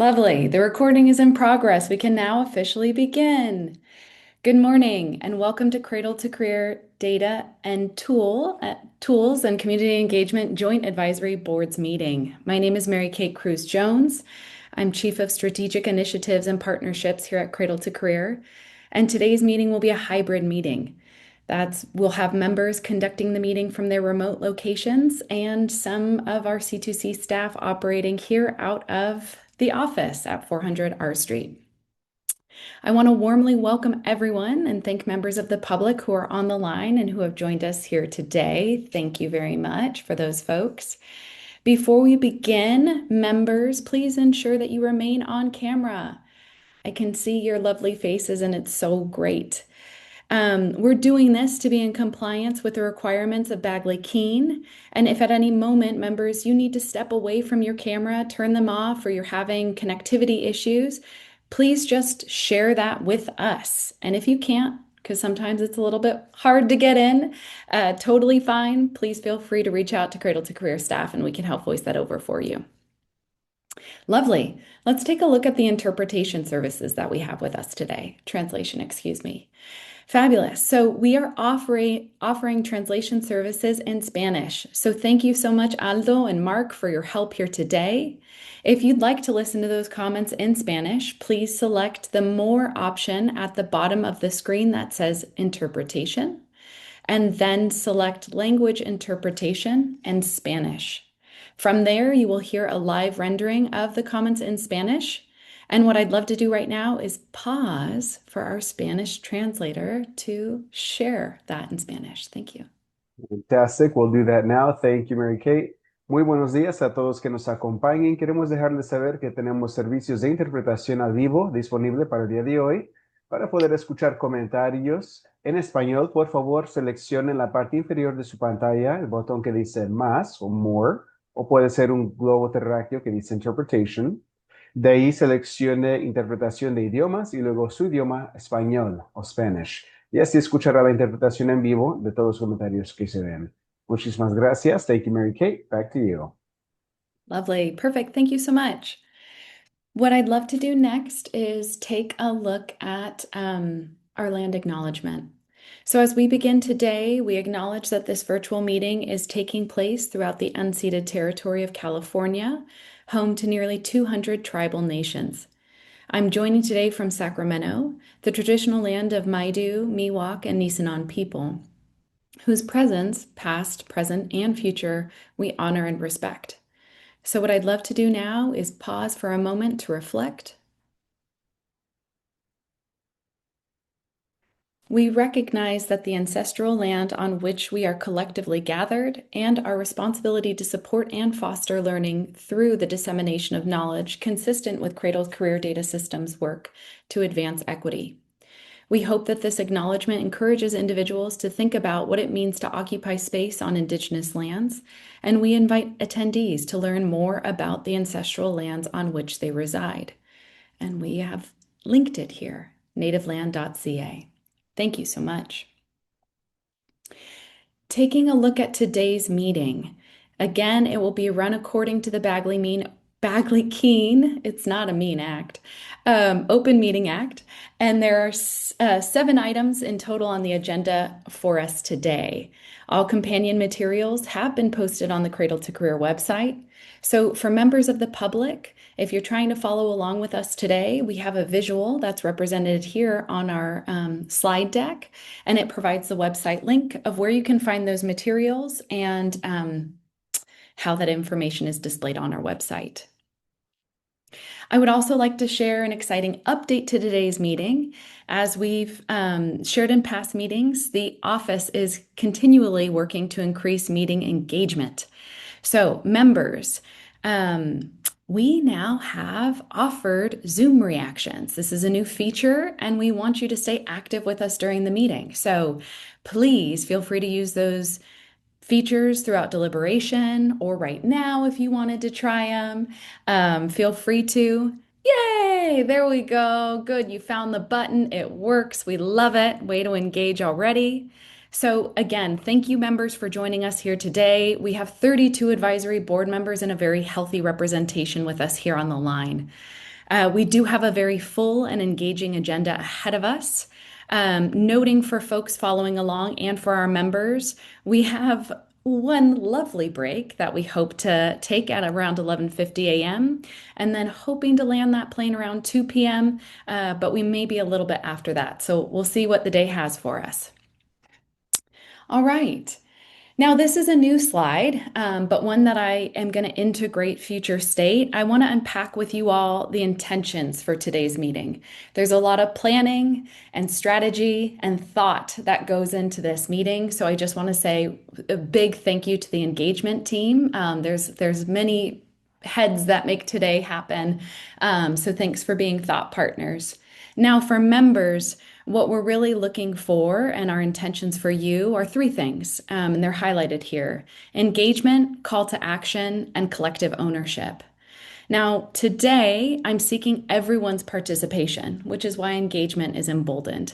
Lovely. The recording is in progress. We can now officially begin. Good morning and welcome to Cradle-to-Career Data and Tools and Community Engagement Joint Advisory Boards meeting. My name is Mary Kate Cruz Jones. I'm Chief of Strategic Initiatives and Partnerships here at Cradle-to-Career, and today's meeting will be a hybrid meeting. We'll have members conducting the meeting from their remote locations and some of our C2C staff operating here out of the office at 400 R Street. I want to warmly welcome everyone and thank members of the public who are on the line and who have joined us here today. Thank you very much for those folks. Before we begin, members, please ensure that you remain on camera. I can see your lovely faces and it's so great. We're doing this to be in compliance with the requirements of Bagley-Keene. And if at any moment, members, you need to step away from your camera, turn them off, or you're having connectivity issues, please just share that with us. And if you can't, because sometimes it's a little bit hard to get in, totally fine. Please feel free to reach out to Cradle-to-Career staff and we can help voice that over for you. Lovely. Let's take a look at the interpretation services that we have with us today. Translation, excuse me. Fabulous. So we are offering translation services in Spanish. So thank you so much, Aldo and Mark, for your help here today. If you'd like to listen to those comments in Spanish, please select the More option at the bottom of the screen that says Interpretation, and then select Language Interpretation and Spanish. From there, you will hear a live rendering of the comments in Spanish. And what I'd love to do right now is pause for our Spanish translator to share that in Spanish. Thank you. Fantastic. We'll do that now. Thank you, Mary Kate. Muy buenos días a todos que nos acompañen. Queremos dejarles saber que tenemos servicios de interpretación a vivo disponible para el día de hoy. Para poder escuchar comentarios en español, por favor, seleccione en la parte inferior de su pantalla el botón que dice más o more, o puede ser un globo terráqueo que dice interpretation. De ahí seleccione interpretación de idiomas y luego su idioma español o Spanish. Y así escuchará la interpretación en vivo de todos los comentarios que se den. Muchísimas gracias. Thank you, Mary Kate. Back to you. Lovely. Perfect. Thank you so much. What I'd love to do next is take a look at our land acknowledgement. So as we begin today, we acknowledge that this virtual meeting is taking place throughout the unceded territory of California, home to nearly 200 tribal nations. I'm joining today from Sacramento, the traditional land of Maidu, Miwok, and Nisenan people, whose presence, past, present, and future, we honor and respect. So what I'd love to do now is pause for a moment to reflect. We recognize that the ancestral land on which we are collectively gathered and our responsibility to support and foster learning through the dissemination of knowledge consistent with Cradle-to-Career Data Systems work to advance equity. We hope that this acknowledgement encourages individuals to think about what it means to occupy space on Indigenous lands, and we invite attendees to learn more about the ancestral lands on which they reside. And we have linked it here, nativeland.ca. Thank you so much. Taking a look at today's meeting. Again, it will be run according to the Bagley-Keene, it's not a mean act, Open Meeting Act, and there are 7 items in total on the agenda for us today. All companion materials have been posted on the Cradle-to-Career website. So for members of the public, if you're trying to follow along with us today, we have a visual that's represented here on our slide deck, and it provides the website link of where you can find those materials and how that information is displayed on our website. I would also like to share an exciting update to today's meeting. As we've shared in past meetings, the office is continually working to increase meeting engagement. So members, we now have offered Zoom reactions. This is a new feature and we want you to stay active with us during the meeting. So please feel free to use those features throughout deliberation or right now if you wanted to try them. Feel free to. Yay! There we go. Good. You found the button. It works. We love it. Way to engage already. So again, thank you members for joining us here today. We have 32 advisory board members and a very healthy representation with us here on the line. We do have a very full and engaging agenda ahead of us. Noting for folks following along and for our members, we have one lovely break that we hope to take at around 11:50 a.m. and then hoping to land that plane around 2 p.m. But we may be a little bit after that. So we'll see what the day has for us. All right. Now, this is a new slide, but one that I am going to integrate future state. I want to unpack with you all the intentions for today's meeting. There's a lot of planning and strategy and thought that goes into this meeting. So I just want to say a big thank you to the engagement team. There's many heads that make today happen. So thanks for being thought partners. Now, for members, what we're really looking for and our intentions for you are three things, and they're highlighted here: engagement, call to action, and collective ownership. Now, today, I'm seeking everyone's participation, which is why engagement is emboldened.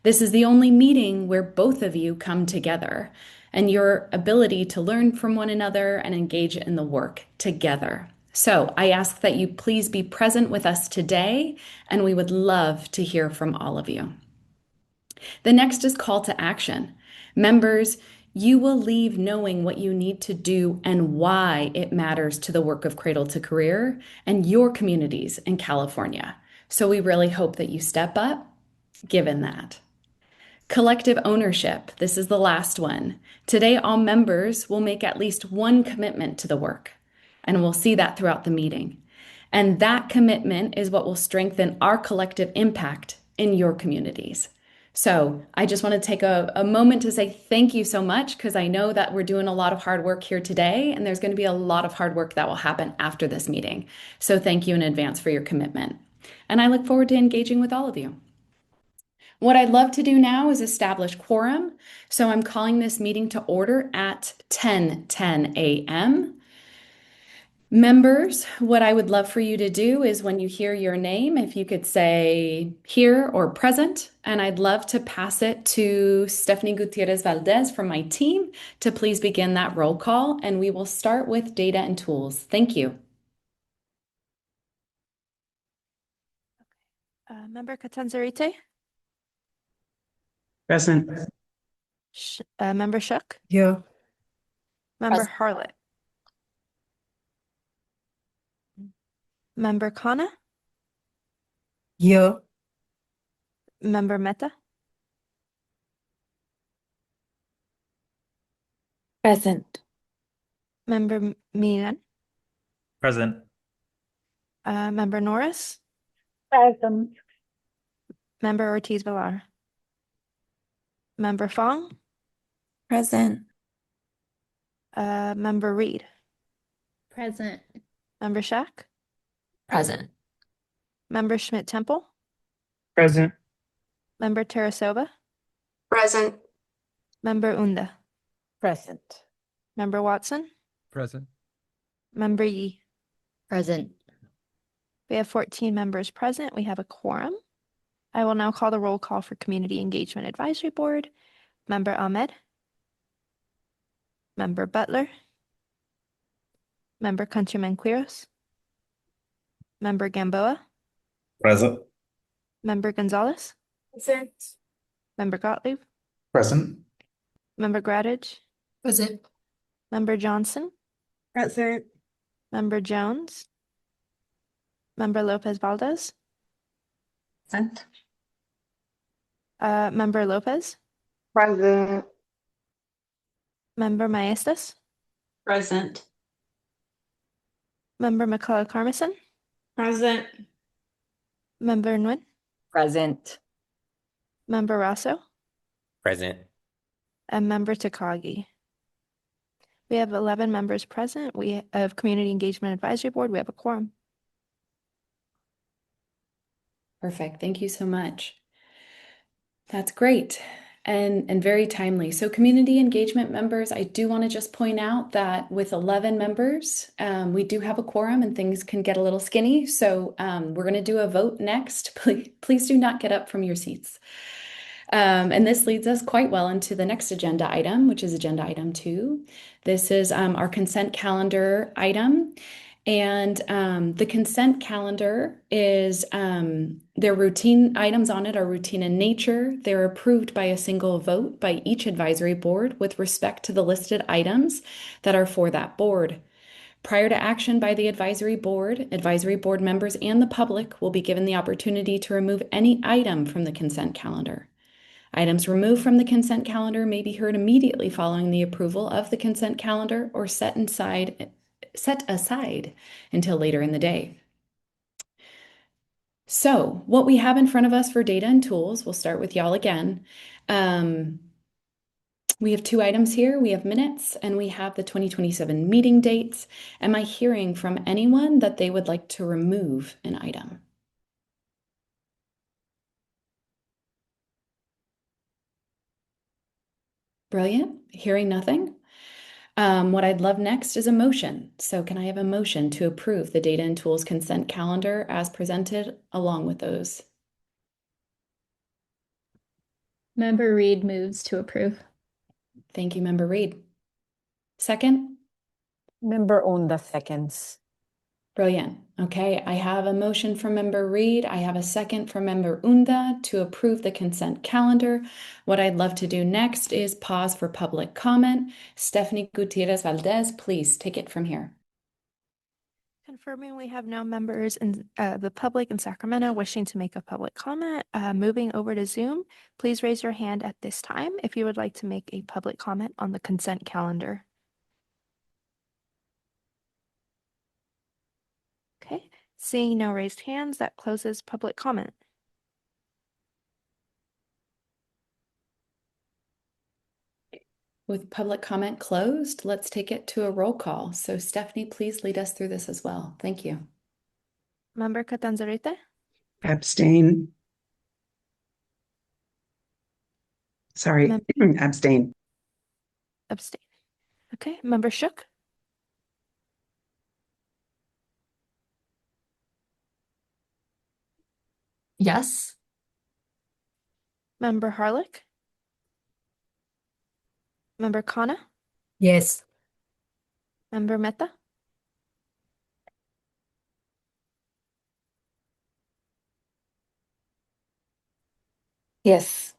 This is the only meeting where both of you come together and your ability to learn from one another and engage in the work together. So I ask that you please be present with us today, and we would love to hear from all of you. The next is call to action. Members, you will leave knowing what you need to do and why it matters to the work of Cradle to Career and your communities in California. So we really hope that you step up given that. Collective ownership. This is the last one. Today, all members will make at least one commitment to the work, and we'll see that throughout the meeting. And that commitment is what will strengthen our collective impact in your communities. So I just want to take a moment to say thank you so much, because I know that we're doing a lot of hard work here today, and there's going to be a lot of hard work that will happen after this meeting. So thank you in advance for your commitment. And I look forward to engaging with all of you. What I'd love to do now is establish quorum. So I'm calling this meeting to order at 10:10 a.m. Members, what I would love for you to do is when you hear your name, if you could say here or present, and I'd love to pass it to Stephanie Gutierrez Valdez from my team to please begin that roll call, and we will start with data and tools. Thank you. Member Catanzarite, Present. Member Shook, Here. Member Harlot, Member Khanna, Here. Member Mehta, Present. Member Milan, Present. Member Norris, Present. Member Ortiz Villar, Member Fong, Present. Member Reed, Present. Member Shack, Present. Member Schmidt Temple, Present. Member Tarasova, Present. Member Unda, Present. Member Watson, Present. Member Yi. Present. We have 14 members present. We have a quorum. I will now call the roll call for Community Engagement Advisory Board. Member Ahmed, Member Butler, Member Countryman Quiros, Member Gamboa, Present. Member Gonzalez, Present. Member Gottlieb, Present. Member Gradage, Present. Member Johnson, Present. Member Jones, Member Lopez Valdez, Present. Member Lopez, Present. Member Maestas, Present. Member McCullough Carmison, Present. Member Nguyen, Present. Member Rosso, Present. and Member Takagi. We have 11 members present. We have Community Engagement Advisory Board. We have a quorum. Perfect. Thank you so much. That's great and very timely. So community engagement members, I do want to just point out that with 11 members, we do have a quorum and things can get a little skinny. So we're going to do a vote next. Please do not get up from your seats. And this leads us quite well into the next agenda item, which is agenda item 2. This is our consent calendar item. And the consent calendar is their routine items on it are routine in nature. They're approved by a single vote by each advisory board with respect to the listed items that are for that board. Prior to action by the advisory board members and the public will be given the opportunity to remove any item from the consent calendar. Items removed from the consent calendar may be heard immediately following the approval of the consent calendar or set aside until later in the day. So what we have in front of us for data and tools, we'll start with y'all again. We have two items here. We have minutes and we have the 2027 meeting dates. Am I hearing from anyone that they would like to remove an item? Brilliant. Hearing nothing. What I'd love next is a motion. So can I have a motion to approve the data and tools consent calendar as presented along with those? Member Reed moves to approve. Thank you, Member Reed. Second? Member Onda seconds. Brilliant. Okay, I have a motion from Member Reed. I have a second from Member Unda to approve the consent calendar. What I'd love to do next is pause for public comment. Stephanie Gutierrez Valdez, please take it from here. Confirming we have no members in the public in Sacramento wishing to make a public comment. Moving over to Zoom, please raise your hand at this time if you would like to make a public comment on the consent calendar. Okay, seeing no raised hands, that closes public comment. With public comment closed, let's take it to a roll call. So Stephanie, please lead us through this as well. Thank you. Member Catanzarite, Abstain. Sorry, abstain. abstain. Okay, Member Shook, Yes. Member Harlick, Member Khanna, Yes. Member Mehta, Yes.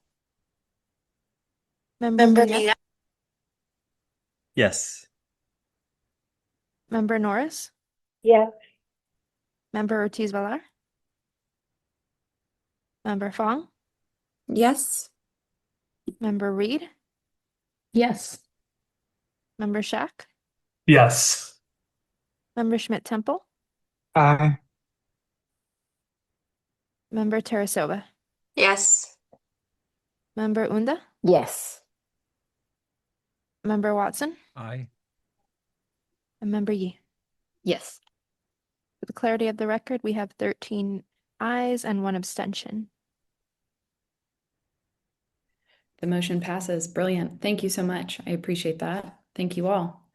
Member Mina, Yes. Member Norris, Yes. Member Ortiz Valar, Member Fong, Yes. Member Reed, Yes. Member Shack, Yes. Member Schmidt-Temple, Aye. Member Tarasova, Yes. Member Unda, Yes. Member Watson, Aye. and Member Yi. Yes. For the clarity of the record, we have 13 ayes and 1 abstention. The motion passes. Brilliant. Thank you so much. I appreciate that. Thank you all.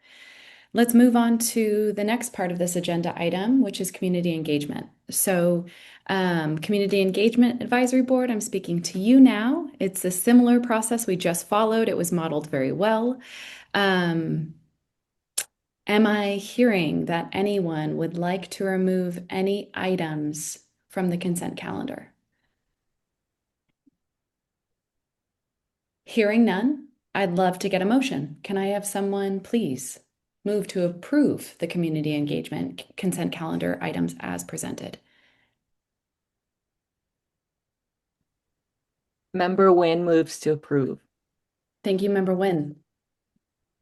Let's move on to the next part of this agenda item, which is community engagement. So, Community Engagement Advisory Board, I'm speaking to you now. It's a similar process we just followed. It was modeled very well. Am I hearing that anyone would like to remove any items from the consent calendar? Hearing none, I'd love to get a motion. Can I have someone please move to approve the community engagement consent calendar items as presented? Member Nguyen moves to approve. Thank you, Member Nguyen.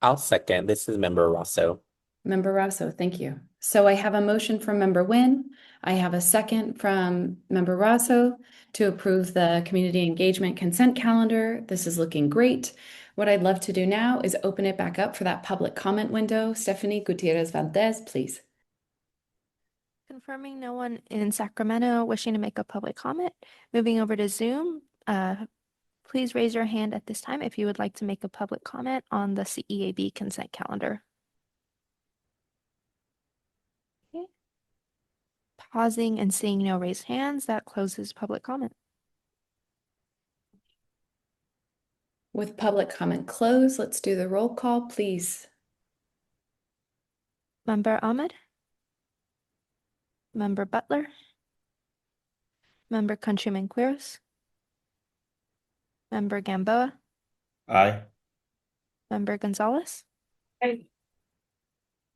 I'll second. This is Member Rosso. Member Rosso, thank you. So I have a motion from Member Nguyen. I have a second from Member Rosso to approve the community engagement consent calendar. This is looking great. What I'd love to do now is open it back up for that public comment window. Stephanie Gutierrez Valdez, please. Confirming no one in Sacramento wishing to make a public comment. Moving over to Zoom, please raise your hand at this time if you would like to make a public comment on the CEAB consent calendar. Okay. Pausing and seeing no raised hands, that closes public comment. With public comment closed, let's do the roll call, please. Member Ahmed, Member Butler, Member Countryman Quiros, Member Gamboa, Aye. Member Gonzalez, Aye.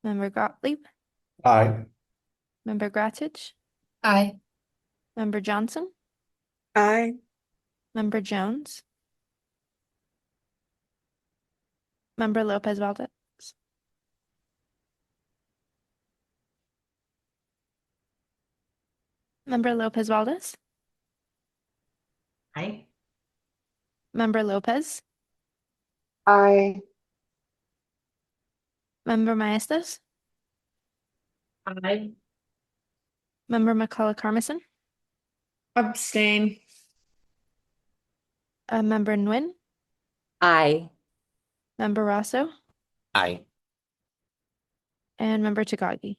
Member Gottlieb, Aye. Member Gratich, Aye. Member Johnson, Aye. Member Jones, Member Lopez Valdez, Member Lopez Valdez, Aye. Member Lopez, Aye. Member Maestas, Aye. Member McCullough-Carmison, Abstain. Member Nguyen, Aye. Member Rosso, Aye. and Member Tagagi.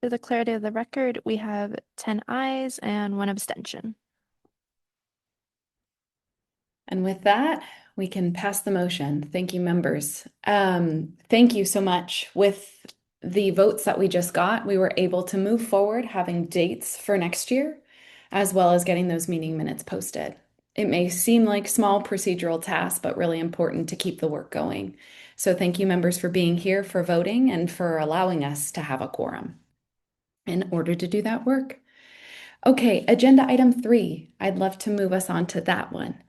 For the clarity of the record, we have 10 ayes and 1 abstention. And with that, we can pass the motion. Thank you, members. Thank you so much. With the votes that we just got, we were able to move forward having dates for next year, as well as getting those meeting minutes posted. It may seem like small procedural tasks, but really important to keep the work going. So thank you, members, for being here, for voting, and for allowing us to have a quorum in order to do that work. Okay, agenda item 3. I'd love to move us on to that one.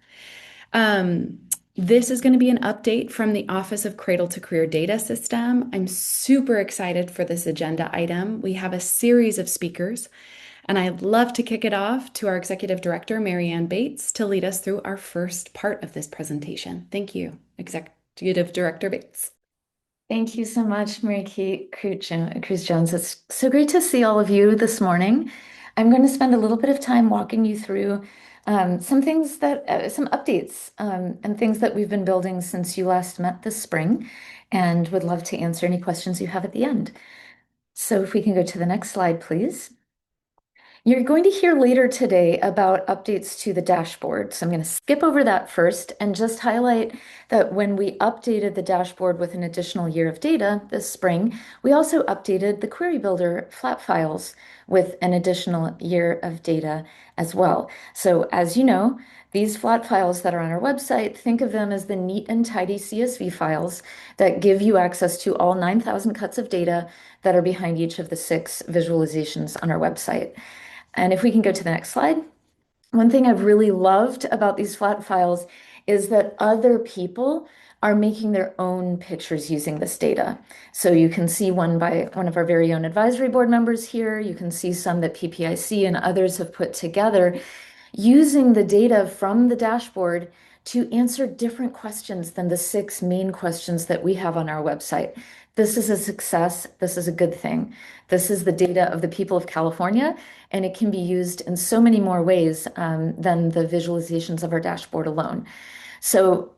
This is going to be an update from the Office of Cradle-to-Career Data System. I'm super excited for this agenda item. We have a series of speakers, and I'd love to kick it off to our Executive Director, Mary Ann Bates, to lead us through our first part of this presentation. Thank you, Executive Director Bates. Thank you so much, Mary Kate Cruz-Jones. It's so great to see all of you this morning. I'm going to spend a little bit of time walking you through some things some updates and things that we've been building since you last met this spring, and would love to answer any questions you have at the end. So if we can go to the next slide, please. You're going to hear later today about updates to the dashboard. So I'm going to skip over that first and just highlight that when we updated the dashboard with an additional year of data this spring, we also updated the Query Builder flat files with an additional year of data as well. So as you know, these flat files that are on our website, think of them as the neat and tidy CSV files that give you access to all 9,000 cuts of data that are behind each of the 6 visualizations on our website. And if we can go to the next slide. One thing I've really loved about these flat files is that other people are making their own pictures using this data. So you can see one by one of our very own advisory board members here. You can see some that PPIC and others have put together using the data from the dashboard to answer different questions than the 6 main questions that we have on our website. This is a success. This is a good thing. This is the data of the people of California, and it can be used in so many more ways than the visualizations of our dashboard alone. So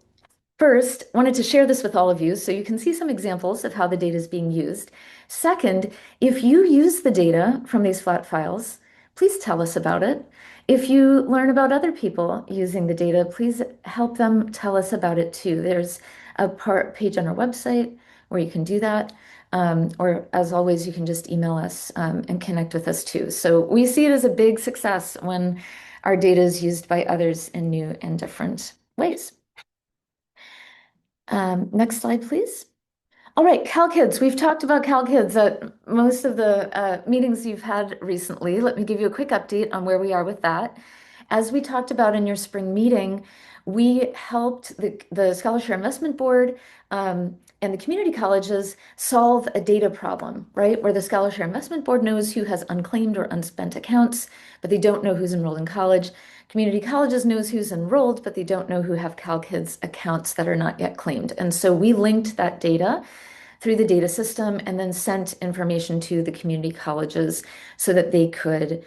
first, wanted to share this with all of you so you can see some examples of how the data is being used. Second, if you use the data from these flat files, please tell us about it. If you learn about other people using the data, please help them tell us about it too. There's a page on our website where you can do that. Or as always, you can just email us and connect with us too. So we see it as a big success when our data is used by others in new and different ways. Next slide, please. All right, CalKids. We've talked about CalKids at most of the meetings you've had recently. Let me give you a quick update on where we are with that. As we talked about in your spring meeting, we helped the Scholarship Investment Board and the community colleges solve a data problem, right? Where the Scholarship Investment Board knows who has unclaimed or unspent accounts, but they don't know who's enrolled in college. Community colleges knows who's enrolled, but they don't know who have CalKids accounts that are not yet claimed. And so we linked that data through the data system and then sent information to the community colleges so that they could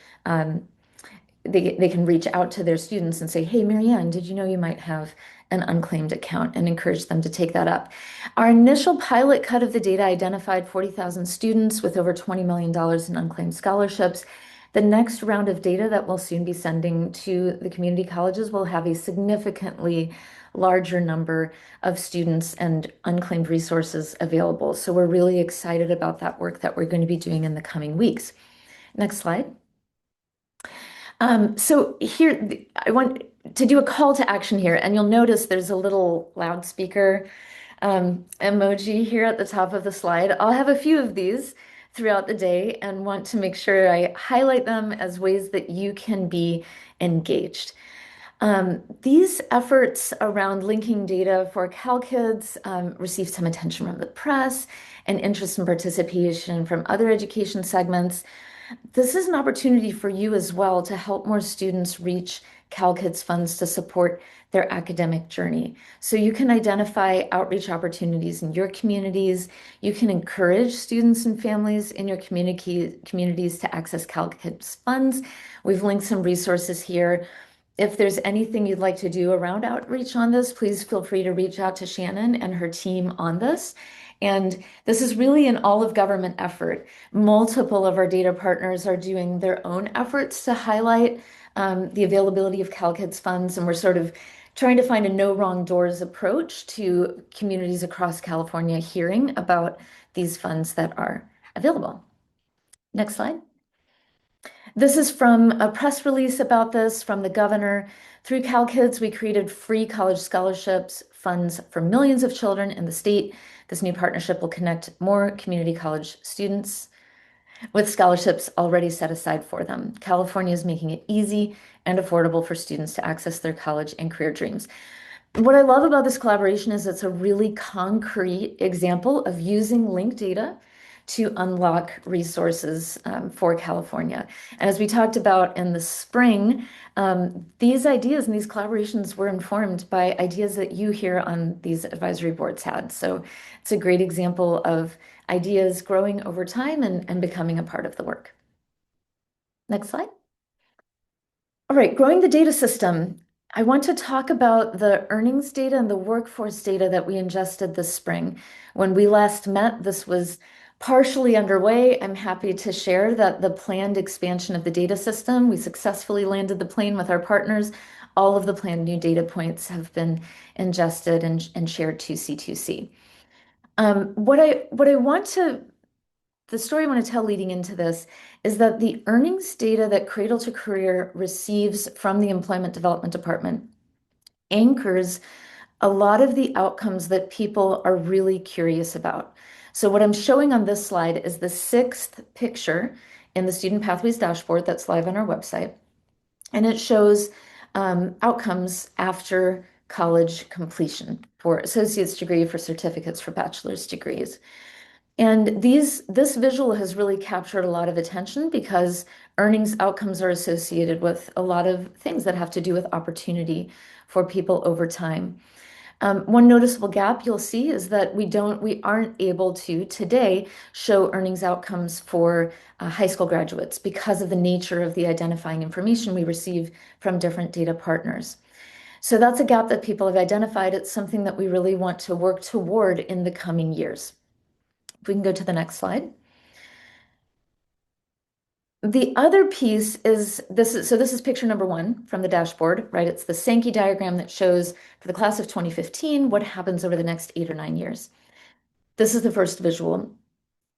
they can reach out to their students and say, hey, Marianne, did you know you might have an unclaimed account, and encourage them to take that up. Our initial pilot cut of the data identified 40,000 students with over $20 million in unclaimed scholarships. The next round of data that we'll soon be sending to the community colleges will have a significantly larger number of students and unclaimed resources available. So we're really excited about that work that we're going to be doing in the coming weeks. Next slide. So here, I want to do a call to action here, and you'll notice there's a little loudspeaker emoji here at the top of the slide. I'll have a few of these throughout the day and want to make sure I highlight them as ways that you can be engaged. These efforts around linking data for CalKids received some attention from the press and interest and participation from other education segments. This is an opportunity for you as well to help more students reach CalKids funds to support their academic journey. So you can identify outreach opportunities in your communities. You can encourage students and families in your communities to access CalKids funds. We've linked some resources here. If there's anything you'd like to do around outreach on this, please feel free to reach out to Shannon and her team on this. And this is really an all of government effort. Multiple of our data partners are doing their own efforts to highlight the availability of CalKids funds, and we're sort of trying to find a no wrong doors approach to communities across California hearing about these funds that are available. Next slide. This is from a press release about this from the governor. Through CalKids, we created free college scholarships funds for millions of children in the state. This new partnership will connect more community college students with scholarships already set aside for them. California is making it easy and affordable for students to access their college and career dreams. What I love about this collaboration is it's a really concrete example of using linked data to unlock resources for California. And as we talked about in the spring, these ideas and these collaborations were informed by ideas that you here on these advisory boards had. So it's a great example of ideas growing over time and becoming a part of the work. Next slide. All right, growing the data system. I want to talk about the earnings data and the workforce data that we ingested this spring. When we last met, this was partially underway. I'm happy to share that the planned expansion of the data system, we successfully landed the plane with our partners. All of the planned new data points have been ingested and shared to C2C. The story I want to tell leading into this is that the earnings data that Cradle-to-Career receives from the Employment Development Department anchors a lot of the outcomes that people are really curious about. So what I'm showing on this slide is the sixth picture in the Student Pathways dashboard that's live on our website. And it shows outcomes after college completion for associate's degree, for certificates, for bachelor's degrees. And this visual has really captured a lot of attention because earnings outcomes are associated with a lot of things that have to do with opportunity for people over time. One noticeable gap you'll see is that we aren't able to today show earnings outcomes for high school graduates because of the nature of the identifying information we receive from different data partners. So that's a gap that people have identified. It's something that we really want to work toward in the coming years. If we can go to the next slide. The other piece is this is picture number one from the dashboard, right? It's the Sankey diagram that shows for the class of 2015 what happens over the next 8 or 9 years. This is the first visual.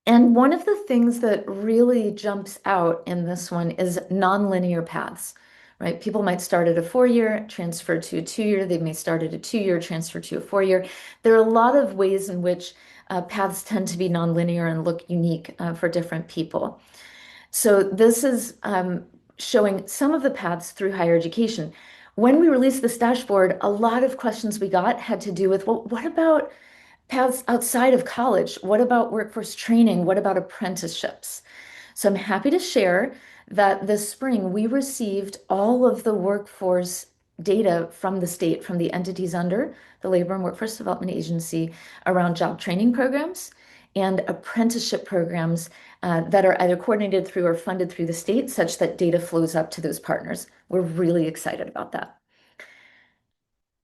And one of the things that really jumps out in this one is nonlinear paths, right? People might start at a 4-year, transfer to a 2-year. They may start at a 2-year, transfer to a 4-year. There are a lot of ways in which paths tend to be nonlinear and look unique for different people. So this is showing some of the paths through higher education. When we released this dashboard, a lot of questions we got had to do with, well, what about paths outside of college? What about workforce training? What about apprenticeships? So I'm happy to share that this spring we received all of the workforce data from the state, from the entities under the Labor and Workforce Development Agency around job training programs and apprenticeship programs that are either coordinated through or funded through the state such that data flows up to those partners. We're really excited about that.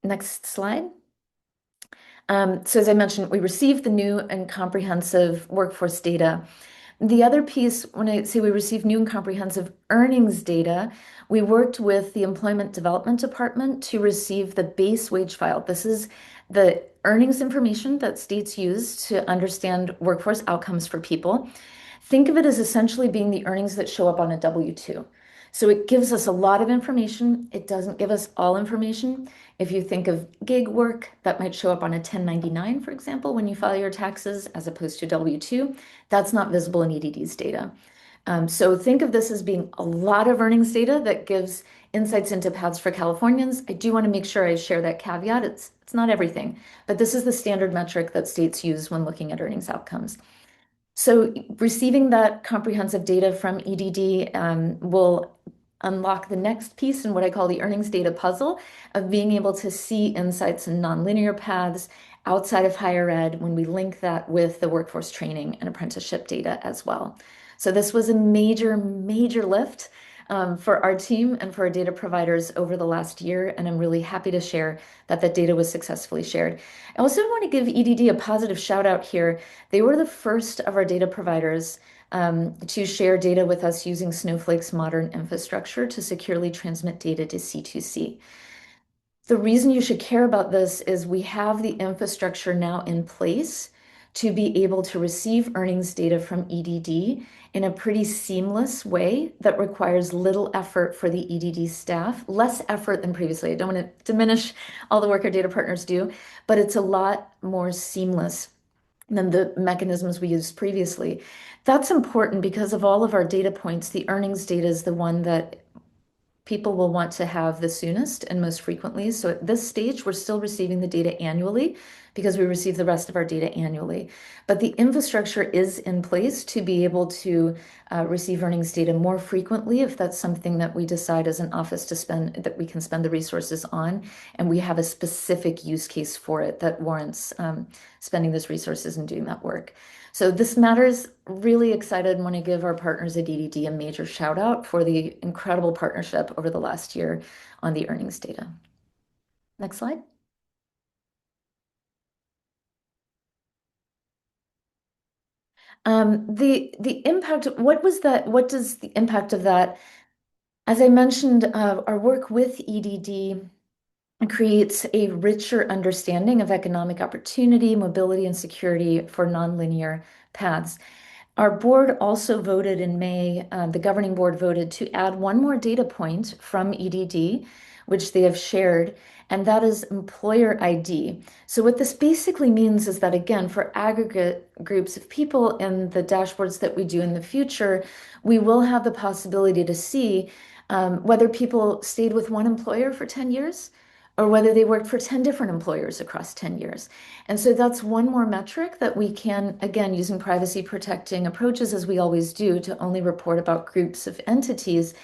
Next slide. So as I mentioned, we received the new and comprehensive workforce data, The other piece, when I say we received new and comprehensive earnings data, we worked with the Employment Development Department to receive the base wage file. This is the earnings information that states use to understand workforce outcomes for people. Think of it as essentially being the earnings that show up on a W-2. So it gives us a lot of information. It doesn't give us all information. If you think of gig work, that might show up on a 1099, for example, when you file your taxes, as opposed to W-2. That's not visible in EDD's data. So think of this as being a lot of earnings data that gives insights into paths for Californians. I do want to make sure I share that caveat. It's not everything, but this is the standard metric that states use when looking at earnings outcomes. So receiving that comprehensive data from EDD will unlock the next piece in what I call the earnings data puzzle of being able to see insights in nonlinear paths outside of higher ed when we link that with the workforce training and apprenticeship data as well. So this was a major, major lift for our team and for our data providers over the last year, and I'm really happy to share that that data was successfully shared. I also want to give EDD a positive shout out here. They were the first of our data providers to share data with us using Snowflake's modern infrastructure to securely transmit data to C2C. The reason you should care about this is we have the infrastructure now in place to be able to receive earnings data from EDD in a pretty seamless way that requires little effort for the EDD staff, less effort than previously. I don't want to diminish all the work our data partners do, but it's a lot more seamless than the mechanisms we used previously. That's important because of all of our data points. The earnings data is the one that people will want to have the soonest and most frequently. So at this stage, we're still receiving the data annually because we receive the rest of our data annually. But the infrastructure is in place to be able to receive earnings data more frequently if that's something that we decide as an office to spend, that we can spend the resources on. And we have a specific use case for it that warrants spending those resources and doing that work. So this matters. Really excited and want to give our partners at EDD a major shout out for the incredible partnership over the last year on the earnings data. Next slide. The impact, what was that? What does the impact of that? As I mentioned, our work with EDD creates a richer understanding of economic opportunity, mobility, and security for nonlinear paths. Our board also voted in May, the governing board voted to add one more data point from EDD, which they have shared, and that is employer ID. So what this basically means is that, again, for aggregate groups of people in the dashboards that we do in the future, we will have the possibility to see whether people stayed with one employer for 10 years or whether they worked for 10 different employers across 10 years. And so that's one more metric that we can, again, using privacy protecting approaches as we always do to only report about groups of entities,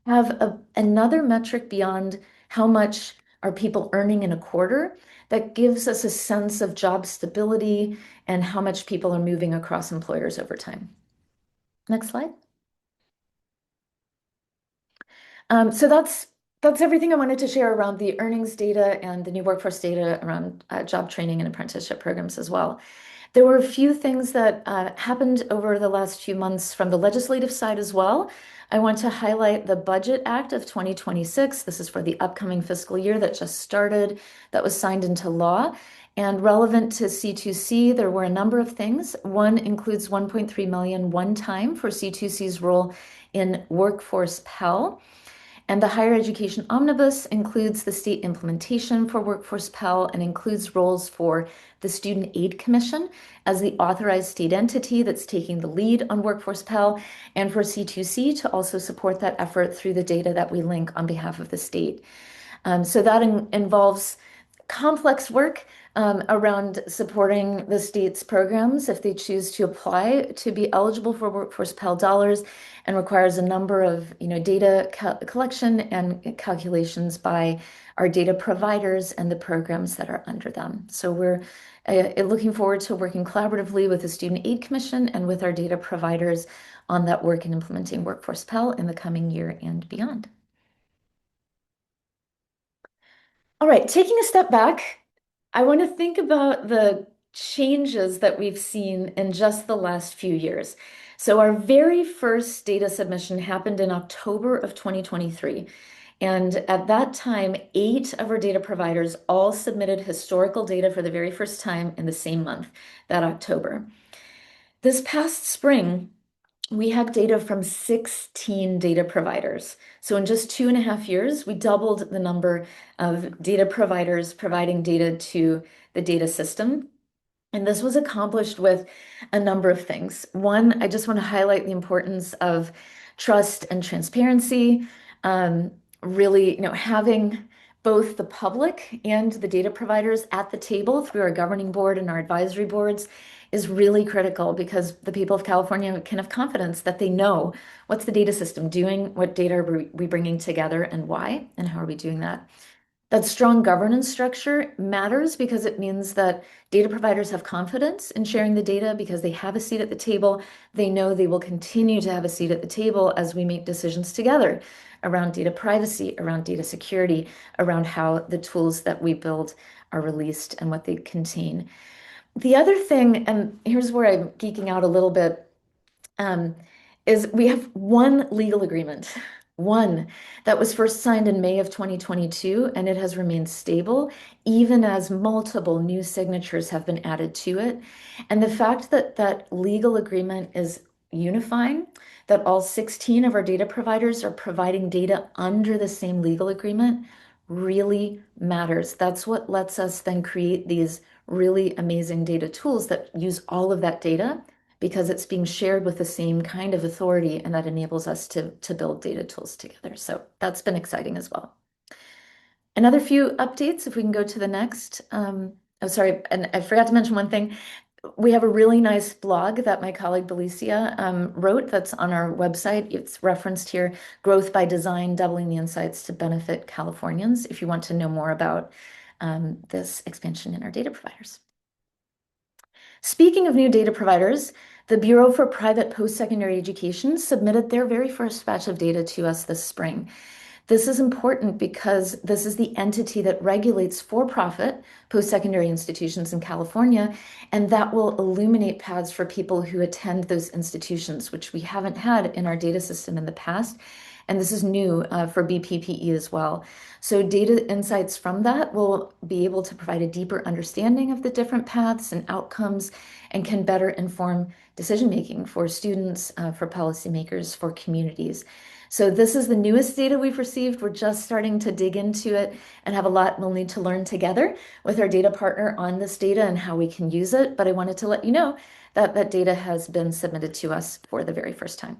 have another metric beyond how much are people earning in a quarter that gives us a sense of job stability and how much people are moving across employers over time. Next slide. So that's everything I wanted to share around the earnings data and the new workforce data around job training and apprenticeship programs as well. There were a few things that happened over the last few months from the legislative side as well. I want to highlight the Budget Act of 2026. This is for the upcoming fiscal year that just started, that was signed into law. And relevant to C2C, there were a number of things. One includes 1.3 million one time for C2C's role in Workforce Pell. And the Higher Education Omnibus includes the state implementation for Workforce Pell and includes roles for the Student Aid Commission as the authorized state entity that's taking the lead on Workforce Pell, and for C2C to also support that effort through the data that we link on behalf of the state. So that involves complex work around supporting the state's programs if they choose to apply to be eligible for Workforce Pell dollars, and requires a number of data collection and calculations by our data providers and the programs that are under them. So we're looking forward to working collaboratively with the Student Aid Commission and with our data providers on that work in implementing Workforce Pell in the coming year and beyond. All right, taking a step back, I want to think about the changes that we've seen in just the last few years. So our very first data submission happened in October of 2023. And at that time, 8 of our data providers all submitted historical data for the very first time in the same month, that October. This past spring, we had data from 16 data providers. So in just 2.5 years, we doubled the number of data providers providing data to the data system. And this was accomplished with a number of things. One, I just want to highlight the importance of trust and transparency. Really, having both the public and the data providers at the table through our governing board and our advisory boards is really critical because the people of California can have confidence that they know what's the data system doing, what data are we bringing together, and why, and how are we doing that. That strong governance structure matters because it means that data providers have confidence in sharing the data because they have a seat at the table. They know they will continue to have a seat at the table as we make decisions together around data privacy, around data security, around how the tools that we build are released and what they contain. The other thing, and here's where I'm geeking out a little bit, um, is we have one legal agreement, one that was first signed in May of 2022, and it has remained stable even as multiple new signatures have been added to it. And the fact that that legal agreement is unifying, that all 16 of our data providers are providing data under the same legal agreement really matters. That's what lets us then create these really amazing data tools that use all of that data because it's being shared with the same kind of authority, and that enables us to build data tools together. So that's been exciting as well. Another few updates, if we can go to the next. Oh, sorry, and I forgot to mention one thing. We have a really nice blog that my colleague Belicia wrote that's on our website. It's referenced here, Growth by Design, Doubling the Insights to Benefit Californians, if you want to know more about this expansion in our data providers. Speaking of new data providers, the Bureau for Private Post-Secondary Education submitted their very first batch of data to us this spring. This is important because this is the entity that regulates for-profit post-secondary institutions in California, and that will illuminate paths for people who attend those institutions, which we haven't had in our data system in the past. And this is new for BPPE as well. So data insights from that will be able to provide a deeper understanding of the different paths and outcomes and can better inform decision-making for students, for policymakers, for communities. So this is the newest data we've received. We're just starting to dig into it and have a lot we'll need to learn together with our data partner on this data and how we can use it. But I wanted to let you know that that data has been submitted to us for the very first time.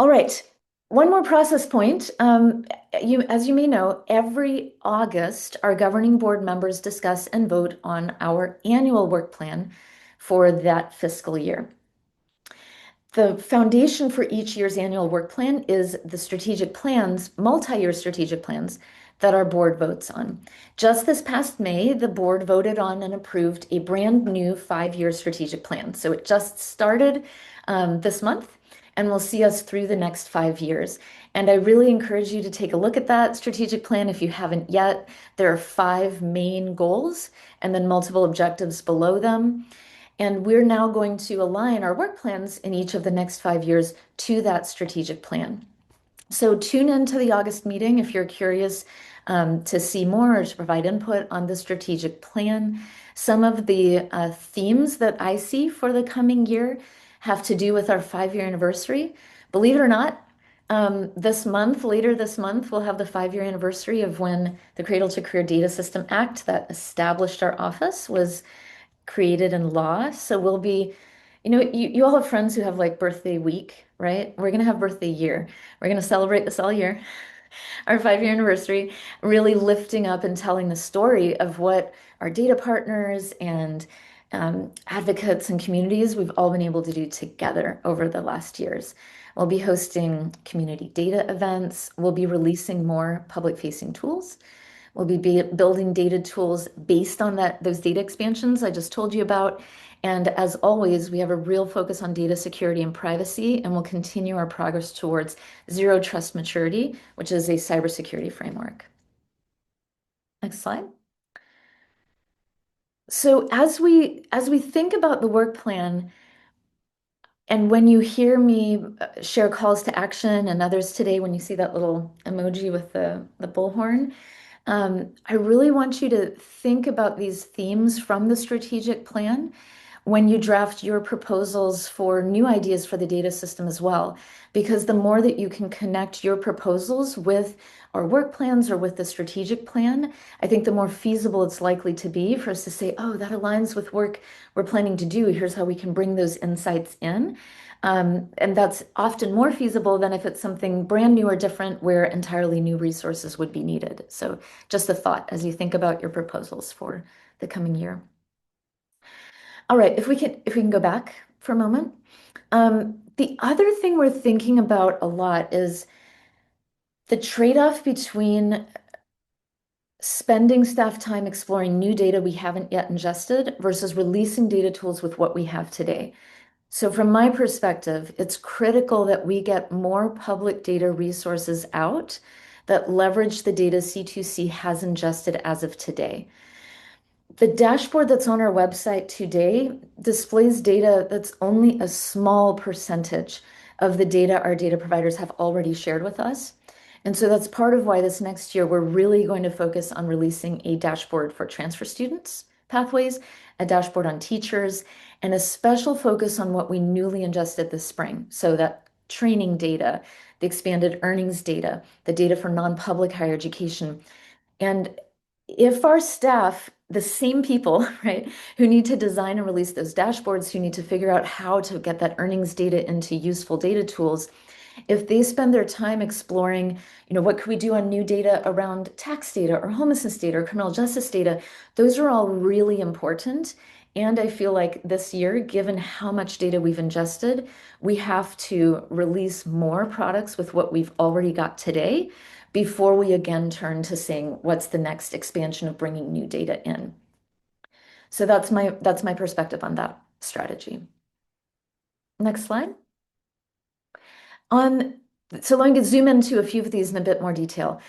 All right, one more process point. As you may know, every August, our governing board members discuss and vote on our annual work plan for that fiscal year. The foundation for each year's annual work plan is the strategic plans, multi-year strategic plans that our board votes on. Just this past May, the board voted on and approved a brand new 5-year strategic plan. So it just started this month and will see us through the next 5 years. And I really encourage you to take a look at that strategic plan if you haven't yet. There are 5 main goals and then multiple objectives below them. And we're now going to align our work plans in each of the next 5 years to that strategic plan. So tune into the August meeting if you're curious to see more or to provide input on the strategic plan. Some of the themes that I see for the coming year have to do with our 5-year anniversary. Believe it or not, later this month, we'll have the 5-year anniversary of when the Cradle-to-Career Data System Act that established our office was created in law. So we'll be, you all have friends who have like birthday week, right? We're going to have birthday year. We're going to celebrate this all year, our 5-year anniversary, really lifting up and telling the story of what our data partners and advocates and communities we've all been able to do together over the last years. We'll be hosting community data events. We'll be releasing more public-facing tools. We'll be building data tools based on those data expansions I just told you about. And as always, we have a real focus on data security and privacy, and we'll continue our progress towards zero trust maturity, which is a cybersecurity framework. Next slide. So as we think about the work plan, And when you hear me share calls to action and others today, when you see that little emoji with the bullhorn, I really want you to think about these themes from the strategic plan when you draft your proposals for new ideas for the data system as well. Because the more that you can connect your proposals with our work plans or with the strategic plan, I think the more feasible it's likely to be for us to say, oh, that aligns with work we're planning to do. Here's how we can bring those insights in. And that's often more feasible than if it's something brand new or different where entirely new resources would be needed. So just a thought as you think about your proposals for the coming year. All right, if we can go back for a moment. The other thing we're thinking about a lot is the trade-off between spending staff time exploring new data we haven't yet ingested versus releasing data tools with what we have today. So from my perspective, it's critical that we get more public data resources out that leverage the data C2C has ingested as of today. The dashboard that's on our website today displays data that's only a small percentage of the data our data providers have already shared with us. And so that's part of why this next year we're really going to focus on releasing a dashboard for transfer students pathways, a dashboard on teachers, and a special focus on what we newly ingested this spring. So that training data, the expanded earnings data, the data for non-public higher education. And if our staff, the same people, right, who need to design and release those dashboards, who need to figure out how to get that earnings data into useful data tools, if they spend their time exploring, what could we do on new data around tax data or homelessness data or criminal justice data, those are all really important. And I feel like this year, given how much data we've ingested, we have to release more products with what we've already got today before we again turn to saying, what's the next expansion of bringing new data in? So that's my perspective on that strategy. Next slide. So let me zoom into a few of these in a bit more detail.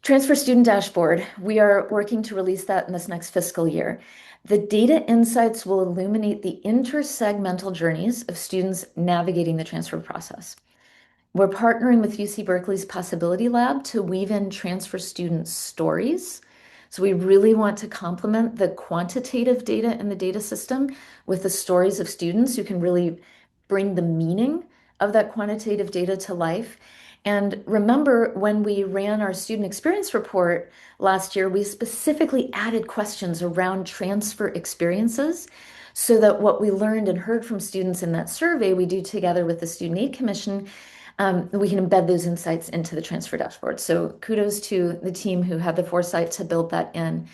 Transfer student dashboard, we are working to release that in this next fiscal year. The data insights will illuminate the intersegmental journeys of students navigating the transfer process. We're partnering with UC Berkeley's Possibility Lab to weave in transfer student stories. So we really want to complement the quantitative data in the data system with the stories of students who can really bring the meaning of that quantitative data to life. And remember, when we ran our student experience report last year, we specifically added questions around transfer experiences so that what we learned and heard from students in that survey, we do together with the Student Aid Commission, we can embed those insights into the transfer dashboard. So kudos to the team who had the foresight to build that in.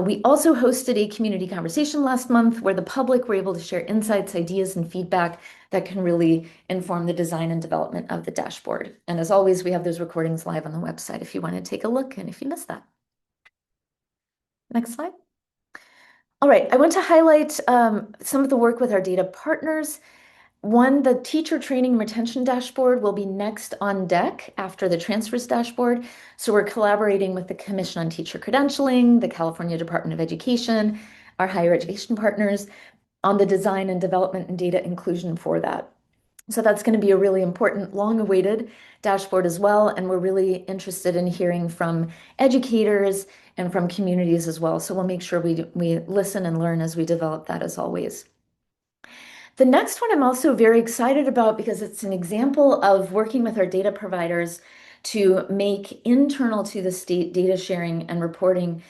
We also hosted a community conversation last month where the public were able to share insights, ideas, and feedback that can really inform the design and development of the dashboard. And as always, we have those recordings live on the website if you want to take a look and if you missed that. Next slide. All right, I want to highlight some of the work with our data partners. One, the teacher training and retention dashboard will be next on deck after the transfers dashboard. So we're collaborating with the Commission on Teacher Credentialing, the California Department of Education, our higher education partners on the design and development and data inclusion for that. So that's going to be a really important, long-awaited dashboard as well. And we're really interested in hearing from educators and from communities as well. So we'll make sure we listen and learn as we develop that as always. The next one I'm also very excited about because it's an example of working with our data providers to make internal to the state data sharing and reporting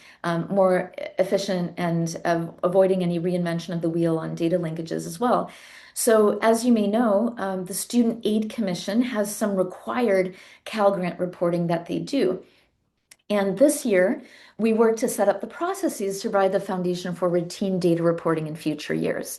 more efficient and avoiding any reinvention of the wheel on data linkages as well. So as you may know, the Student Aid Commission has some required Cal Grant reporting that they do. And this year, we worked to set up the processes to provide the foundation for routine data reporting in future years.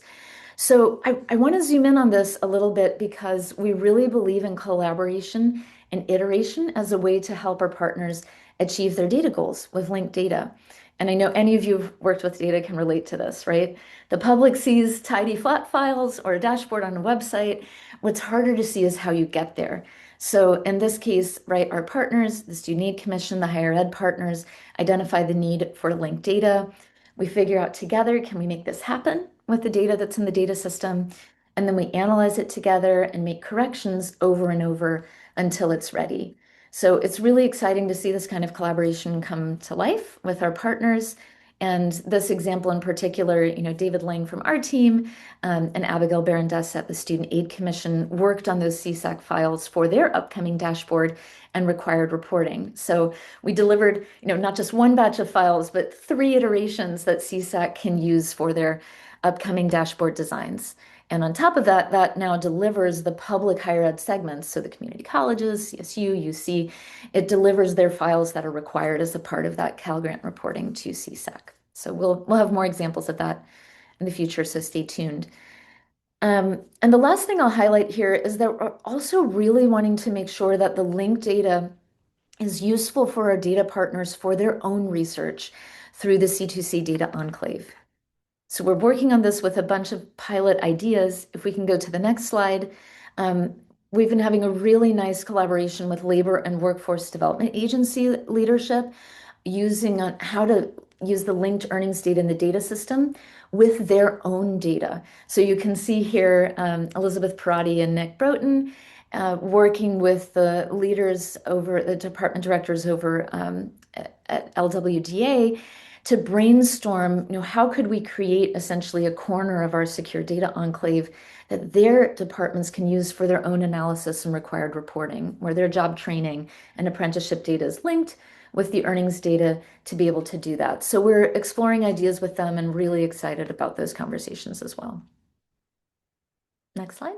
So I want to zoom in on this a little bit because we really believe in collaboration and iteration as a way to help our partners achieve their data goals with linked data. And I know any of you who've worked with data can relate to this, right? The public sees tidy flat files or a dashboard on a website. What's harder to see is how you get there. So in this case, right, our partners, the Student Aid Commission, the higher ed partners, identify the need for linked data. We figure out together, can we make this happen with the data that's in the data system? and then we analyze it together and make corrections over and over until it's ready. So it's really exciting to see this kind of collaboration come to life with our partners. And this example in particular, David Lang from our team and Abigail Barondess at the Student Aid Commission worked on those CSAC files for their upcoming dashboard and required reporting. So we delivered, not just one batch of files, but 3 iterations that CSAC can use for their upcoming dashboard designs. And on top of that, that now delivers the public higher ed segments, so the community colleges, CSU, UC, it delivers their files that are required as a part of that Cal Grant reporting to CSAC. So we'll have more examples of that in the future, so stay tuned. And the last thing I'll highlight here is that we're also really wanting to make sure that the linked data is useful for our data partners for their own research through the C2C Data Enclave. So we're working on this with a bunch of pilot ideas. If we can go to the next slide, we've been having a really nice collaboration with Labor and Workforce Development Agency leadership, using on how to use the linked earnings data in the data system with their own data. So you can see here Elizabeth Perotti and Nick Broughton working with the leaders over the department directors over at LWDA to brainstorm, how could we create essentially a corner of our secure data enclave that their departments can use for their own analysis and required reporting, where their job training and apprenticeship data is linked with the earnings data to be able to do that. So we're exploring ideas with them and really excited about those conversations as well. Next slide.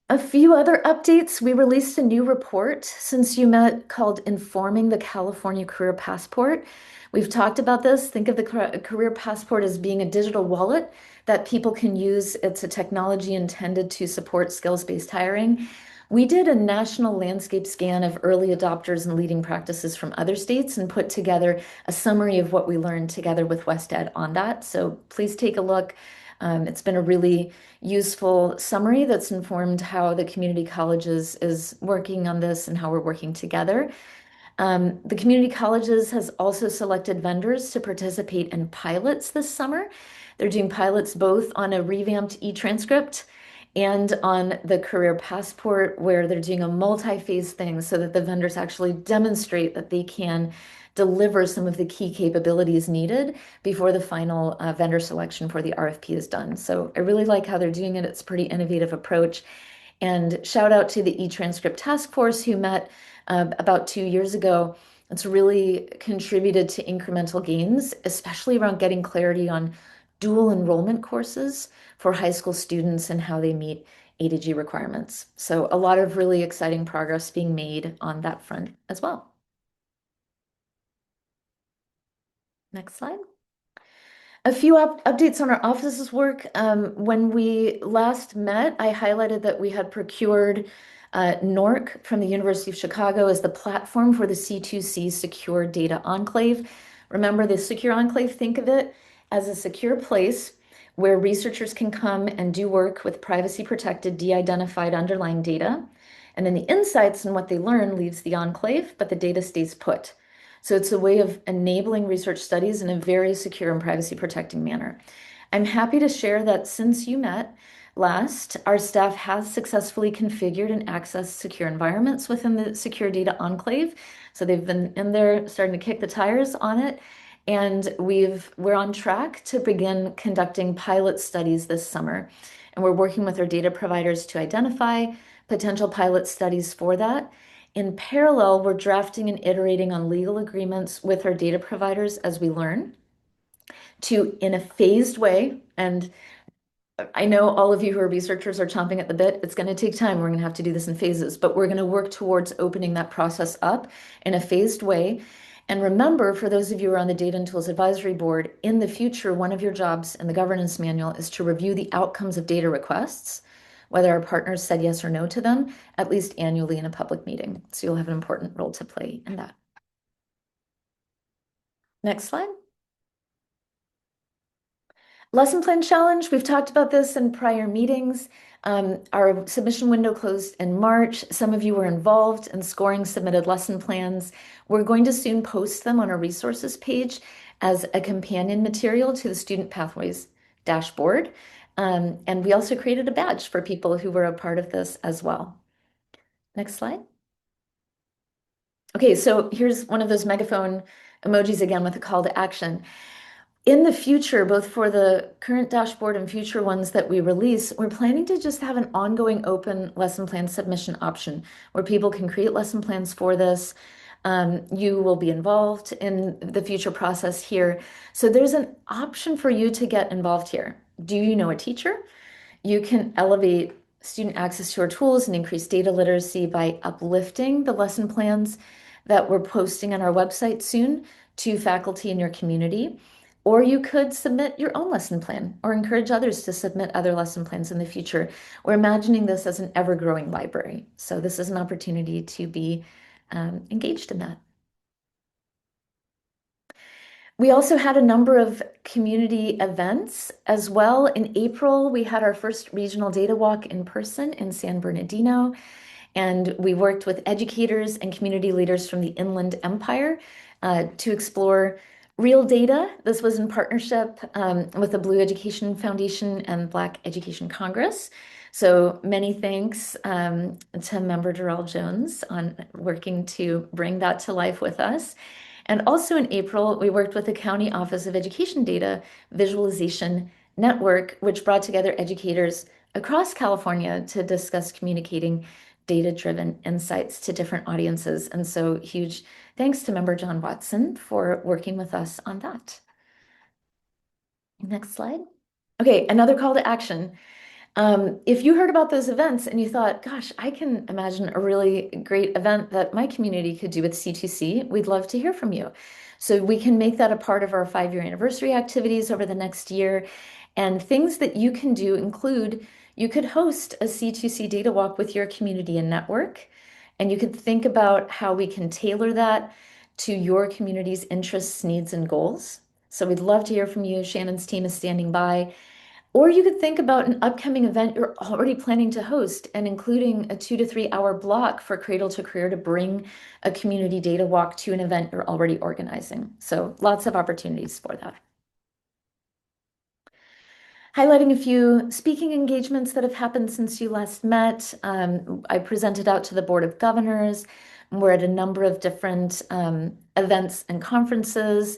A few other updates. We released a new report since you met called Informing the California Career Passport. We've talked about this. Think of the Career Passport as being a digital wallet that people can use. It's a technology intended to support skills-based hiring. We did a national landscape scan of early adopters and leading practices from other states and put together a summary of what we learned together with West Ed on that. So please take a look. It's been a really useful summary that's informed how the community colleges is working on this and how we're working together. The community colleges has also selected vendors to participate in pilots this summer. They're doing pilots both on a revamped e-transcript and on the career passport, where they're doing a multi-phase thing so that the vendors actually demonstrate that they can deliver some of the key capabilities needed before the final vendor selection for the RFP is done. So I really like how they're doing it. It's a pretty innovative approach. And shout out to the e-transcript task force who met about 2 years ago. It's really contributed to incremental gains, especially around getting clarity on dual enrollment courses for high school students and how they meet A to G requirements. So a lot of really exciting progress being made on that front as well. Next slide. A few updates on our office's work. When we last met, I highlighted that we had procured NORC from the University of Chicago as the platform for the C2C Secure Data Enclave. Remember the Secure Enclave, think of it as a secure place where researchers can come and do work with privacy-protected, de-identified underlying data. And then the insights and what they learn leaves the enclave, but the data stays put. So it's a way of enabling research studies in a very secure and privacy-protecting manner. I'm happy to share that since you met last, our staff has successfully configured and accessed secure environments within the Secure Data Enclave. So they've been in there starting to kick the tires on it. And we're on track to begin conducting pilot studies this summer. And we're working with our data providers to identify potential pilot studies for that. In parallel, we're drafting and iterating on legal agreements with our data providers as we learn to, in a phased way, and I know all of you who are researchers are chomping at the bit. It's going to take time. We're going to have to do this in phases, but we're going to work towards opening that process up in a phased way. And remember, for those of you who are on the Data and Tools Advisory Board, in the future, one of your jobs in the governance manual is to review the outcomes of data requests, whether our partners said yes or no to them, at least annually in a public meeting. So you'll have an important role to play in that. Next slide. Lesson plan challenge, we've talked about this in prior meetings. Our submission window closed in March. Some of you were involved in scoring submitted lesson plans. We're going to soon post them on our resources page as a companion material to the Student Pathways dashboard. And we also created a badge for people who were a part of this as well. Next slide. Okay, so here's one of those megaphone emojis again with a call to action. In the future, both for the current dashboard and future ones that we release, we're planning to just have an ongoing open lesson plan submission option where people can create lesson plans for this. You will be involved in the future process here. So there's an option for you to get involved here. Do you know a teacher? You can elevate student access to our tools and increase data literacy by uplifting the lesson plans that we're posting on our website soon to faculty in your community. Or you could submit your own lesson plan or encourage others to submit other lesson plans in the future. We're imagining this as an ever-growing library. So this is an opportunity to be engaged in that. We also had a number of community events as well. In April, we had our first regional data walk in person in San Bernardino, and we worked with educators and community leaders from the Inland Empire to explore real data. This was in partnership with the Blue Education Foundation and Black Education Congress. So many thanks to Member Darrell Jones on working to bring that to life with us. And also in April, we worked with the County Office of Education Data Visualization Network, which brought together educators across California to discuss communicating data-driven insights to different audiences. And so huge thanks to Member John Watson for working with us on that. Next slide. Okay, another call to action. If you heard about those events and you thought, gosh, I can imagine a really great event that my community could do with C2C, we'd love to hear from you. So we can make that a part of our 5-year anniversary activities over the next year. And things that you can do include, you could host a C2C data walk with your community and network, and you could think about how we can tailor that to your community's interests, needs, and goals. So we'd love to hear from you. Shannon's team is standing by. Or you could think about an upcoming event you're already planning to host and including a 2 to 3 hour block for Cradle to Career to bring a community data walk to an event you're already organizing. So lots of opportunities for that. Highlighting a few speaking engagements that have happened since you last met. I presented out to the Board of Governors. We're at a number of different events and conferences,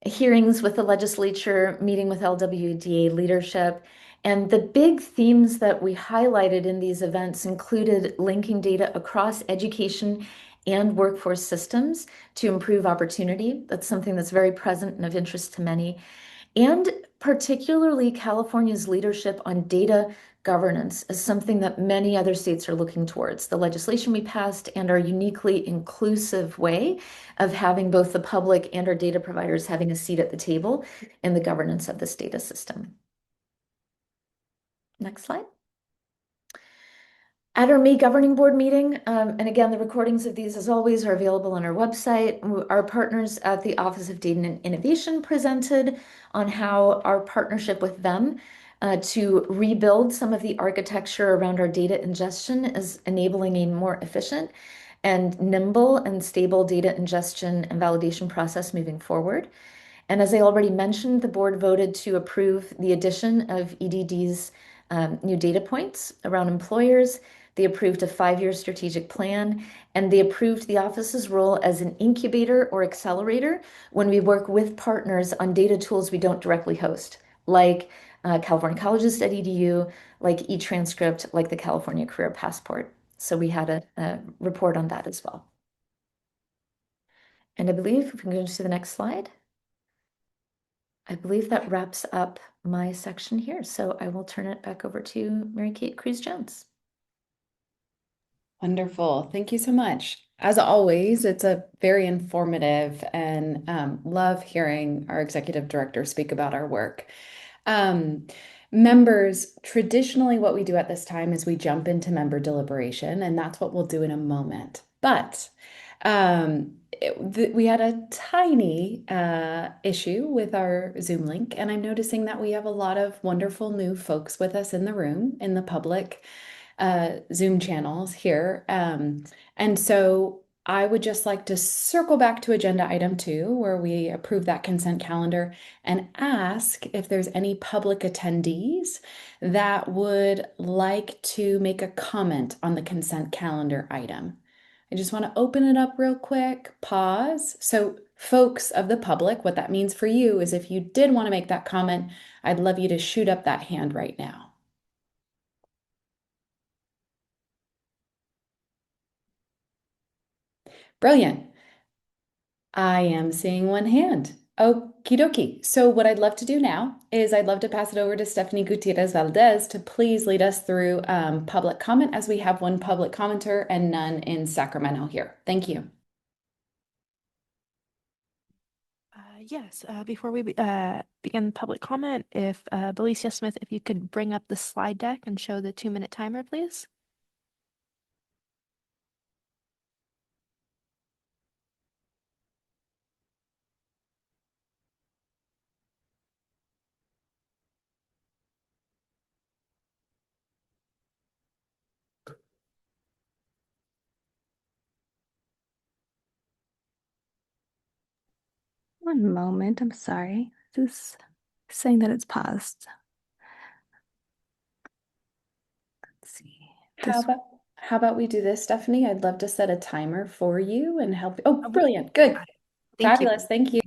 hearings with the legislature, meeting with LWDA leadership. And the big themes that we highlighted in these events included linking data across education and workforce systems to improve opportunity. That's something that's very present and of interest to many. And particularly California's leadership on data governance is something that many other states are looking towards. The legislation we passed and our uniquely inclusive way of having both the public and our data providers having a seat at the table in the governance of this data system. Next slide. At our May Governing Board meeting, and again, the recordings of these, as always, are available on our website. Our partners at the Office of Data and Innovation presented on how our partnership with them to rebuild some of the architecture around our data ingestion is enabling a more efficient and nimble and stable data ingestion and validation process moving forward. And as I already mentioned, the board voted to approve the addition of EDD's new data points around employers. They approved a 5-year strategic plan, and they approved the office's role as an incubator or accelerator when we work with partners on data tools we don't directly host, like californiacolleges.edu, like eTranscript, like the California Career Passport. So we had a report on that as well. And I believe if we can go to the next slide, I believe that wraps up my section here. So I will turn it back over to Mary Kate Cruz-Jones. Wonderful. Thank you so much. As always, it's a very informative and love hearing our executive director speak about our work. Members, traditionally what we do at this time is we jump into member deliberation, and that's what we'll do in a moment. But we had a tiny issue with our Zoom link, and I'm noticing that we have a lot of wonderful new folks with us in the room, in the public Zoom channels here. And so I would just like to circle back to agenda item 2, where we approve that consent calendar, and ask if there's any public attendees that would like to make a comment on the consent calendar item. I just want to open it up real quick, pause. So, folks of the public, what that means for you is if you did want to make that comment, I'd love you to shoot up that hand right now. Brilliant. I am seeing one hand. Okie dokie. So what I'd love to do now is I'd love to pass it over to Stephanie Gutierrez Valdez to please lead us through public comment, as we have one public commenter and none in Sacramento here. Thank you. Yes, before we begin public comment, if Belicia Smith, if you could bring up the slide deck and show the 2-minute timer, please. One moment, I'm sorry. This is saying that it's paused. Let's see. How about we do this, Stephanie? I'd love to set a timer for you and help. Oh, Oh, brilliant. Good. got it. Thank you. Fabulous. Thank you.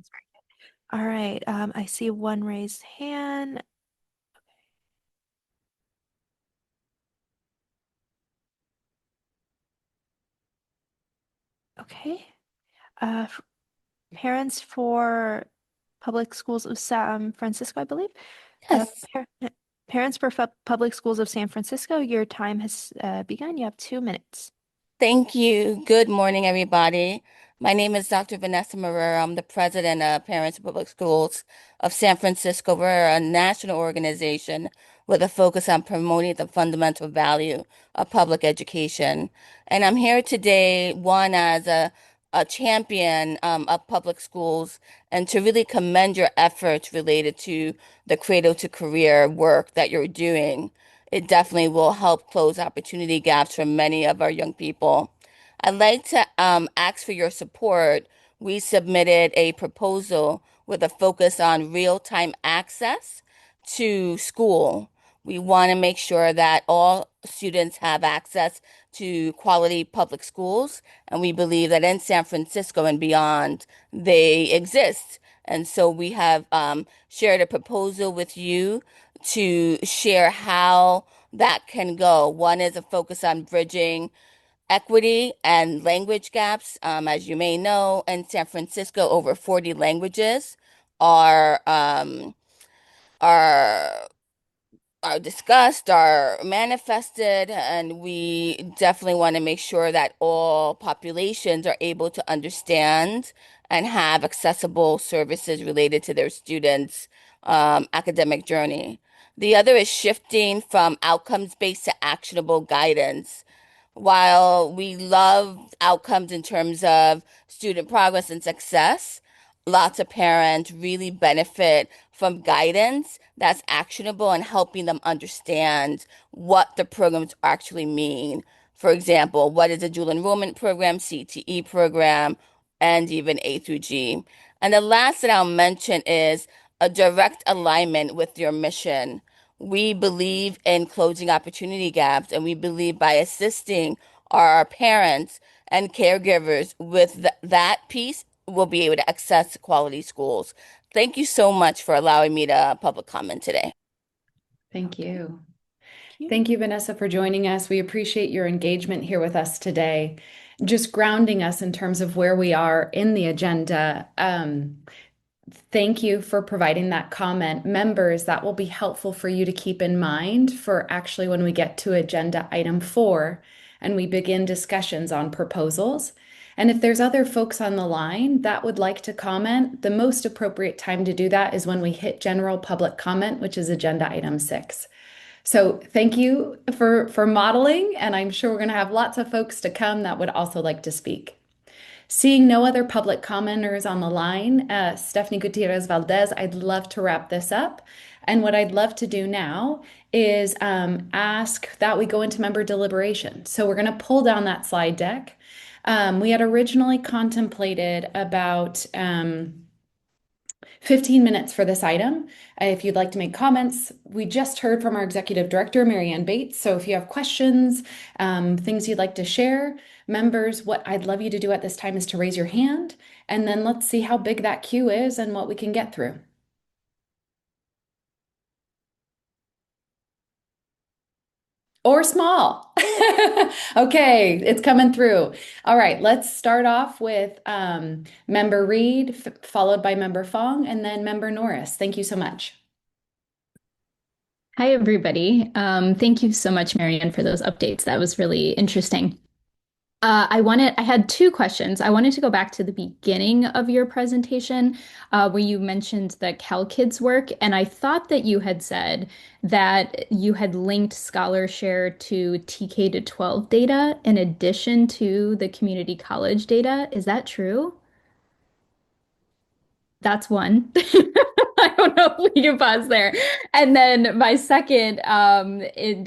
All right, I see one raised hand. Okay. Parents for Public Schools of San Francisco, I believe. Yes. Parents for Public Schools of San Francisco, your time has begun. You have 2 minutes. Thank you. Good morning, everybody. My name is Dr. Vanessa Marrero. I'm the president of Parents of Public Schools of San Francisco. We're a national organization with a focus on promoting the fundamental value of public education. And I'm here today, one, as a champion of public schools, and to really commend your efforts related to the Cradle-to-Career work that you're doing. It definitely will help close opportunity gaps for many of our young people. I'd like to ask for your support. We submitted a proposal with a focus on real-time access to school. We want to make sure that all students have access to quality public schools, and we believe that in San Francisco and beyond, they exist. And so we have shared a proposal with you to share how that can go. One is a focus on bridging equity and language gaps. As you may know, in San Francisco, over 40 languages are um, are are discussed, are manifested, and we definitely want to make sure that all populations are able to understand and have accessible services related to their students' academic journey. The other is shifting from outcomes-based to actionable guidance. While we love outcomes in terms of student progress and success, lots of parents really benefit from guidance that's actionable and helping them understand what the programs actually mean. For example, what is a dual enrollment program, CTE program, and even A through G. And the last that I'll mention is a direct alignment with your mission. We believe in closing opportunity gaps, and we believe by assisting our parents and caregivers with that piece, we'll be able to access quality schools. Thank you so much for allowing me to public comment today. Thank you. Thank you. Thank you, Vanessa, for joining us. We appreciate your engagement here with us today, just grounding us in terms of where we are in the agenda. Thank you for providing that comment. Members, that will be helpful for you to keep in mind for actually when we get to agenda item 4 and we begin discussions on proposals. And if there's other folks on the line that would like to comment, the most appropriate time to do that is when we hit general public comment, which is agenda item 6. So thank you for modeling, and I'm sure we're going to have lots of folks to come that would also like to speak. Seeing no other public commenters on the line, Stephanie Gutierrez Valdez, I'd love to wrap this up. And what I'd love to do now is ask that we go into member deliberation. So we're going to pull down that slide deck. We had originally contemplated about 15 minutes for this item. If you'd like to make comments, we just heard from our executive director, Marianne Bates. So if you have questions, things you'd like to share, members, what I'd love you to do at this time is to raise your hand, and then let's see how big that queue is and what we can get through. Or small. Okay, it's coming through. All right, let's start off with Member Reed, followed by Member Fong, and then Member Norris. Thank you so much. Hi, everybody. Thank you so much, Marianne, for those updates. That was really interesting. I had two questions. I wanted to go back to the beginning of your presentation, where you mentioned the CalKids work, and I thought that you had said that you had linked ScholarShare to TK to 12 data in addition to the community college data. Is that true? That's one. I don't know if we can pause there. And then my second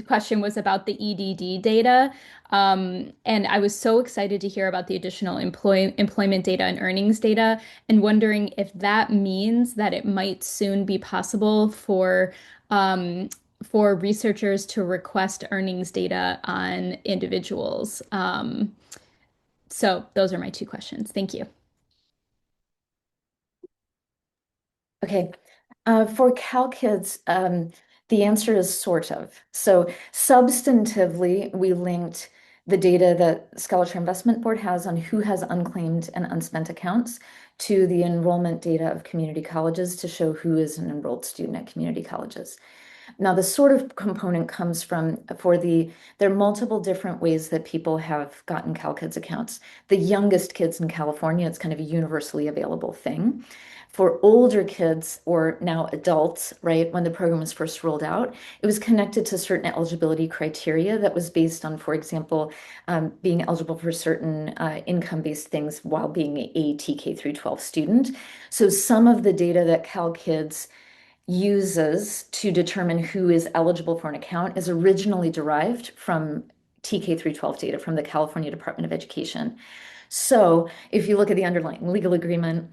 question was about the EDD data. And I was so excited to hear about the additional employment data and earnings data, and wondering if that means that it might soon be possible for researchers to request earnings data on individuals. So those are my two questions. Thank you. Okay. For CalKids, the answer is sort of. So substantively, we linked the data that Scholarship Investment Board has on who has unclaimed and unspent accounts to the enrollment data of community colleges to show who is an enrolled student at community colleges. Now, the sort of component comes from there are multiple different ways that people have gotten CalKids accounts. The youngest kids in California, it's kind of a universally available thing. For older kids or now adults, right, when the program was first rolled out, it was connected to certain eligibility criteria that was based on, for example, being eligible for certain income-based things while being a TK through 12 student. So some of the data that CalKids uses to determine who is eligible for an account is originally derived from TK through 12 data from the California Department of Education. So if you look at the underlying legal agreement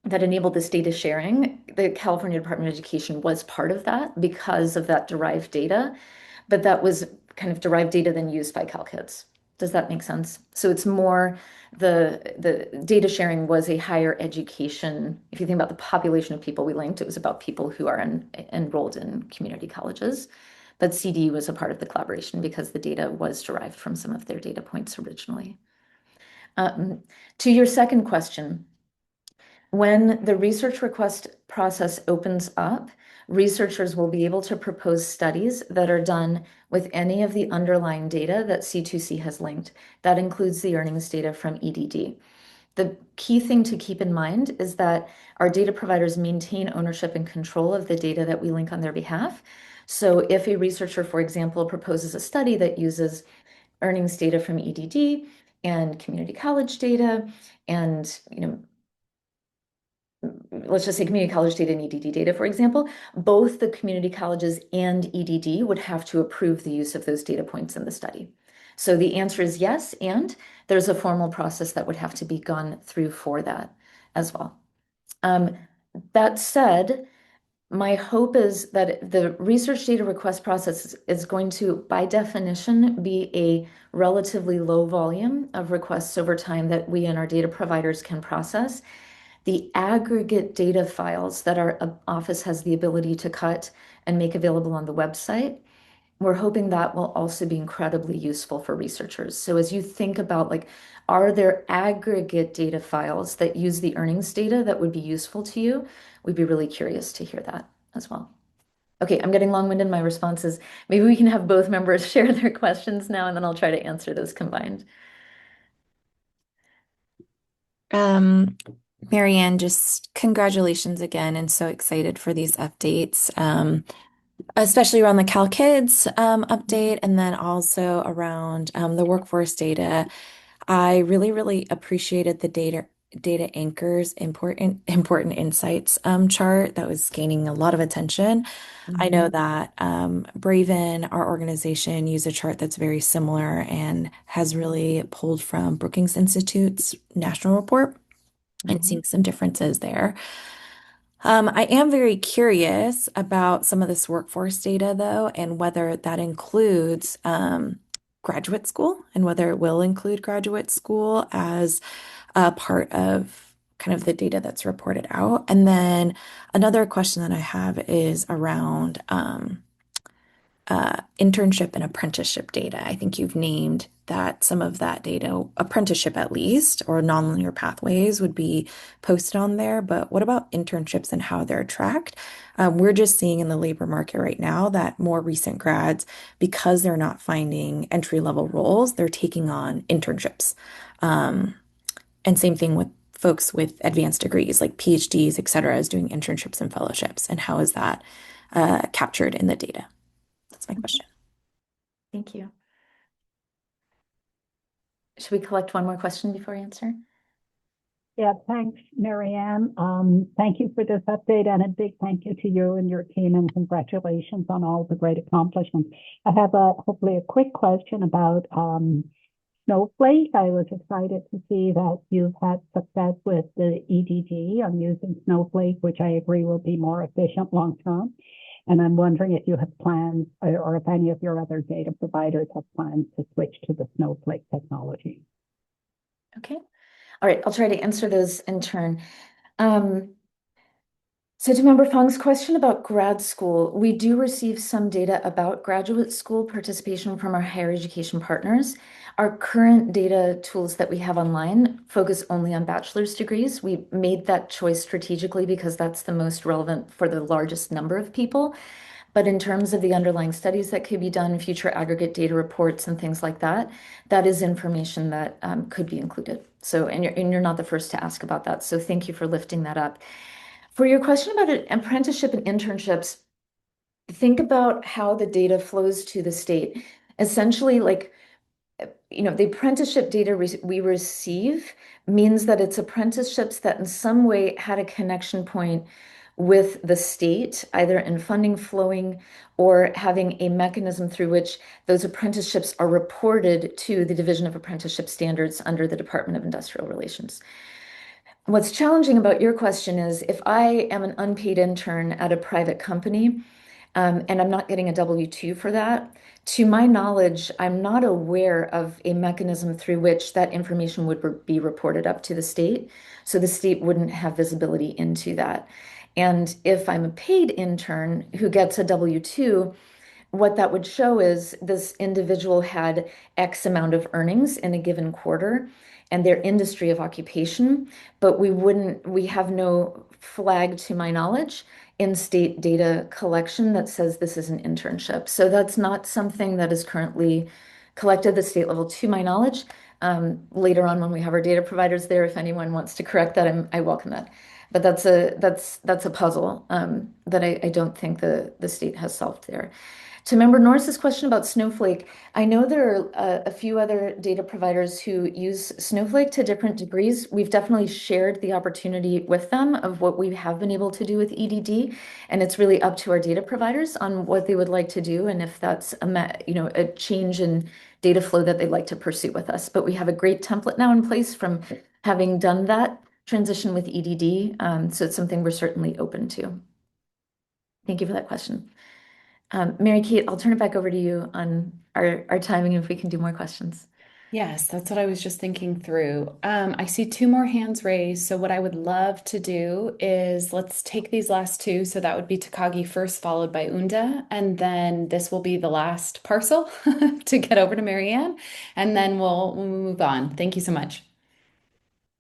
that enabled this data sharing, the California Department of Education was part of that because of that derived data, but that was kind of derived data then used by CalKids. Does that make sense? So it's more the data sharing was a higher education. If you think about the population of people we linked, it was about people who are enrolled in community colleges. But CD was a part of the collaboration because the data was derived from some of their data points originally. To your second question, when the research request process opens up, researchers will be able to propose studies that are done with any of the underlying data that C2C has linked. That includes the earnings data from EDD. The key thing to keep in mind is that our data providers maintain ownership and control of the data that we link on their behalf. So if a researcher, for example, proposes a study that uses earnings data from EDD and community college data and let's just say community college data and EDD data, for example, both the community colleges and EDD would have to approve the use of those data points in the study. So the answer is yes, and there's a formal process that would have to be gone through for that as well. That said, my hope is that the research data request process is going to, by definition, be a relatively low volume of requests over time that we and our data providers can process. The aggregate data files that our office has the ability to cut and make available on the website, we're hoping that will also be incredibly useful for researchers. So as you think about are there aggregate data files that use the earnings data that would be useful to you? We'd be really curious to hear that as well. Okay, I'm getting long-winded in my responses. Maybe we can have both members share their questions now, and then I'll try to answer those combined. Marianne, just congratulations again, and so excited for these updates, especially around the CalKids update, and then also around the workforce data. I really, really appreciated the data anchors important insights chart that was gaining a lot of attention. I know that Braven, our organization, use a chart that's very similar and has really pulled from Brookings Institute's national report and seeing some differences there. I am very curious about some of this workforce data, though, and whether that includes graduate school and whether it will include graduate school as a part of kind of the data that's reported out. And then another question that I have is around internship and apprenticeship data. I think you've named that some of that data, apprenticeship at least, or nonlinear pathways would be posted on there. But what about internships and how they're tracked? We're just seeing in the labor market right now that more recent grads, because they're not finding entry-level roles, they're taking on internships. And same thing with folks with advanced degrees like PhDs, et cetera, is doing internships and fellowships. And how is that captured in the data? That's my question. Thank you. Should we collect one more question before we answer? Yeah, thanks, Marianne. Thank you for this update and a big thank you to you and your team and congratulations on all the great accomplishments. I have hopefully a quick question about Snowflake. I was excited to see that you've had success with the EDD on using Snowflake, which I agree will be more efficient long term. And I'm wondering if you have plans or if any of your other data providers have plans to switch to the Snowflake technology. Okay. All right, I'll try to answer those in turn. So to Member Fong's question about grad school, we do receive some data about graduate school participation from our higher education partners. Our current data tools that we have online focus only on bachelor's degrees. We made that choice strategically because that's the most relevant for the largest number of people. But in terms of the underlying studies that could be done, future aggregate data reports and things like that, that is information that could be included. So, and you're not the first to ask about that. So thank you for lifting that up. For your question about apprenticeship and internships, think about how the data flows to the state. Essentially, like, the apprenticeship data we receive means that it's apprenticeships that in some way had a connection point with the state, either in funding flowing or having a mechanism through which those apprenticeships are reported to the Division of Apprenticeship Standards under the Department of Industrial Relations. What's challenging about your question is if I am an unpaid intern at a private company, and I'm not getting a W-2 for that, to my knowledge, I'm not aware of a mechanism through which that information would be reported up to the state. So the state wouldn't have visibility into that. And if I'm a paid intern who gets a W-2, what that would show is this individual had X amount of earnings in a given quarter and their industry of occupation, but we have no flag to my knowledge in state data collection that says this is an internship. So that's not something that is currently collected at the state level to my knowledge. Later on when we have our data providers there, if anyone wants to correct that, I welcome that. But that's a puzzle that I don't think the state has solved there. To Member Norris's question about Snowflake, I know there are a few other data providers who use Snowflake to different degrees. We've definitely shared the opportunity with them of what we have been able to do with EDD, and it's really up to our data providers on what they would like to do and if that's a change in data flow that they'd like to pursue with us. But we have a great template now in place from having done that transition with EDD, so it's something we're certainly open to. Thank you for that question. Mary Kate, I'll turn it back over to you on our timing if we can do more questions. Yes, that's what I was just thinking through. I see two more hands raised. So what I would love to do is let's take these last two. So that would be Takagi first, followed by Unda. And then this will be the last parcel to get over to Marianne. And then we'll move on. Thank you so much.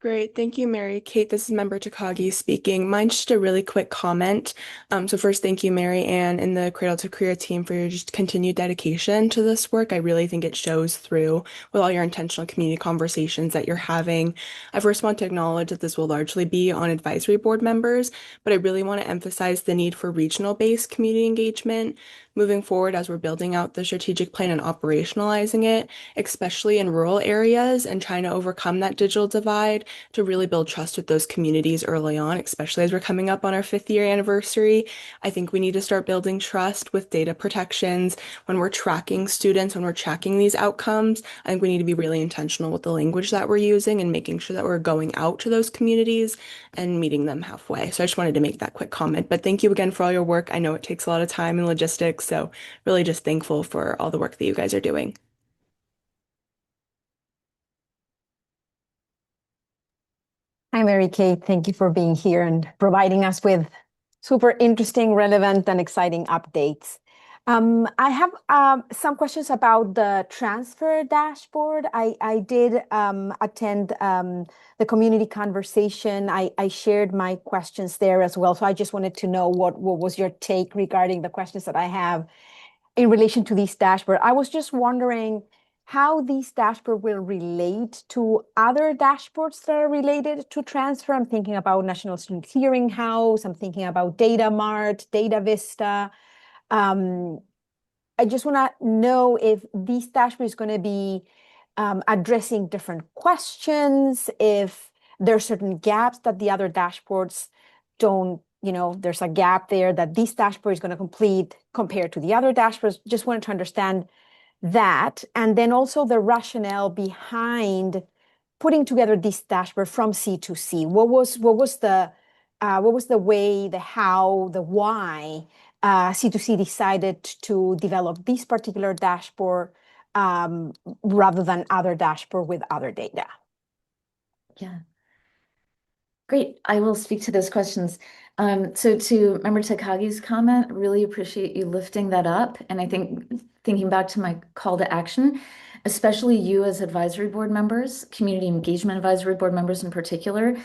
Great. Thank you, Mary Kate. This is Member Takagi speaking. Mine's just a really quick comment. So first, thank you, Mary Ann and the Cradle-to-Career team for your just continued dedication to this work. I really think it shows through with all your intentional community conversations that you're having. I first want to acknowledge that this will largely be on advisory board members, but I really want to emphasize the need for regional-based community engagement. moving forward as we're building out the strategic plan and operationalizing it, especially in rural areas and trying to overcome that digital divide to really build trust with those communities early on, especially as we're coming up on our 5th-year anniversary. I think we need to start building trust with data protections when we're tracking students, when we're tracking these outcomes. I think we need to be really intentional with the language that we're using and making sure that we're going out to those communities and meeting them halfway. So I just wanted to make that quick comment. But thank you again for all your work. I know it takes a lot of time and logistics, so really just thankful for all the work that you guys are doing. Hi, Mary Kate. Thank you for being here and providing us with super interesting, relevant, and exciting updates. I have some questions about the transfer dashboard. I did attend the community conversation. I shared my questions there as well. So I just wanted to know what was your take regarding the questions that I have in relation to this dashboard. I was just wondering how these dashboard will relate to other dashboards that are related to transfer. I'm thinking about National Student Clearinghouse. I'm thinking about Data Mart, Data Vista. I just want to know if this dashboard is going to be addressing different questions, if there are certain gaps that the other dashboards don't, there's a gap there that this dashboard is going to complete compared to the other dashboards. Just wanted to understand that. And then also the rationale behind putting together this dashboard from C to C. What was the way, the how, the why C2C decided to develop this particular dashboard rather than other dashboard with other data? Yeah. Great. I will speak to those questions. So to Member Takagi's comment, really appreciate you lifting that up. And I think thinking back to my call to action, especially you as advisory board members, community engagement advisory board members in particular,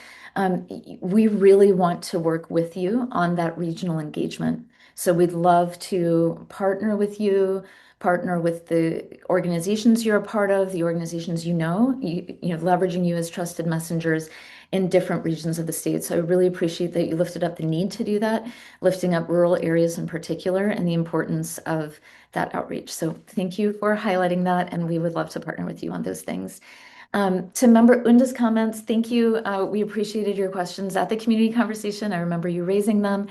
we really want to work with you on that regional engagement. So we'd love to partner with you, partner with the organizations you're a part of, the organizations leveraging you as trusted messengers in different regions of the state. So I really appreciate that you lifted up the need to do that, lifting up rural areas in particular, and the importance of that outreach. So thank you for highlighting that, and we would love to partner with you on those things. To Member Unda's comments, thank you. We appreciated your questions at the community conversation. I remember you raising them.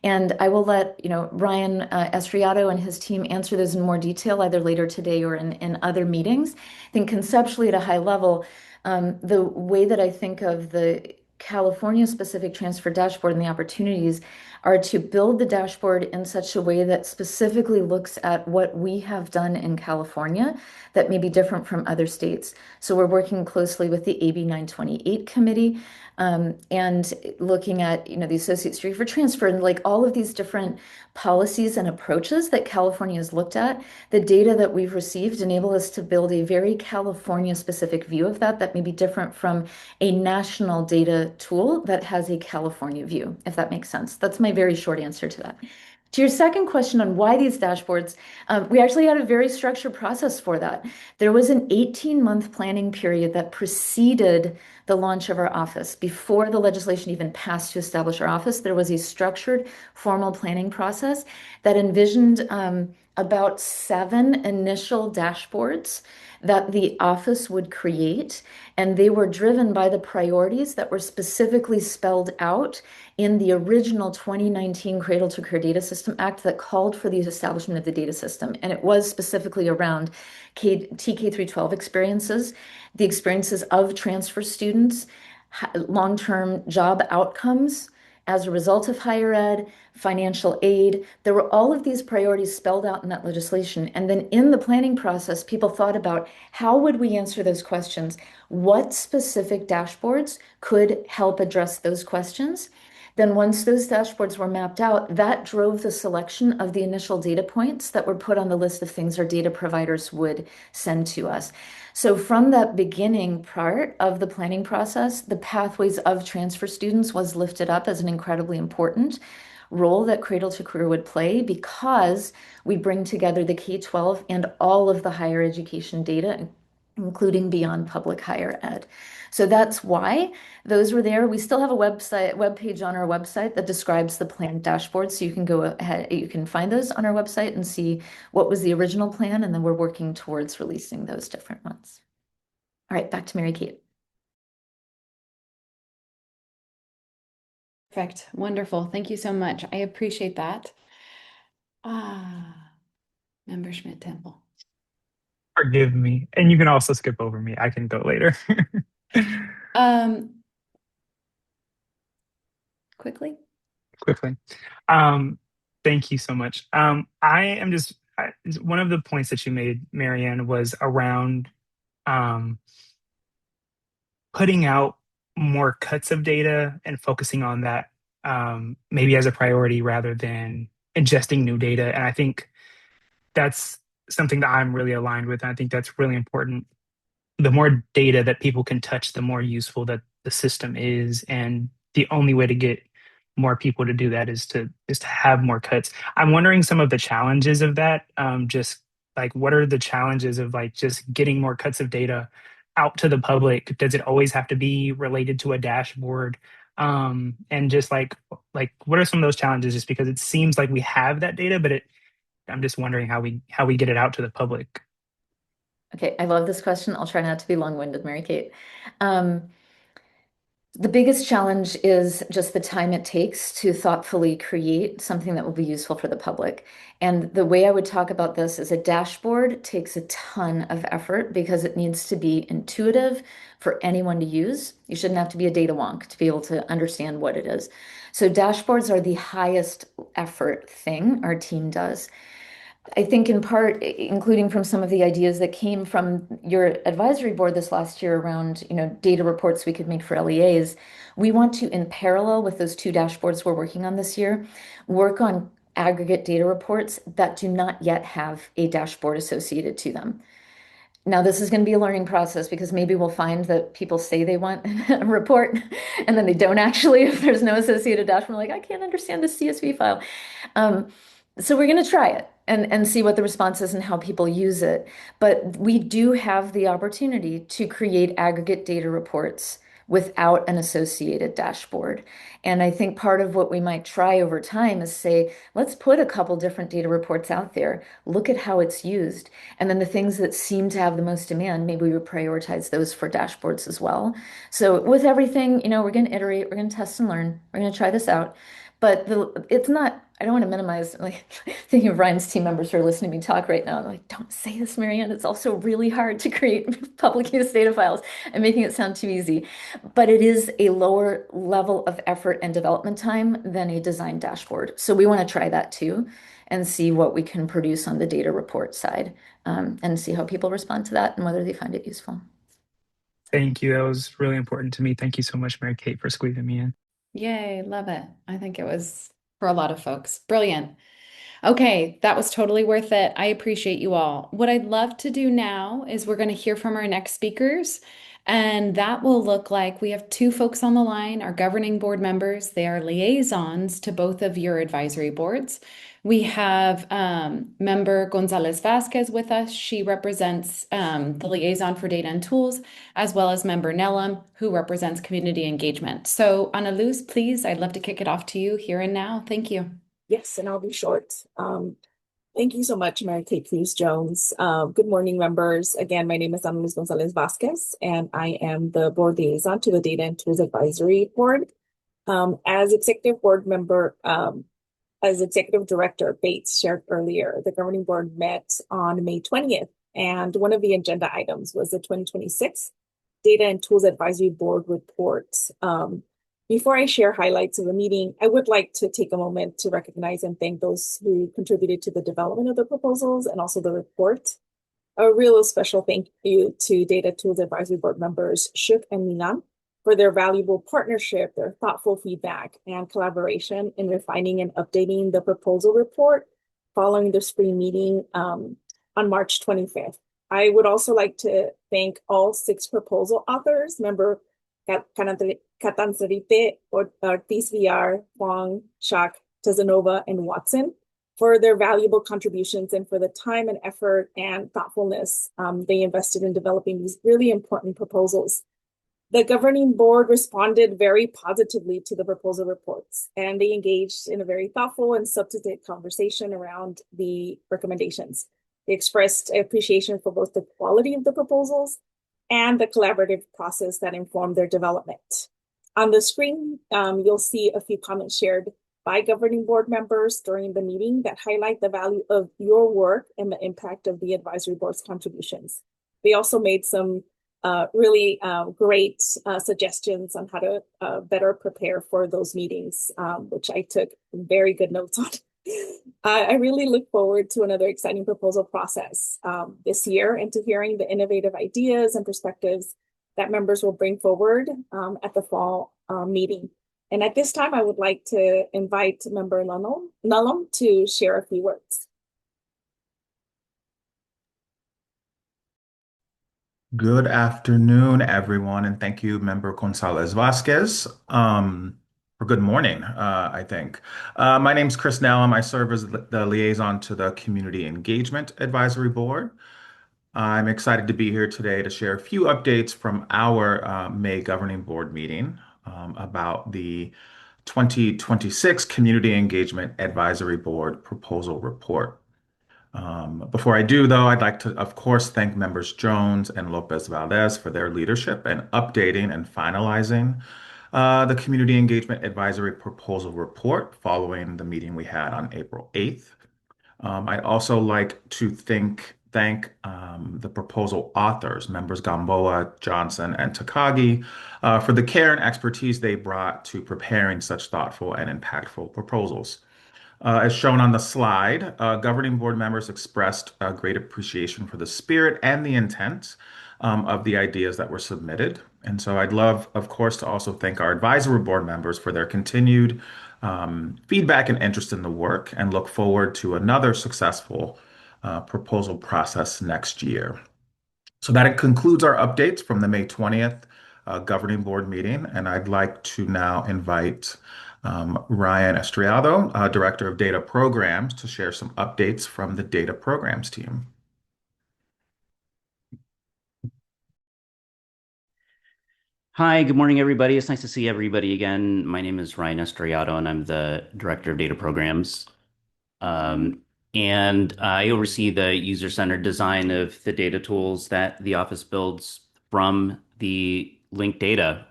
And I will let Ryan Estriato and his team answer those in more detail, either later today or in other meetings. I think conceptually at a high level, the way that I think of the California-specific transfer dashboard and the opportunities are to build the dashboard in such a way that specifically looks at what we have done in California that may be different from other states. So we're working closely with the AB 928 committee and looking at the Associate Street for Transfer and like all of these different policies and approaches that California has looked at. The data that we've received enable us to build a very California-specific view of that may be different from a national data tool that has a California view, if that makes sense. That's my very short answer to that. To your second question on why these dashboards, we actually had a very structured process for that. There was an 18-month planning period that preceded the launch of our office. Before the legislation even passed to establish our office, there was a structured, formal planning process that envisioned about 7 initial dashboards that the office would create, and they were driven by the priorities that were specifically spelled out in the original 2019 Cradle-to-Career Data System Act that called for the establishment of the data system. And it was specifically around TK through 12 experiences, the experiences of transfer students, long-term job outcomes as a result of higher ed, financial aid. There were all of these priorities spelled out in that legislation. And then in the planning process, people thought about how would we answer those questions? What specific dashboards could help address those questions? Then once those dashboards were mapped out, that drove the selection of the initial data points that were put on the list of things our data providers would send to us. So from that beginning part of the planning process, the pathways of transfer students was lifted up as an incredibly important role that Cradle-to-Career would play because we bring together the K-12 and all of the higher education data, including beyond public higher ed. So that's why those were there. We still have a web page on our website that describes the plan dashboard. So you can go ahead, you can find those on our website and see what was the original plan, and then we're working towards releasing those different ones. All right, back to Mary Kate. Perfect. Wonderful. Thank you so much. I appreciate that. Member Schmidt-Temple. Forgive me. And you can also skip over me. I can go later. Quickly. Thank you so much. One of the points that you made, Marianne, was around putting out more cuts of data and focusing on that maybe as a priority rather than ingesting new data. And I think that's something that I'm really aligned with. And I think that's really important. The more data that people can touch, the more useful that the system is. And the only way to get more people to do that is to have more cuts. I'm wondering some of the challenges of that. Just like, what are the challenges of like just getting more cuts of data out to the public? Does it always have to be related to a dashboard? And just like what are some of those challenges? Just because it seems like we have that data, but I'm just wondering how we get it out to the public. Okay, I love this question. I'll try not to be long-winded, Mary Kate. The biggest challenge is just the time it takes to thoughtfully create something that will be useful for the public. And the way I would talk about this is a dashboard takes a ton of effort because it needs to be intuitive for anyone to use. You shouldn't have to be a data wonk to be able to understand what it is. So dashboards are the highest effort thing our team does. I think in part, including from some of the ideas that came from your advisory board this last year around, data reports we could make for LEAs, we want to, in parallel with those two dashboards we're working on this year, work on aggregate data reports that do not yet have a dashboard associated to them. Now, this is going to be a learning process because maybe we'll find that people say they want a report and then they don't actually, if there's no associated dashboard, like, I can't understand this CSV file. So we're going to try it and see what the response is and how people use it. But we do have the opportunity to create aggregate data reports without an associated dashboard. And I think part of what we might try over time is say, let's put a couple different data reports out there, look at how it's used. And then the things that seem to have the most demand, maybe we would prioritize those for dashboards as well. So with everything, we're going to iterate, we're going to test and learn, we're going to try this out. But it's not, I don't want to minimize, like thinking of Ryan's team members who are listening to me talk right now. I'm like, don't say this, Marianne. It's also really hard to create public use data files and making it sound too easy. But it is a lower level of effort and development time than a design dashboard. So we want to try that too and see what we can produce on the data report side and see how people respond to that and whether they find it useful. Thank you. That was really important to me. Thank you so much, Mary Kate, for squeezing me in. Yay, love it. I think it was for a lot of folks. Brilliant. Okay, that was totally worth it. I appreciate you all. What I'd love to do now is we're going to hear from our next speakers, and that will look like we have two folks on the line, our governing board members. They are liaisons to both of your advisory boards. We have member Gonzalez Vasquez with us. She represents the liaison for data and tools, as well as member Nellam, who represents community engagement. So Ana Luz, please, I'd love to kick it off to you here and now. Thank you. Yes, and I'll be short. Thank you so much, Mary Kate Cruz-Jones. Good morning, members. Again, my name is Ana Luz Gonzalez Vasquez, and I am the board liaison to the Data and Tools Advisory Board. As executive board member, as executive director Bates shared earlier, the governing board met on May 20th, and one of the agenda items was the 2026 Data and Tools Advisory Board report. Before I share highlights of the meeting, I would like to take a moment to recognize and thank those who contributed to the development of the proposals and also the report. A real special thank you to Data Tools Advisory Board members Shuk and Minan for their valuable partnership, their thoughtful feedback, and collaboration in refining and updating the proposal report following the spring meeting on March 25th. I would also like to thank all 6 proposal authors, member Catanzarite, Ortiz Villar, Huang, Shak, Tazanova, and Watson, for their valuable contributions and for the time and effort and thoughtfulness they invested in developing these really important proposals. The governing board responded very positively to the proposal reports, and they engaged in a very thoughtful and substantive conversation around the recommendations. They expressed appreciation for both the quality of the proposals and the collaborative process that informed their development. On the screen, you'll see a few comments shared by governing board members during the meeting that highlight the value of your work and the impact of the advisory board's contributions. They also made some really great suggestions on how to better prepare for those meetings, which I took very good notes on. I really look forward to another exciting proposal process this year and to hearing the innovative ideas and perspectives that members will bring forward at the fall meeting. And at this time, I would like to invite Member Nullum to share a few words. Good afternoon, everyone, and thank you, Member Gonzalez Vasquez, or good morning, I think. My name is Chris Nellum. I serve as the liaison to the Community Engagement Advisory Board. I'm excited to be here today to share a few updates from our May Governing Board meeting about the 2026 Community Engagement Advisory Board Proposal Report. Before I do, though, I'd like to, of course, thank members Jones and Lopez Valdez for their leadership in updating and finalizing the Community Engagement Advisory Proposal Report following the meeting we had on April 8th. I'd also like to thank the proposal authors, members Gamboa, Johnson, and Takagi, for the care and expertise they brought to preparing such thoughtful and impactful proposals. As shown on the slide, governing board members expressed great appreciation for the spirit and the intent of the ideas that were submitted. And so I'd love, of course, to also thank our advisory board members for their continued feedback and interest in the work, and look forward to another successful proposal process next year. So that concludes our updates from the May 20th governing board meeting. And I'd like to now invite Ryan Estriado, Director of Data Programs, to share some updates from the Data Programs team. Hi, good morning, everybody. It's nice to see everybody again. My name is Ryan Estriado, and I'm the Director of Data Programs. And I oversee the user-centered design of the data tools that the office builds from the linked data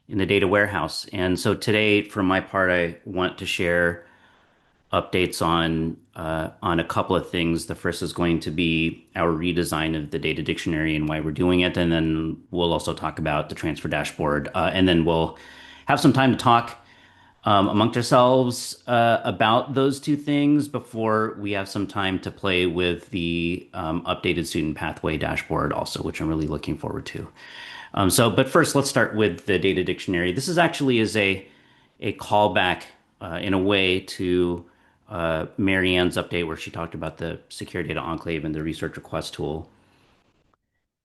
in the data warehouse. And so today, for my part, I want to share updates on a couple of things. The first is going to be our redesign of the data dictionary and why we're doing it, and then we'll also talk about the transfer dashboard, and then we'll have some time to talk amongst ourselves about those two things before we have some time to play with the updated student pathway dashboard also, which I'm really looking forward to. But first, let's start with the data dictionary. This is actually a callback in a way to Mary Ann's update where she talked about the secure data enclave and the research request tool.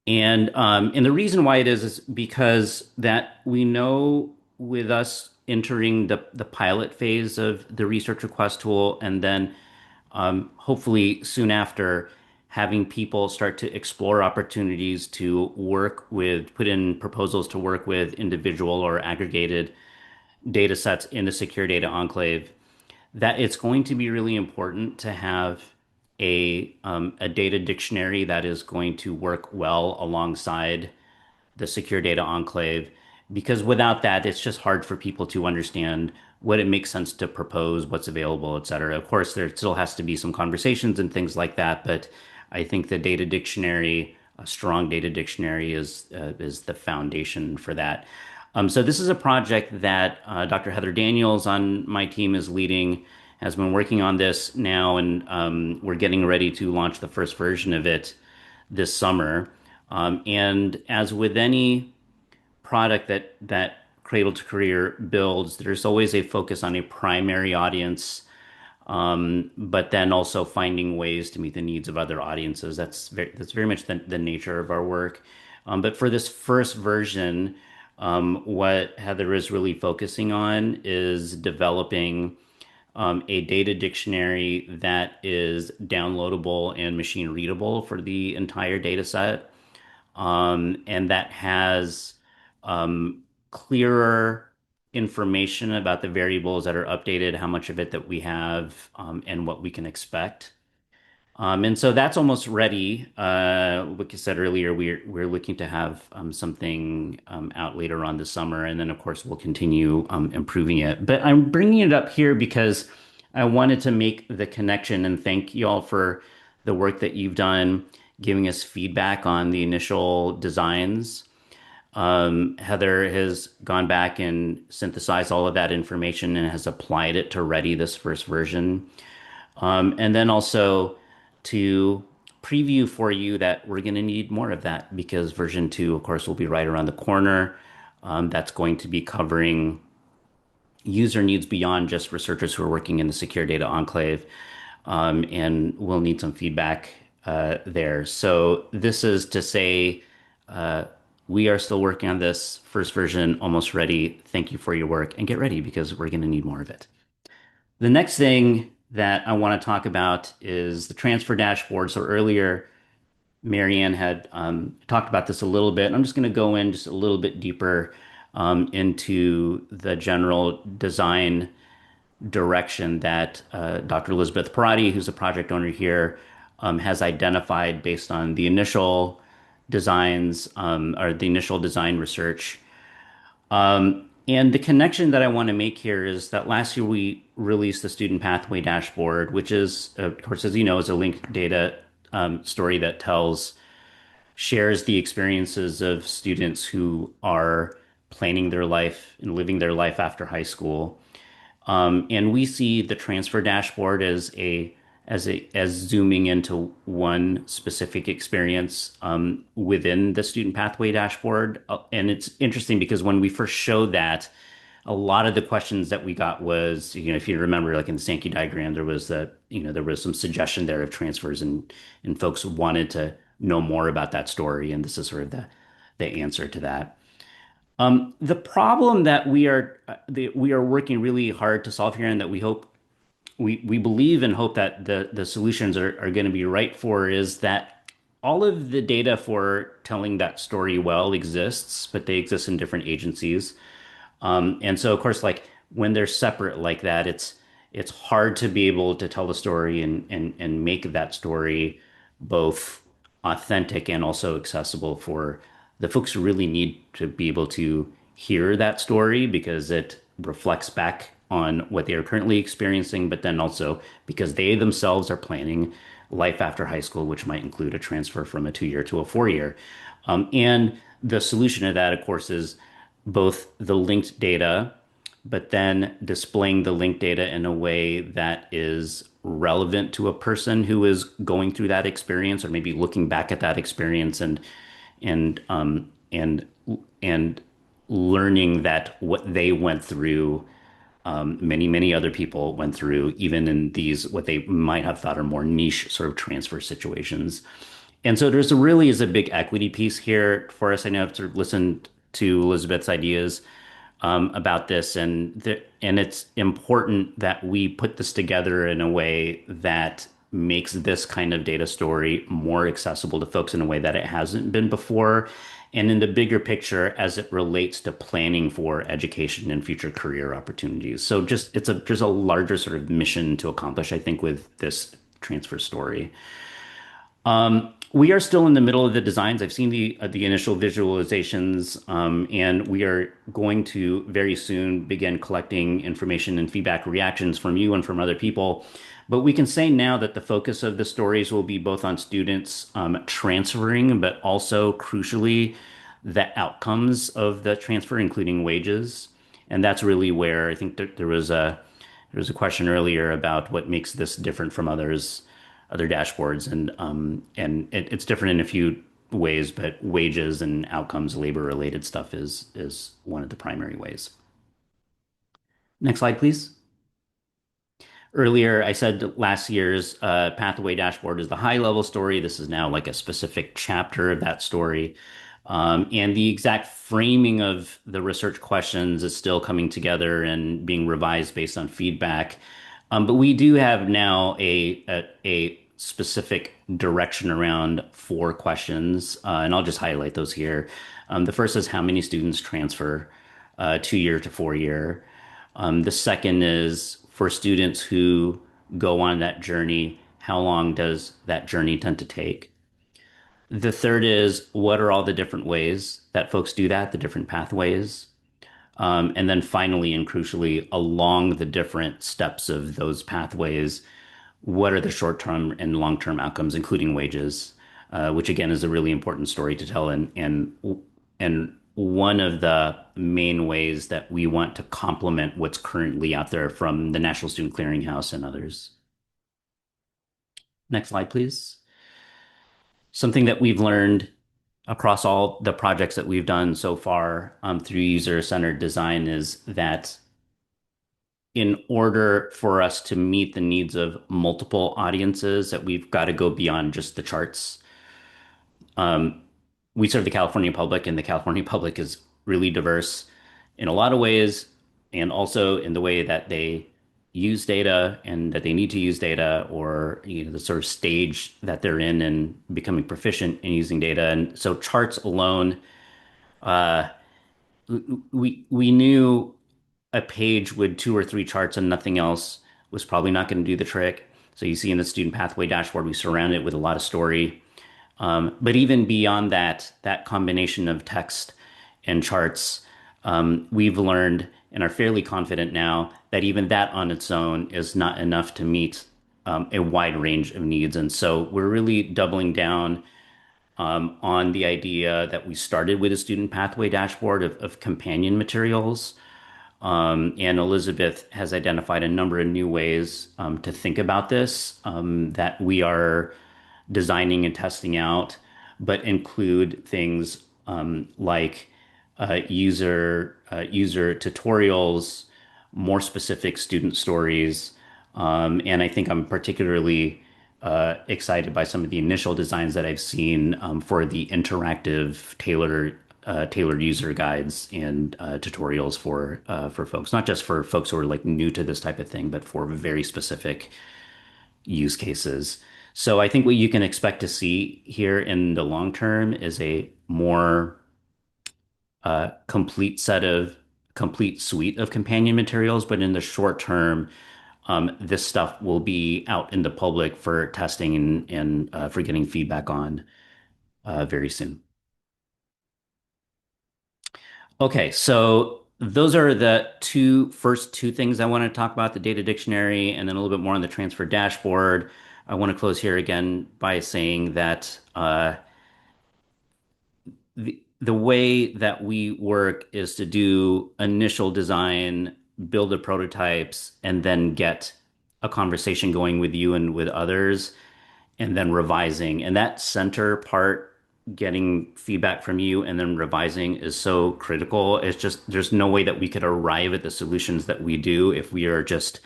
And the reason why it is because that we know with us entering the pilot phase of the research request tool, and then hopefully soon after having people start to explore opportunities to work with, put in proposals to work with individual or aggregated data sets in the secure data enclave, that it's going to be really important to have a data dictionary that is going to work well alongside the secure data enclave, because without that, it's just hard for people to understand what it makes sense to propose, what's available, et cetera. Of course, there still has to be some conversations and things like that, but I think the data dictionary, a strong data dictionary, is the foundation for that. So this is a project that Dr. Heather Daniels on my team is leading, has been working on this now, and we're getting ready to launch the first version of it this summer. And as with any product that Cradle-to-Career builds, there's always a focus on a primary audience, but then also finding ways to meet the needs of other audiences. That's very much the nature of our work. But for this first version, what Heather is really focusing on is developing a data dictionary that is downloadable and machine readable for the entire data set, and that has clearer information about the variables that are updated, how much of it that we have, and what we can expect. And so that's almost ready. Like I said earlier, we're looking to have something out later on this summer, and then of course we'll continue improving it. But I'm bringing it up here because I wanted to make the connection and thank you all for the work that you've done, giving us feedback on the initial designs. Heather has gone back and synthesized all of that information and has applied it to ready this first version. And then also to preview for you that we're going to need more of that because version 2, of course, will be right around the corner. That's going to be covering user needs beyond just researchers who are working in the secure data enclave. And we'll need some feedback there. So this is to say, we are still working on this first version, almost ready. Thank you for your work and get ready because we're going to need more of it. The next thing that I want to talk about is the transfer dashboard. So earlier, Marianne had talked about this a little bit. I'm just going to go in just a little bit deeper into the general design direction that Dr. Elizabeth Parati, who's a project owner here, has identified based on the initial designs or the initial design research. And the connection that I want to make here is that last year we released the student pathway dashboard, which is, of course, as you know, is a linked data story that shares the experiences of students who are planning their life and living their life after high school. And we see the transfer dashboard as zooming into one specific experience within the student pathway dashboard. And it's interesting because when we first showed that, a lot of the questions that we got was, if you remember, like in the Sankey diagram, there was there was some suggestion there of transfers, and folks wanted to know more about that story, and this is sort of the answer to that. The problem that we are working really hard to solve here, and that we believe and hope that the solutions are going to be right for, is that all of the data for telling that story well exists, but they exist in different agencies. And so, of course, like when they're separate like that, it's hard to be able to tell the story and make that story both authentic and also accessible for the folks who really need to be able to hear that story because it reflects back on what they are currently experiencing, but then also because they themselves are planning life after high school, which might include a transfer from a 2-year to a 4-year. And the solution to that, of course, is both the linked data, but then displaying the linked data in a way that is relevant to a person who is going through that experience or maybe looking back at that experience and and learning that what they went through, many other people went through, even in these what they might have thought are more niche sort of transfer situations. And so there's really is a big equity piece here for us. I know I've sort of listened to Elizabeth's ideas about this, and it's important that we put this together in a way that makes this kind of data story more accessible to folks in a way that it hasn't been before, and in the bigger picture as it relates to planning for education and future career opportunities. So just there's a larger sort of mission to accomplish, I think, with this transfer story. We are still in the middle of the designs. I've seen the initial visualizations, and we are going to very soon begin collecting information and feedback reactions from you and from other people. But we can say now that the focus of the stories will be both on students transferring, but also crucially the outcomes of the transfer, including wages. And that's really where I think there was a question earlier about what makes this different from other dashboards, and it's different in a few ways, but wages and outcomes, labor related stuff is one of the primary ways. Next slide, please. Earlier, I said last year's Pathway dashboard is the high level story. This is now like a specific chapter of that story. And the exact framing of the research questions is still coming together and being revised based on feedback. But we do have now a specific direction around 4 questions, and I'll just highlight those here. The first is how many students transfer 2 year to 4 year. The second is for students who go on that journey, how long does that journey tend to take? The third is what are all the different ways that folks do that, the different pathways? And then finally and crucially, along the different steps of those pathways, what are the short-term and long-term outcomes, including wages, which again is a really important story to tell, and one of the main ways that we want to complement what's currently out there from the National Student Clearinghouse and others. Next slide, please. Something that we've learned across all the projects that we've done so far through user-centered design is that in order for us to meet the needs of multiple audiences, that we've got to go beyond just the charts. We serve the California public, and the California public is really diverse in a lot of ways, and also in the way that they use data and that they need to use data, or the sort of stage that they're in and becoming proficient in using data. And so charts alone, uh, we knew a page with 2 or 3 charts and nothing else was probably not going to do the trick. So you see in the student pathway dashboard, we surround it with a lot of story. But even beyond that, that combination of text and charts, we've learned and are fairly confident now that even that on its own is not enough to meet a wide range of needs. And so we're really doubling down on the idea that we started with a student pathway dashboard of companion materials. And Elizabeth has identified a number of new ways to think about this that we are designing and testing out, but include things like user tutorials, more specific student stories, and I think I'm particularly excited by some of the initial designs that I've seen for the interactive tailored user guides and tutorials for folks, not just for folks who are like new to this type of thing, but for very specific use cases. So I think what you can expect to see here in the long term is a more complete suite of companion materials. But in the short term, this stuff will be out in the public for testing and for getting feedback on very soon. Okay, so those are the first two things I want to talk about, the data dictionary, and then a little bit more on the transfer dashboard. I want to close here again by saying that the way that we work is to do initial design, build the prototypes, and then get a conversation going with you and with others, and then revising. And that center part, getting feedback from you and then revising, is so critical. It's just, there's no way that we could arrive at the solutions that we do if we are just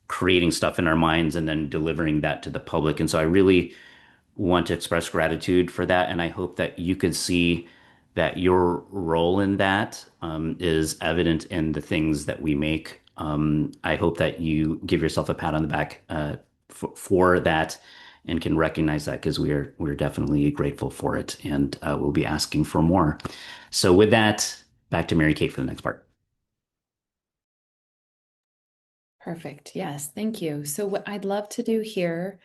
creating stuff in our minds and then delivering that to the public. And so I really want to express gratitude for that. And I hope that you can see that your role in that is evident in the things that we make. I hope that you give yourself a pat on the back for that and can recognize that, because we're definitely grateful for it, and we'll be asking for more. So with that, back to Mary Kate for the next part. Perfect. Yes, thank you. So what I'd love to do here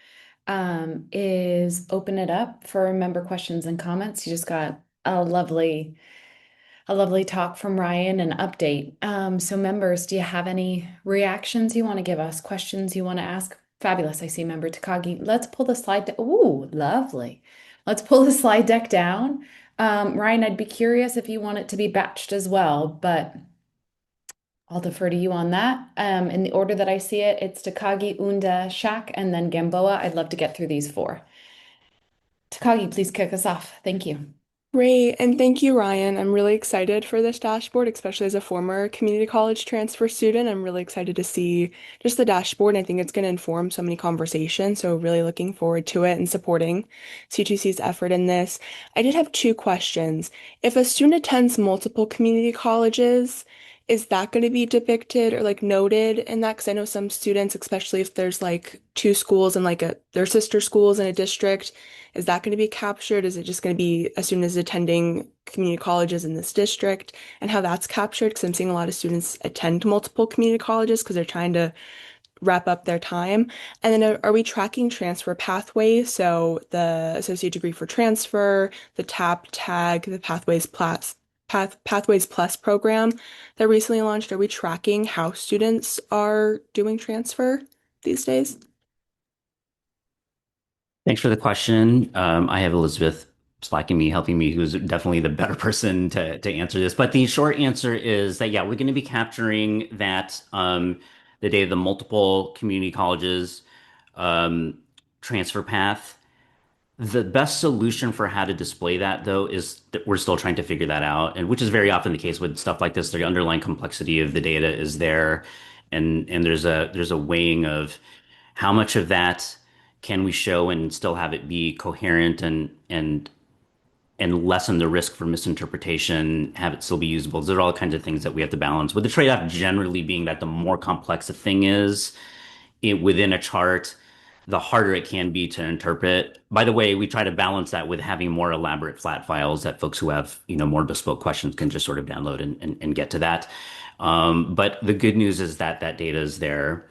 is open it up for member questions and comments. You just got a lovely talk from Ryan, and update. So members, do you have any reactions you want to give us, questions you want to ask? Fabulous. I see member Takagi. Let's pull the slide. Ooh, lovely. Let's pull the slide deck down. Ryan, I'd be curious if you want it to be batched as well, but I'll defer to you on that. In the order that I see it, it's Takagi, Unda, Shak, and then Gamboa. I'd love to get through these 4. Takagi, please kick us off. Thank you. Great, and thank you, Ryan. I'm really excited for this dashboard, especially as a former community college transfer student. I'm really excited to see just the dashboard. I think it's going to inform so many conversations, so really looking forward to it and supporting C2C's effort in this. I did have 2 questions. If a student attends multiple community colleges, is that going to be depicted or like noted in that? Because I know some students, especially if there's like two schools and like their sister schools in a district, is that going to be captured? Is it just going to be as soon as attending community colleges in this district and how that's captured? Because I'm seeing a lot of students attend multiple community colleges because they're trying to wrap up their time. And then are we tracking transfer pathways? So the associate degree for transfer, the TAP tag, the Pathways Plus program that recently launched. Are we tracking how students are doing transfer these days? Thanks for the question. I have Elizabeth slacking me, helping me, who's definitely the better person to answer this. But the short answer is that, yeah, we're going to be capturing that the data, the multiple community colleges um, transfer path. The best solution for how to display that, though, is that we're still trying to figure that out, and which is very often the case with stuff like this. The underlying complexity of the data is there, and there's a weighing of how much of that can we show and still have it be coherent and lessen the risk for misinterpretation, have it still be usable. There are all kinds of things that we have to balance. With the trade-off generally being that the more complex a thing is within a chart, the harder it can be to interpret. By the way, we try to balance that with having more elaborate flat files that folks who have, more bespoke questions can just sort of download and get to that. But the good news is that that data is there.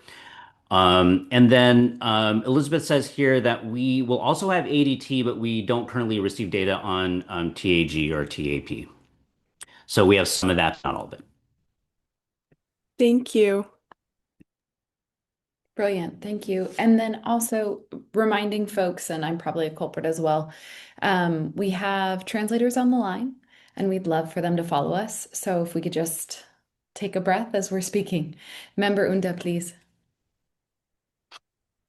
And then Elizabeth says here that we will also have ADT, but we don't currently receive data on TAG or TAP. So we have some of that, not all of it. Thank you. Brilliant. Thank you. And then also reminding folks, and I'm probably a culprit as well, we have translators on the line, and we'd love for them to follow us. So if we could just take a breath as we're speaking. Member Unda, please.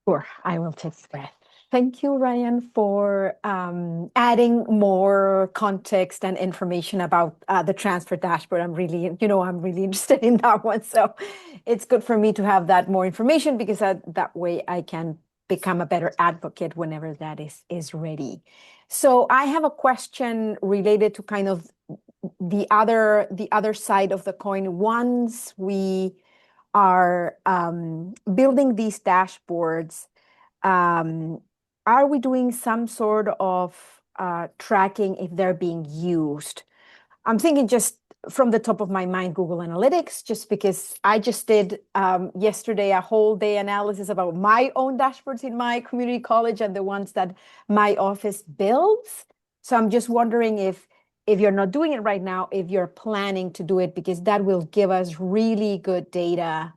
Sure, I will take the breath. Thank you, Ryan, for adding more context and information about the transfer dashboard. I'm really interested in that one. So it's good for me to have that more information because that way I can become a better advocate whenever that is ready. So I have a question related to kind of the other side of the coin. Once we are building these dashboards, are we doing some sort of tracking if they're being used? I'm thinking just from the top of my mind, Google Analytics, just because I just did yesterday a whole day analysis about my own dashboards in my community college and the ones that my office builds. So I'm just wondering if you're not doing it right now, if you're planning to do it, because that will give us really good data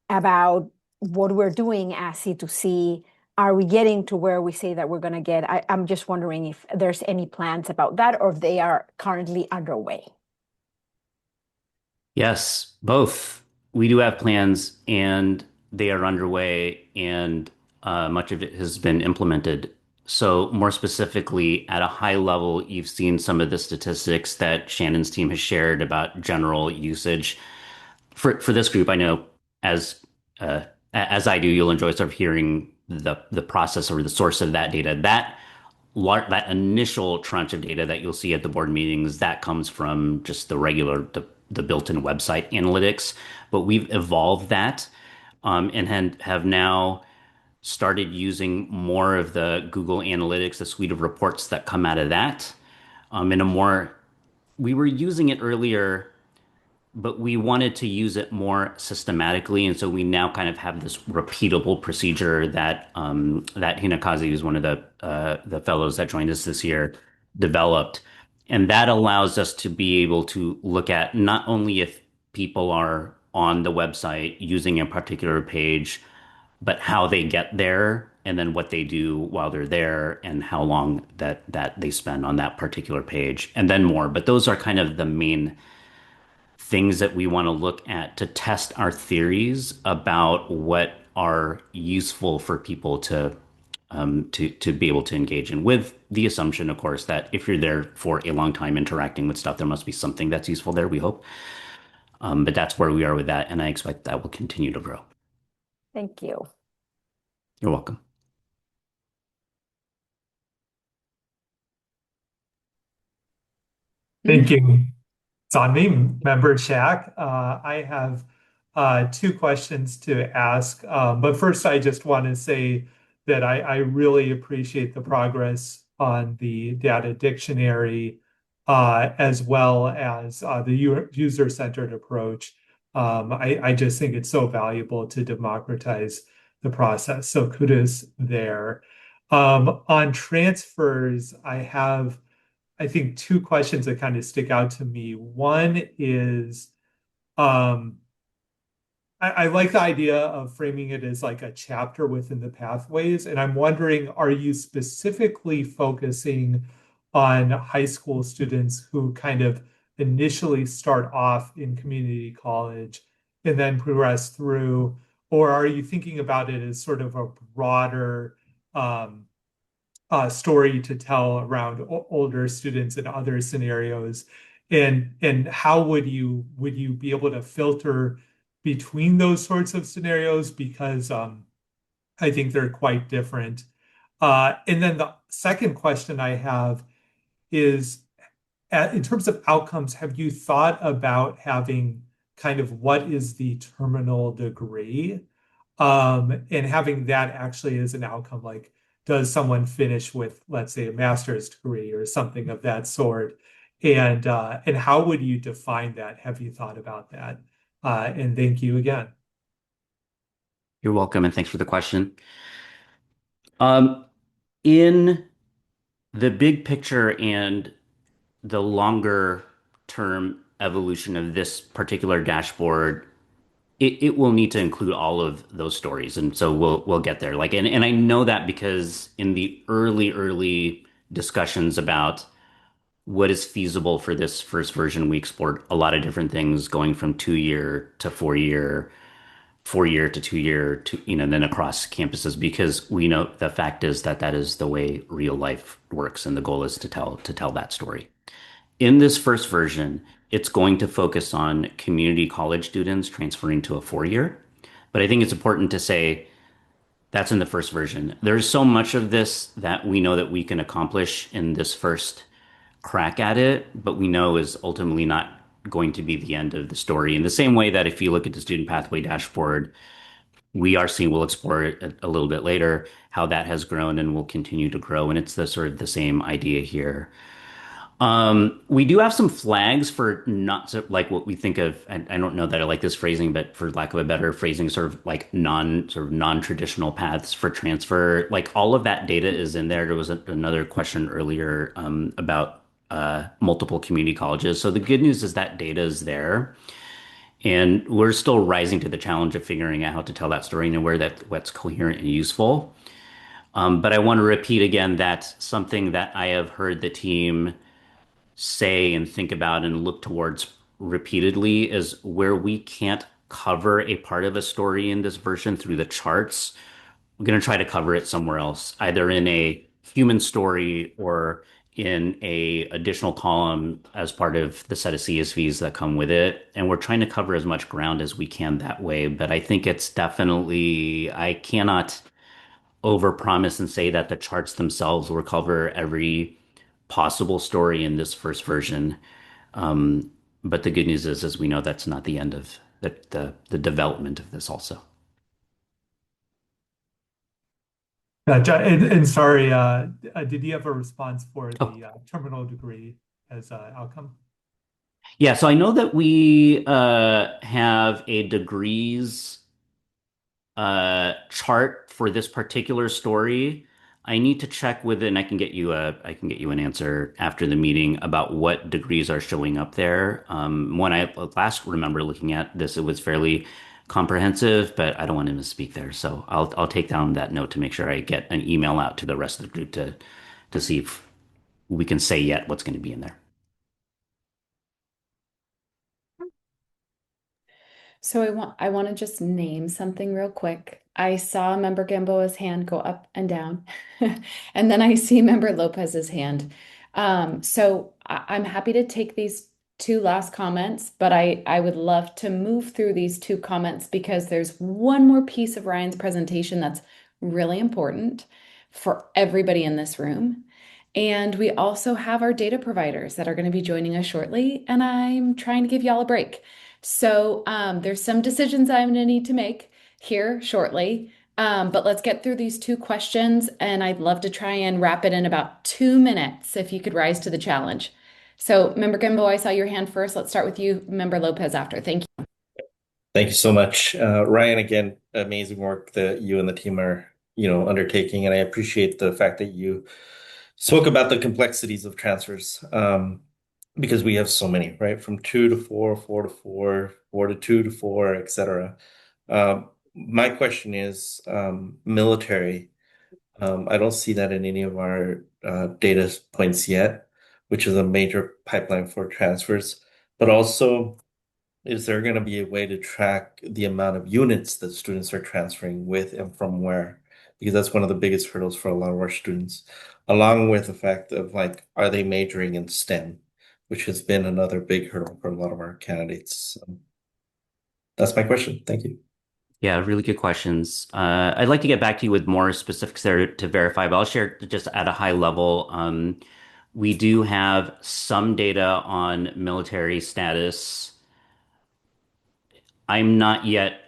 about what we're doing as C2C. Are we getting to where we say that we're going to get? I'm just wondering if there's any plans about that or if they are currently underway. Yes, both. We do have plans and they are underway, and much of it has been implemented. So, more specifically, at a high level, you've seen some of the statistics that Shannon's team has shared about general usage. For this group, I know as as I do, you'll enjoy sort of hearing the process or the source of that data. That initial tranche of data that you'll see at the board meetings, that comes from just the regular, the built-in website analytics. But we've evolved that and have now started using more of the Google Analytics, the suite of reports that come out of that. We were using it earlier, but we wanted to use it more systematically, and so we now kind of have this repeatable procedure that Hinakaze, who's one of the fellows that joined us this year, developed, and that allows us to be able to look at not only if people are on the website using a particular page, but how they get there, and then what they do while they're there, and how long that they spend on that particular page, and then more. But those are kind of the main things that we want to look at to test our theories about what are useful for people to be able to engage in, with the assumption, of course, that if you're there for a long time interacting with stuff, there must be something that's useful there, we hope. But that's where we are with that, and I expect that will continue to grow. Thank you. You're welcome. Thank you. It's on me, Member Shack. I have two questions to ask. But first, I just want to say that I really appreciate the progress on the data dictionary, as well as the user-centered approach. I just think it's so valuable to democratize the process. So kudos there. On transfers, I think two questions that kind of stick out to me. One is um, I like the idea of framing it as like a chapter within the pathways. And I'm wondering, are you specifically focusing on high school students who kind of initially start off in community college and then progress through? Or are you thinking about it as sort of a broader um, story to tell around older students in other scenarios? And how would you be able to filter between those sorts of scenarios? Because I think they're quite different. And then the second question I have is, in terms of outcomes, have you thought about having kind of what is the terminal degree? And having that actually as an outcome, like does someone finish with, let's say, a master's degree or something of that sort? And how would you define that? Have you thought about that? And thank you again. You're welcome, and thanks for the question. Um, in the big picture and the longer term evolution of this particular dashboard, it will need to include all of those stories. And so we'll get there. Like, and I know that because in the early discussions about what is feasible for this first version, we explored a lot of different things going from 2 year to 4 year, 4 year to 2 year to, then across campuses, because we know the fact is that that is the way real life works. And the goal is to tell that story. In this first version, it's going to focus on community college students transferring to a 4 year. But I think it's important to say that's in the first version. There's so much of this that we know that we can accomplish in this first crack at it, but we know is ultimately not going to be the end of the story. In the same way that if you look at the student pathway dashboard, we'll explore it a little bit later, how that has grown and will continue to grow. And it's the sort of the same idea here. We do have some flags for not so, like what we think of. I don't know that I like this phrasing, but for lack of a better phrasing, non-traditional paths for transfer. Like all of that data is in there. There was another question earlier about multiple community colleges. So the good news is that data is there, and we're still rising to the challenge of figuring out how to tell that story and what's coherent and useful. But I want to repeat again that something that I have heard the team say and think about and look towards repeatedly is where we can't cover a part of a story in this version through the charts. We're going to try to cover it somewhere else, either in a human story or in a additional column as part of the set of CSVs that come with it. And we're trying to cover as much ground as we can that way. But I think it's definitely, I cannot overpromise and say that the charts themselves will cover every possible story in this first version. But the good news is we know that's not the end of the development of this also. And sorry, did you have a response for Oh, the terminal degree as outcome? yeah. So I know that we have a degrees chart for this particular story. I need to check with it, and I can get you an answer after the meeting about what degrees are showing up there. When I last remember looking at this, it was fairly comprehensive, but I don't want to misspeak there. So I'll take down that note to make sure I get an email out to the rest of the group to see if we can say yet what's going to be in there. So I want to just name something real quick. I saw Member Gamboa's hand go up and down, and then I see Member Lopez's hand. So I'm happy to take these two last comments, but I would love to move through these two comments because there's one more piece of Ryan's presentation that's really important for everybody in this room. And we also have our data providers that are going to be joining us shortly, and I'm trying to give y'all a break. So there's some decisions I'm going to need to make here shortly. But let's get through these two questions, and I'd love to try and wrap it in about 2 minutes if you could rise to the challenge. So, Member Gimbo, I saw your hand first. Let's start with you, Member Lopez after. Thank you. Thank you so much. Ryan, again, amazing work that you and the team are, undertaking. And I appreciate the fact that you spoke about the complexities of transfers, because we have so many, right? From 2 to 4, 4 to 4, 4 to 2 to 4, etc. My question is, military. I don't see that in any of our data points yet, which is a major pipeline for transfers. But also, is there going to be a way to track the amount of units that students are transferring with and from where? Because that's one of the biggest hurdles for a lot of our students, along with the fact of like, are they majoring in STEM, which has been another big hurdle for a lot of our candidates. So that's my question. Thank you. Yeah, really good questions. I'd like to get back to you with more specifics there to verify, but I'll share just at a high level. We do have some data on military status. I'm not yet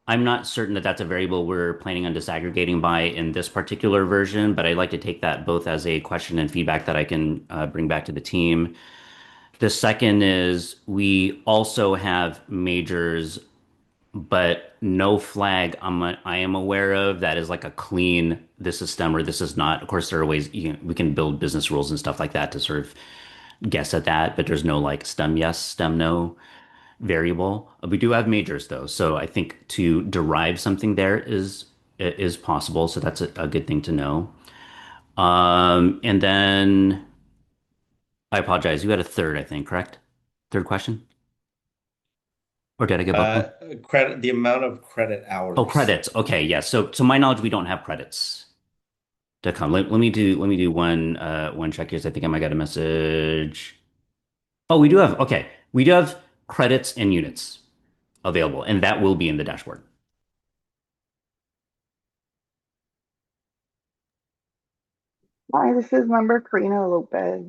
I'm not certain that that's a variable we're planning on disaggregating by in this particular version, but I'd like to take that both as a question and feedback that I can bring back to the team. The second is we also have majors, but no flag I am aware of that is like a clean, this is STEM or this is not. Of course, there are ways we can build business rules and stuff like that to sort of guess at that, but there's no like STEM yes, STEM no variable. We do have majors though, so I think to derive something there is possible. So that's a good thing to know. And then I apologize. You had a third, I think, correct? Third question, or did I get both of them? The amount of credit Oh, hours. credits. Okay, yeah. So to my knowledge, we don't have credits to come. Let me do one check here. So I think I might get a message. Oh, we do have. Okay, we do have credits and units available, and that will be in the dashboard. Hi, this is member Karina Lopez.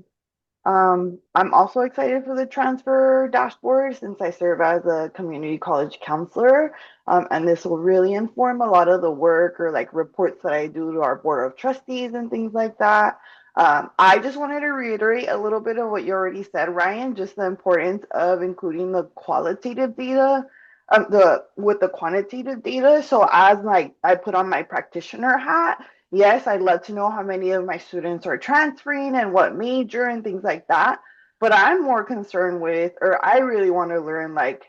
I'm also excited for the transfer dashboard since I serve as a community college counselor. And this will really inform a lot of the work or like reports that I do to our board of trustees and things like that. I just wanted to reiterate a little bit of what you already said, Ryan, just the importance of including the qualitative data, the with the quantitative data. So as like I put on my practitioner hat, yes, I'd love to know how many of my students are transferring and what major and things like that. But I'm more concerned with, or I really want to learn, like,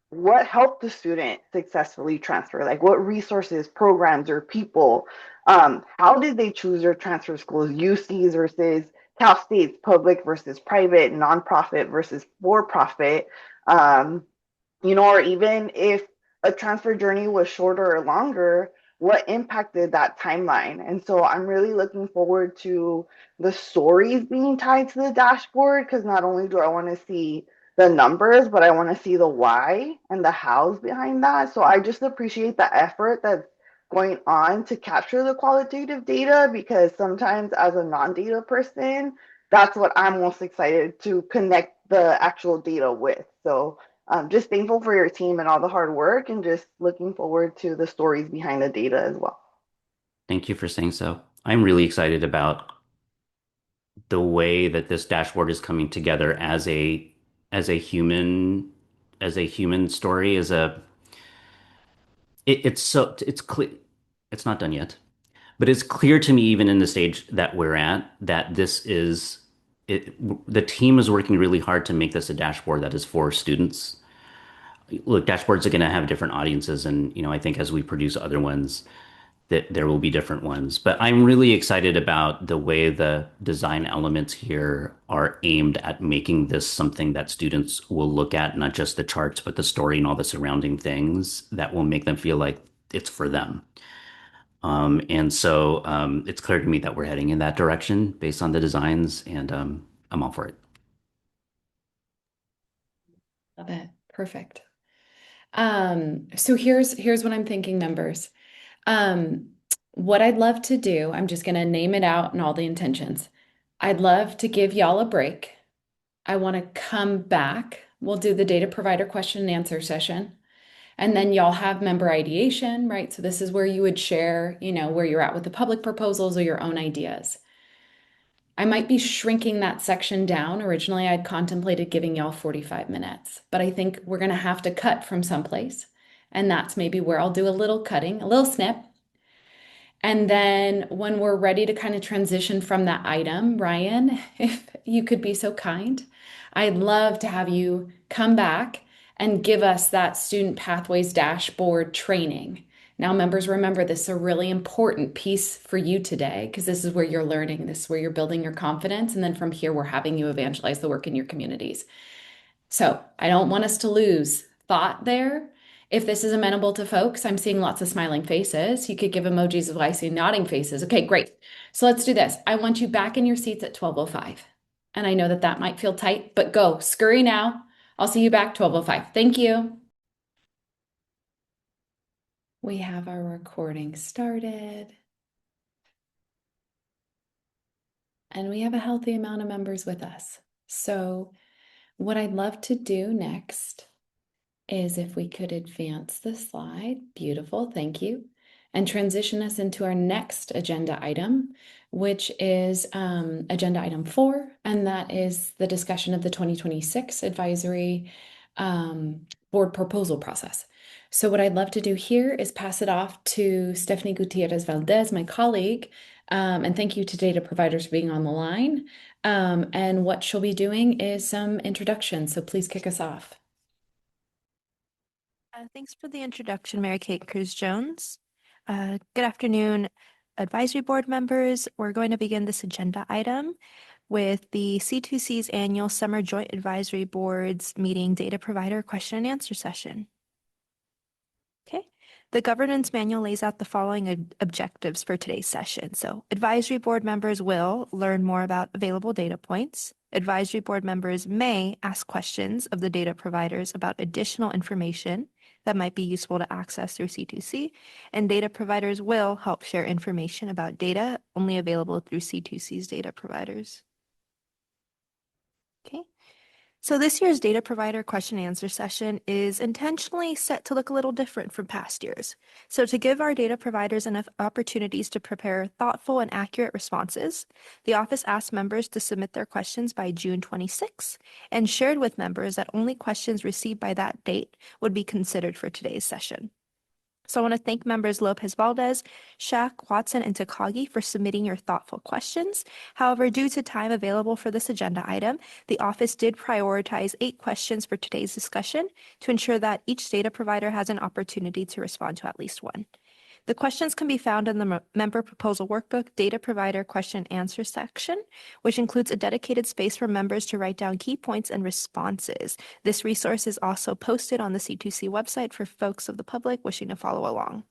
what helped the student successfully transfer? Like, what resources, programs, or people? How did they choose their transfer schools? UCs versus Cal State's public versus private, nonprofit versus for profit. Um, or even if a transfer journey was shorter or longer, what impacted that timeline? And so I'm really looking forward to the stories being tied to the dashboard because not only do I want to see the numbers, but I want to see the why and the hows behind that. So I just appreciate the effort that's going on to capture the qualitative data because sometimes as a non-data person, that's what I'm most excited to connect the actual data with. So just thankful for your team and all the hard work and just looking forward to the stories behind the data as well. Thank you for saying so. I'm really excited about the way that this dashboard is coming together as a human as a human story it's clear it's not done yet, but it's clear to me even in the stage that we're at that this is it, the team is working really hard to make this a dashboard that is for students. Look, dashboards are going to have different audiences, and I think as we produce other ones that there will be different ones. But I'm really excited about the way the design elements here are aimed at making this something that students will look at, not just the charts, but the story and all the surrounding things that will make them feel like it's for them. And so it's clear to me that we're heading in that direction based on the designs, and I'm all for it. Love it. Perfect. So here's what I'm thinking, members. Um, What I'd love to do, I'm just going to name it out and all the intentions. I'd love to give y'all a break. I want to come back. We'll do the data provider question and answer session. And then y'all have member ideation, right? So this is where you would share, where you're at with the public proposals or your own ideas. I might be shrinking that section down. Originally, I'd contemplated giving y'all 45 minutes, but I think we're going to have to cut from someplace. And that's maybe where I'll do a little cutting, a little snip. And then when we're ready to kind of transition from that item, Ryan, if you could be so kind, I'd love to have you come back and give us that student pathways dashboard training. Now, members, remember this is a really important piece for you today because this is where you're learning, this is where you're building your confidence. And then from here, we're having you evangelize the work in your communities. So I don't want us to lose thought there. If this is amenable to folks, I'm seeing lots of smiling faces. You could give emojis of I see nodding faces. Okay, great. So let's do this. I want you back in your seats at 12:05. And I know that that might feel tight, but go, scurry now. I'll see you back 12:05. Thank you. We have our recording started. And we have a healthy amount of members with us. So what I'd love to do next is if we could advance the slide. Beautiful, thank you. And transition us into our next agenda item, which is agenda item 4, and that is the discussion of the 2026 advisory board proposal process. So what I'd love to do here is pass it off to Stephanie Gutierrez Valdez, my colleague, and thank you to data providers for being on the line. And what she'll be doing is some introductions, so please kick us off. Thanks for the introduction, Mary Kate Cruz-Jones. Good afternoon, advisory board members. We're going to begin this agenda item with the C2C's annual Summer Joint Advisory Boards meeting data provider question and answer session. Okay, the governance manual lays out the following objectives for today's session. So advisory board members will learn more about available data points. Advisory board members may ask questions of the data providers about additional information that might be useful to access through C2C, and data providers will help share information about data only available through C2C's data providers. Okay. So this year's data provider question and answer session is intentionally set to look a little different from past years. So to give our data providers enough opportunities to prepare thoughtful and accurate responses, the office asked members to submit their questions by June 26 and shared with members that only questions received by that date would be considered for today's session. So I want to thank members Lopez Valdez, Shack, Watson, and Takagi for submitting your thoughtful questions. However, due to time available for this agenda item, the office did prioritize 8 questions for today's discussion to ensure that each data provider has an opportunity to respond to at least one. The questions can be found in the member proposal workbook data provider question and answer section, which includes a dedicated space for members to write down key points and responses. This resource is also posted on the C2C website for folks of the public wishing to follow along.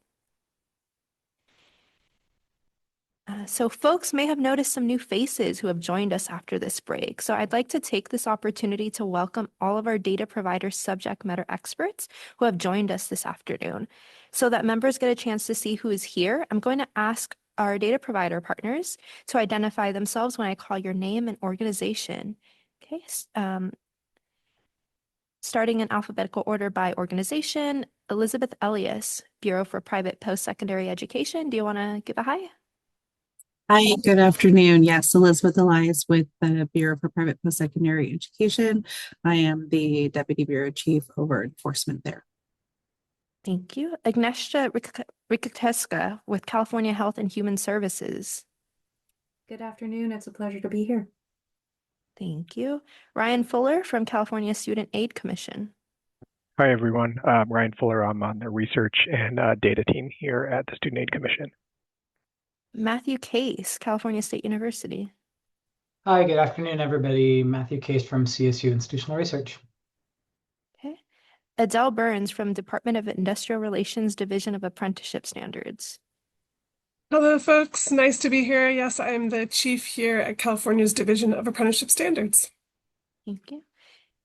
So folks may have noticed some new faces who have joined us after this break. So I'd like to take this opportunity to welcome all of our data provider subject matter experts who have joined us this afternoon. So that members get a chance to see who is here, I'm going to ask our data provider partners to identify themselves when I call your name and organization. Okay, starting in alphabetical order by organization, Elizabeth Elias, Bureau for Private Post-Secondary Education. Do you want to give a hi? Hi, good afternoon. Yes, Elizabeth Elias with the Bureau for Private Post-Secondary Education. I am the Deputy Bureau Chief over enforcement there. Thank you. Agnieszka Rikiteska with California Health and Human Services. Good afternoon. It's a pleasure to be here. Thank you. Ryan Fuller from California Student Aid Commission. Hi, everyone. Ryan Fuller. I'm on the research and data team here at the Student Aid Commission. Matthew Case, California State University. Hi, good afternoon, everybody. Matthew Case from CSU Institutional Research. Okay. Adele Burns from Department of Industrial Relations, Division of Apprenticeship Standards. Hello, folks. Nice to be here. Yes, I'm the chief here at California's Division of Apprenticeship Standards. Thank you.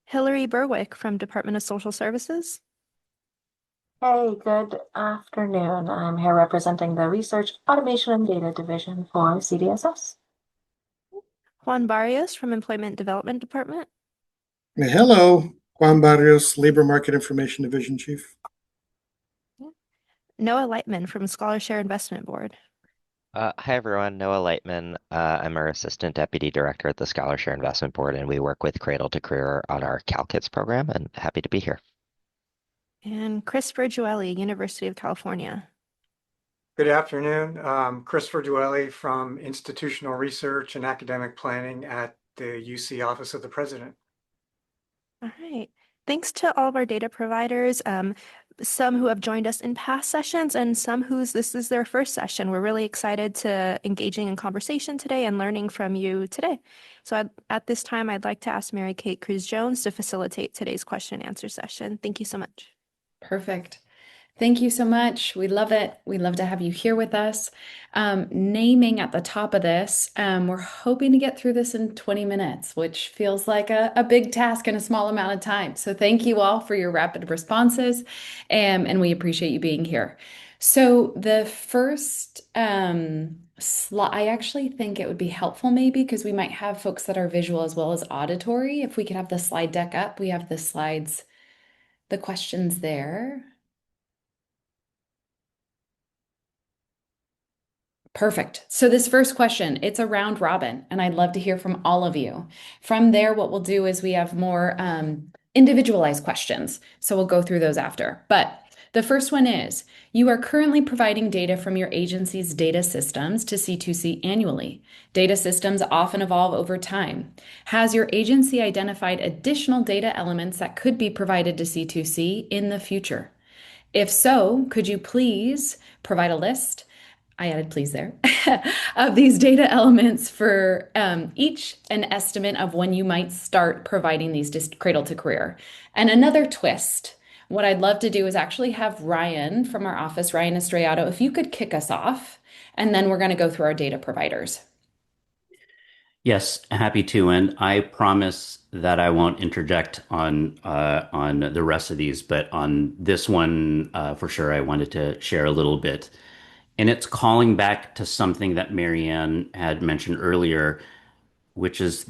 Hillary Berwick from Department of Social Services. Hey, good afternoon. I'm here representing the Research Automation and Data Division for CDSS. Juan Barrios from Employment Development Department. Hello, Juan Barrios, Labor Market Information Division Chief. Noah Lightman from Scholarshare Investment Board. Hi everyone, Noah Lightman. I'm our Assistant Deputy Director at the Scholarshare Investment Board, and we work with Cradle-to-Career on our CalKids program, and happy to be here. And Chris Virgueli, University of California. Good afternoon. Chris Virgueli from Institutional Research and Academic Planning at the UC Office of the President. All right. Thanks to all of our data providers, some who have joined us in past sessions and some whose this is their first session. We're really excited to engaging in conversation today and learning from you today. So at this time, I'd like to ask Mary Kate Cruz-Jones to facilitate today's question and answer session. Thank you so much. Perfect. Thank you so much. We love it. We love to have you here with us. Naming at the top of this, we're hoping to get through this in 20 minutes, which feels like a big task in a small amount of time. So thank you all for your rapid responses, and we appreciate you being here. So the first slide, I actually think it would be helpful maybe because we might have folks that are visual as well as auditory. If we could have the slide deck up, we have the slides, the questions there. Perfect. So this first question, it's a round robin, and I'd love to hear from all of you. From there, what we'll do is we have more individualized questions. So we'll go through those after. But the first one is, you are currently providing data from your agency's data systems to C2C annually. Data systems often evolve over time. Has your agency identified additional data elements that could be provided to C2C in the future? If so, could you please provide a list? I added please there, of these data elements for each an estimate of when you might start providing these cradle to career. And another twist, what I'd love to do is actually have Ryan from our office, Ryan Estrellado, if you could kick us off, and then we're going to go through our data providers. Yes, happy to, and I promise that I won't interject on the rest of these, but on this one for sure, I wanted to share a little bit. And it's calling back to something that Marianne had mentioned earlier, which is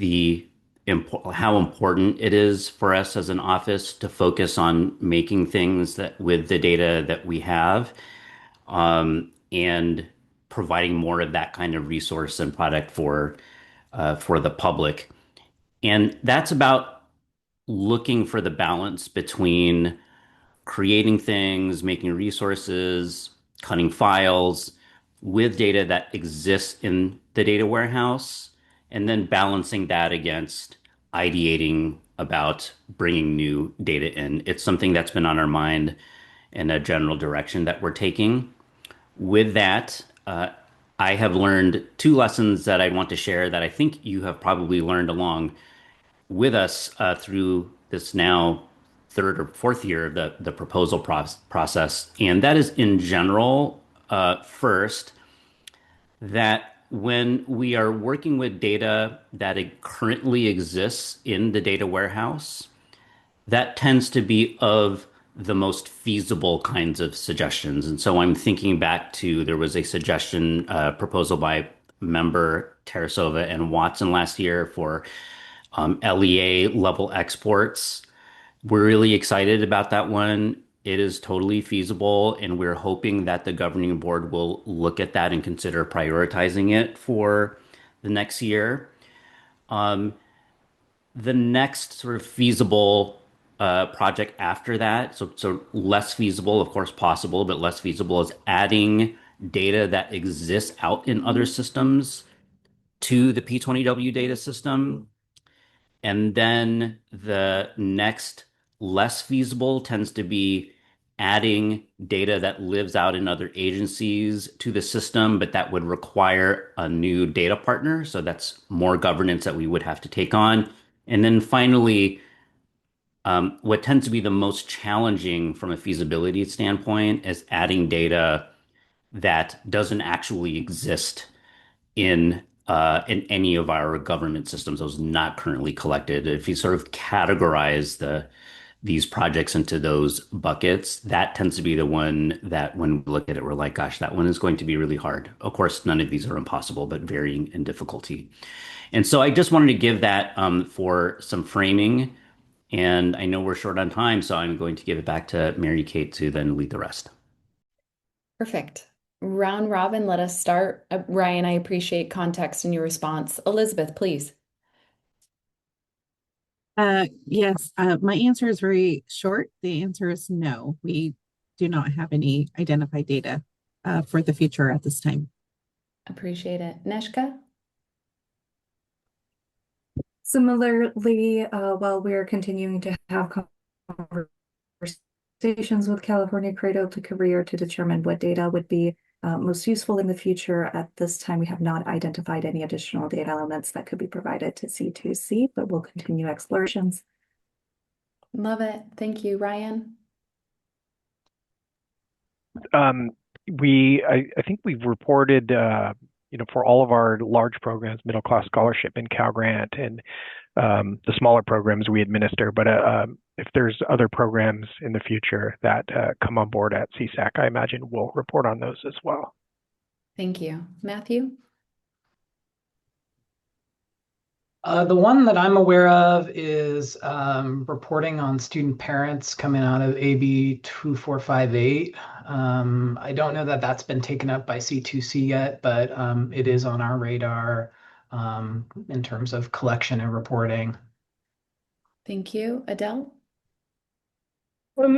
how important it is for us as an office to focus on making things that with the data that we have, and providing more of that kind of resource and product for the public. And that's about looking for the balance between creating things, making resources, cutting files with data that exists in the data warehouse, and then balancing that against ideating about bringing new data in. It's something that's been on our mind and a general direction that we're taking. With that, I have learned two lessons that I want to share that I think you have probably learned along with us through this now third or fourth year of the proposal process. And that is in general, first, that when we are working with data that currently exists in the data warehouse, that tends to be of the most feasible kinds of suggestions. And so I'm thinking back to there was a suggestion proposal by member Tarasova and Watson last year for LEA level exports. We're really excited about that one. It is totally feasible, and we're hoping that the governing board will look at that and consider prioritizing it for the next year. The next sort of feasible project after that, so less feasible, of course, possible, but less feasible, is adding data that exists out in other systems to the P20W data system. And then the next less feasible tends to be adding data that lives out in other agencies to the system, but that would require a new data partner. So that's more governance that we would have to take on. And then finally, what tends to be the most challenging from a feasibility standpoint is adding data that doesn't actually exist in any of our government systems. Those not currently collected. If you sort of categorize these projects into those buckets, that tends to be the one that when we look at it, we're like, gosh, that one is going to be really hard. Of course, none of these are impossible, but varying in difficulty. And so I just wanted to give that for some framing. And I know we're short on time, so I'm going to give it back to Mary Kate to then lead the rest. Perfect. Round robin, let us start. Ryan, I appreciate context in your response. Elizabeth, please. Yes, my answer is very short. The answer is no. We do not have any identified data for the future at this time. Appreciate it. Neshka? Similarly, while we're continuing to have conversations with California Cradle-to-Career to determine what data would be most useful in the future, at this time we have not identified any additional data elements that could be provided to C2C, but we'll continue explorations. Love it. Thank you. Ryan? I think we've reported, for all of our large programs, middle class scholarship and Cal Grant, and the smaller programs we administer. But if there's other programs in the future that come on board at CSAC, I imagine we'll report on those as well. Thank you. Matthew? The one that I'm aware of is reporting on student parents coming out of AB 2458. I don't know that that's been taken up by C2C yet, but it is on our radar in terms of collection and reporting. Thank you. Adele?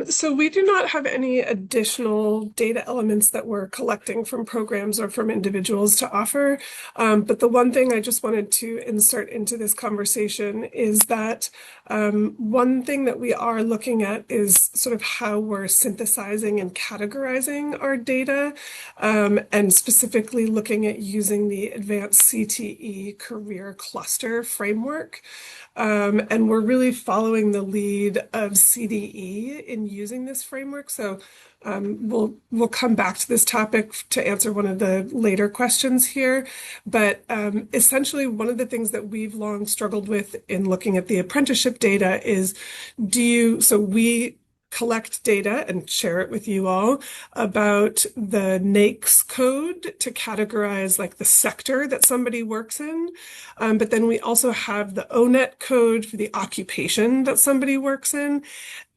So we do not have any additional data elements that we're collecting from programs or from individuals to offer. But the one thing I just wanted to insert into this conversation is that one thing that we are looking at is sort of how we're synthesizing and categorizing our data, and specifically looking at using the advanced CTE career cluster framework. And we're really following the lead of CDE in using this framework. So we'll come back to this topic to answer one of the later questions here. But essentially, one of the things that we've long struggled with in looking at the apprenticeship data is so we collect data and share it with you all about the NAICS code to categorize like the sector that somebody works in. But then we also have the ONET code for the occupation that somebody works in.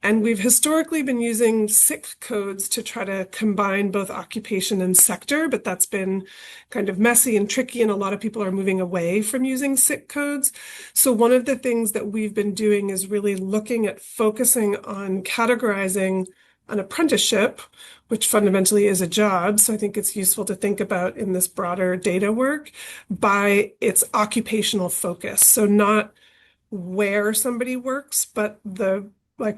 And we've historically been using SIC codes to try to combine both occupation and sector, but that's been kind of messy and tricky, and a lot of people are moving away from using SIC codes. So one of the things that we've been doing is really looking at focusing on categorizing an apprenticeship, which fundamentally is a job. So I think it's useful to think about in this broader data work by its occupational focus. So not where somebody works, but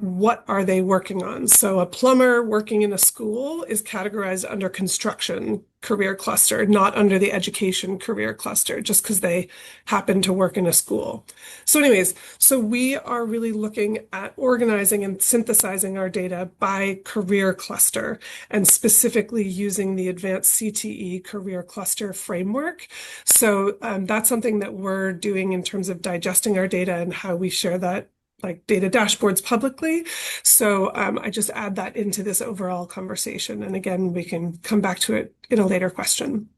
what are they working on? So a plumber working in a school is categorized under construction career cluster, not under the education career cluster, just because they happen to work in a school. So anyways, we are really looking at organizing and synthesizing our data by career cluster and specifically using the advanced CTE career cluster framework. So that's something that we're doing in terms of digesting our data and how we share that like data dashboards publicly. So I just add that into this overall conversation. And again, we can come back to it in a later question.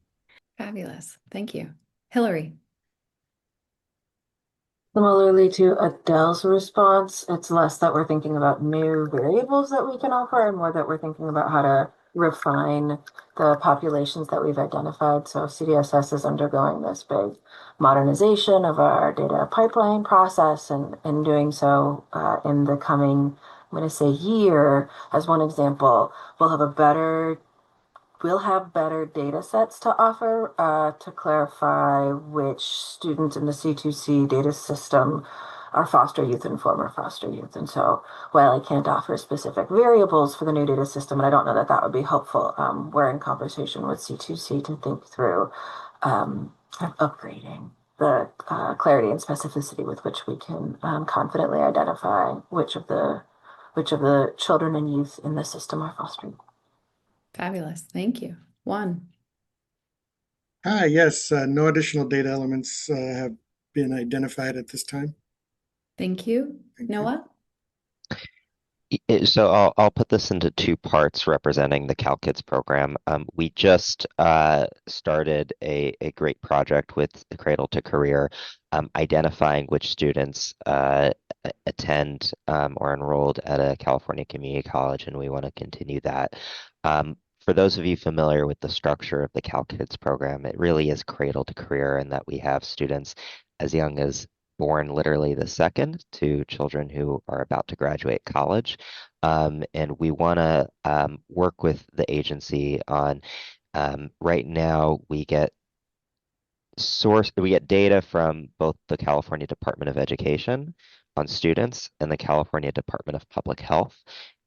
Fabulous. Thank you. Hillary? Similarly to Adele's response, it's less that we're thinking about new variables that we can offer and more that we're thinking about how to refine the populations that we've identified. So CDSS is undergoing this big modernization of our data pipeline process, and in doing so in the coming, I'm going to say year, as one example, we'll have better data sets to offer to clarify which students in the C2C data system are foster youth and former foster youth. And so while I can't offer specific variables for the new data system, and I don't know that that would be helpful, we're in conversation with C2C to think through upgrading the clarity and specificity with which we can confidently identify which of the children and youth in the system are fostering. Fabulous. Thank you. Juan? Yes, no additional data elements have been identified at this time. Thank you. Thank Noah? So I'll put this into two parts representing the CalKids program. We just started a great project with the Cradle to Career, identifying which students attend or enrolled at a California community college, and we want to continue that. For those of you familiar with the structure of the CalKids program, it really is Cradle to Career, in that we have students as young as born literally the second to children who are about to graduate college. And we want to work with the agency on right now we get data from both the California Department of Education on students and the California Department of Public Health.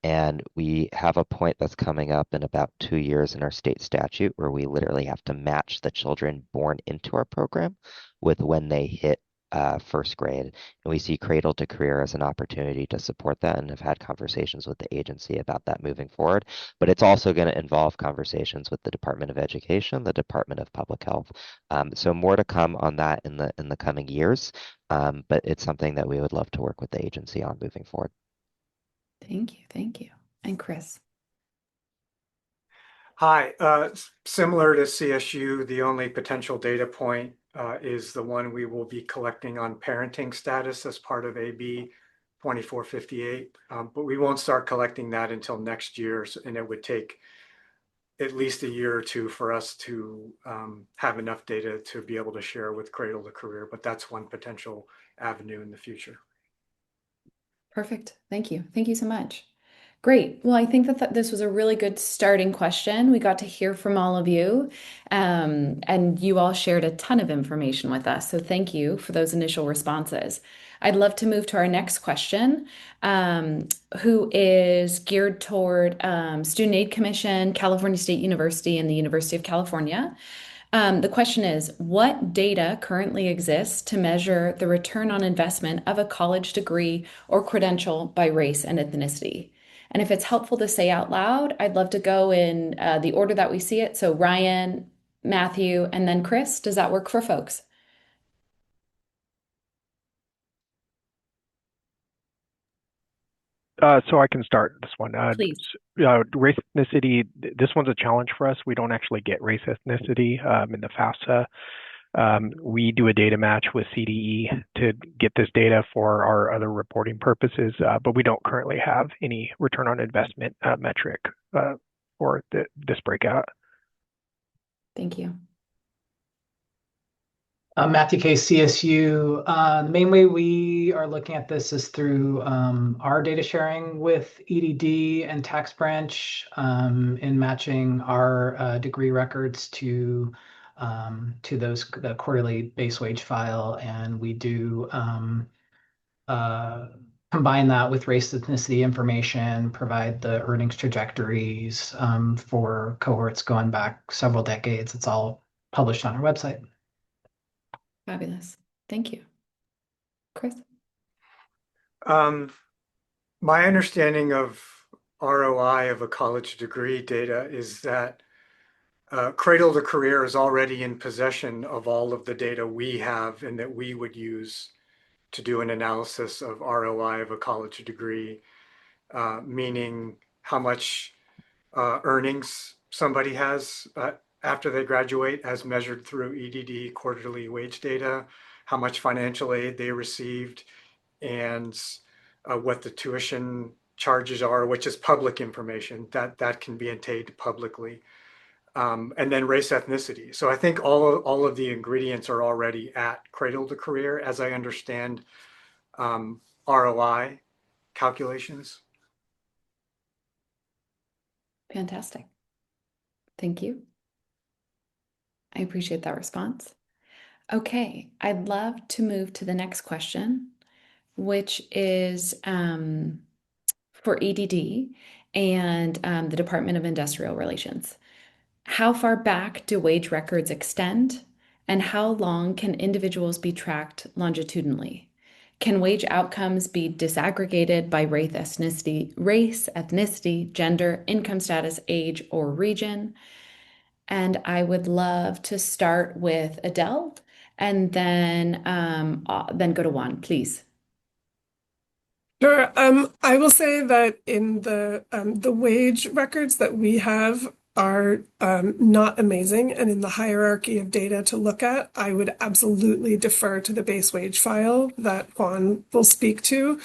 And we have a point that's coming up in about 2 years in our state statute where we literally have to match the children born into our program with when they hit first grade. And we see Cradle to Career as an opportunity to support that, and have had conversations with the agency about that moving forward. But it's also going to involve conversations with the Department of Education, the Department of Public Health. So more to come on that in the coming years, but it's something that we would love to work with the agency on moving forward. Thank you. Thank you. And Chris. Hi, similar to CSU, the only potential data point is the one we will be collecting on parenting status as part of AB 2458. But we won't start collecting that until next year, and it would take at least a year or two for us to have enough data to be able to share with Cradle to Career, but that's one potential avenue in the future. Perfect. Thank you. Thank you so much. Great. Well, I think that this was a really good starting question. We got to hear from all of you, and you all shared a ton of information with us. So thank you for those initial responses. I'd love to move to our next question, who is geared toward Student Aid Commission, California State University, and the University of California. The question is, what data currently exists to measure the return on investment of a college degree or credential by race and ethnicity? And if it's helpful to say out loud, I'd love to go in the order that we see it. So Ryan, Matthew, and then Chris. Does that work for folks? So I can start this one. Please. Race ethnicity, this one's a challenge for us. We don't actually get race ethnicity in the FAFSA. We do a data match with CDE to get this data for our other reporting purposes, but we don't currently have any return on investment metric for this breakout. Thank you. Matthew K, CSU. The main way we are looking at this is through our data sharing with EDD and Tax Branch in matching our degree records to the quarterly base wage file, and we do combine that with race ethnicity information, provide the earnings trajectories for cohorts going back several decades. It's all published on our website. Fabulous. Thank you. Chris? My understanding of ROI of a college degree data is that Cradle to Career is already in possession of all of the data we have and that we would use to do an analysis of ROI of a college degree, meaning how much earnings somebody has after they graduate as measured through EDD quarterly wage data, how much financial aid they received, and what the tuition charges are, which is public information that can be obtained publicly. And then race ethnicity. So I think all of the ingredients are already at Cradle to Career, as I understand ROI calculations. Fantastic. Thank you. I appreciate that response. Okay, I'd love to move to the next question, which is for EDD and the Department of Industrial Relations. How far back do wage records extend, and how long can individuals be tracked longitudinally? Can wage outcomes be disaggregated by race, ethnicity, gender, income status, age, or region? And I would love to start with Adele and then go to Juan, please. Sure. I will say that in the wage records that we have are not amazing, and in the hierarchy of data to look at, I would absolutely defer to the base wage file that Juan will speak to.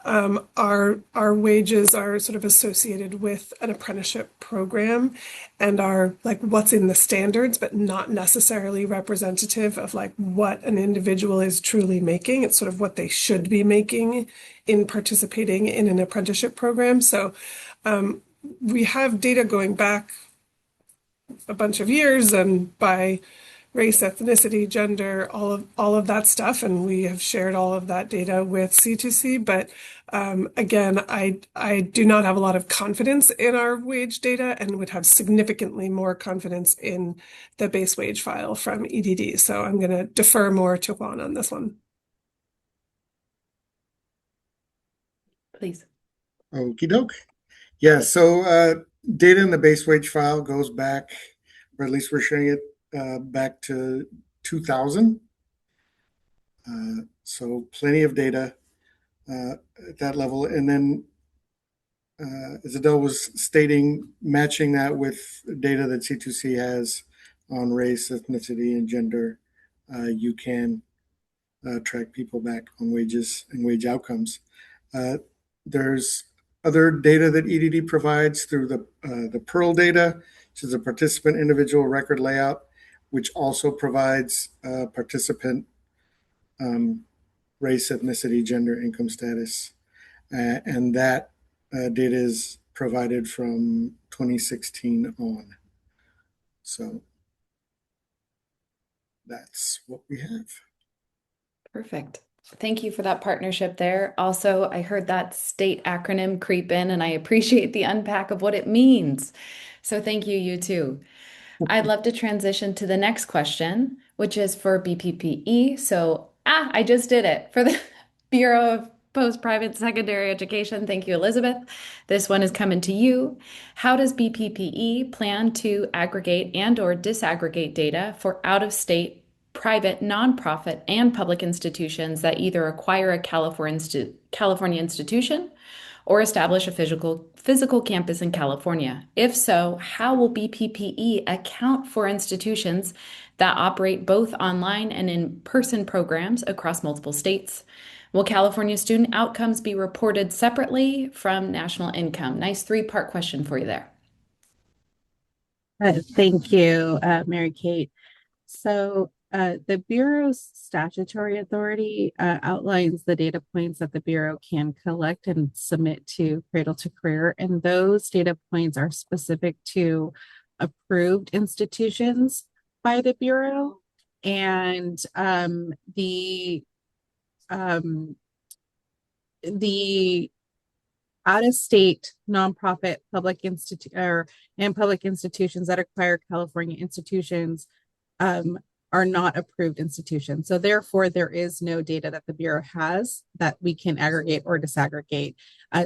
Our wages are sort of associated with an apprenticeship program and are like what's in the standards, but not necessarily representative of like what an individual is truly making. It's sort of what they should be making in participating in an apprenticeship program. So we have data going back a bunch of years and by race, ethnicity, gender, all of that stuff, and we have shared all of that data with C2C. But again, I do not have a lot of confidence in our wage data and would have significantly more confidence in the base wage file from EDD. So I'm going to defer more to Juan on this one. Please. Okie doke. Yeah, so data in the base wage file goes back, or at least we're showing it back to 2000. So plenty of data at that level. And then, as Adele was stating, matching that with data that C2C has on race, ethnicity, and gender, you can track people back on wages and wage outcomes. There's other data that EDD provides through the Pearl data, which is a participant individual record layout, which also provides participant race, ethnicity, gender, income status. And that data is provided from 2016 on. So that's what we have. Perfect. Thank you for that partnership there. Also, I heard that state acronym creep in, and I appreciate the unpack of what it means. So thank you, you too. I'd love to transition to the next question, which is for BPPE. So, I just did it for the Bureau of Post-Private Secondary Education. Thank you, Elizabeth. This one is coming to you. How does BPPE plan to aggregate and/or disaggregate data for out-of-state private, nonprofit, and public institutions that either acquire a California institution or establish a physical campus in California? If so, how will BPPE account for institutions that operate both online and in-person programs across multiple states? Will California student outcomes be reported separately from national income? Nice three-part question for you there. Thank you, Mary Kate. So the Bureau's statutory authority outlines the data points that the Bureau can collect and submit to Cradle-to-Career, and those data points are specific to approved institutions by the Bureau. And the out-of-state nonprofit public public institutions that acquire California institutions are not approved institutions. So therefore, there is no data that the Bureau has that we can aggregate or disaggregate.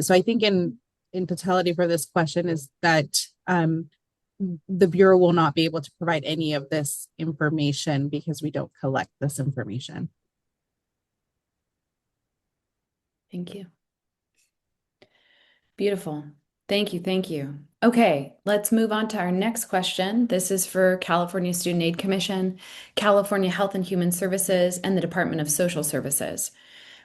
So I think in totality for this question is that the Bureau will not be able to provide any of this information because we don't collect this information. Thank you. Beautiful. Thank you. Thank you. Okay, let's move on to our next question. This is for California Student Aid Commission, California Health and Human Services, and the Department of Social Services.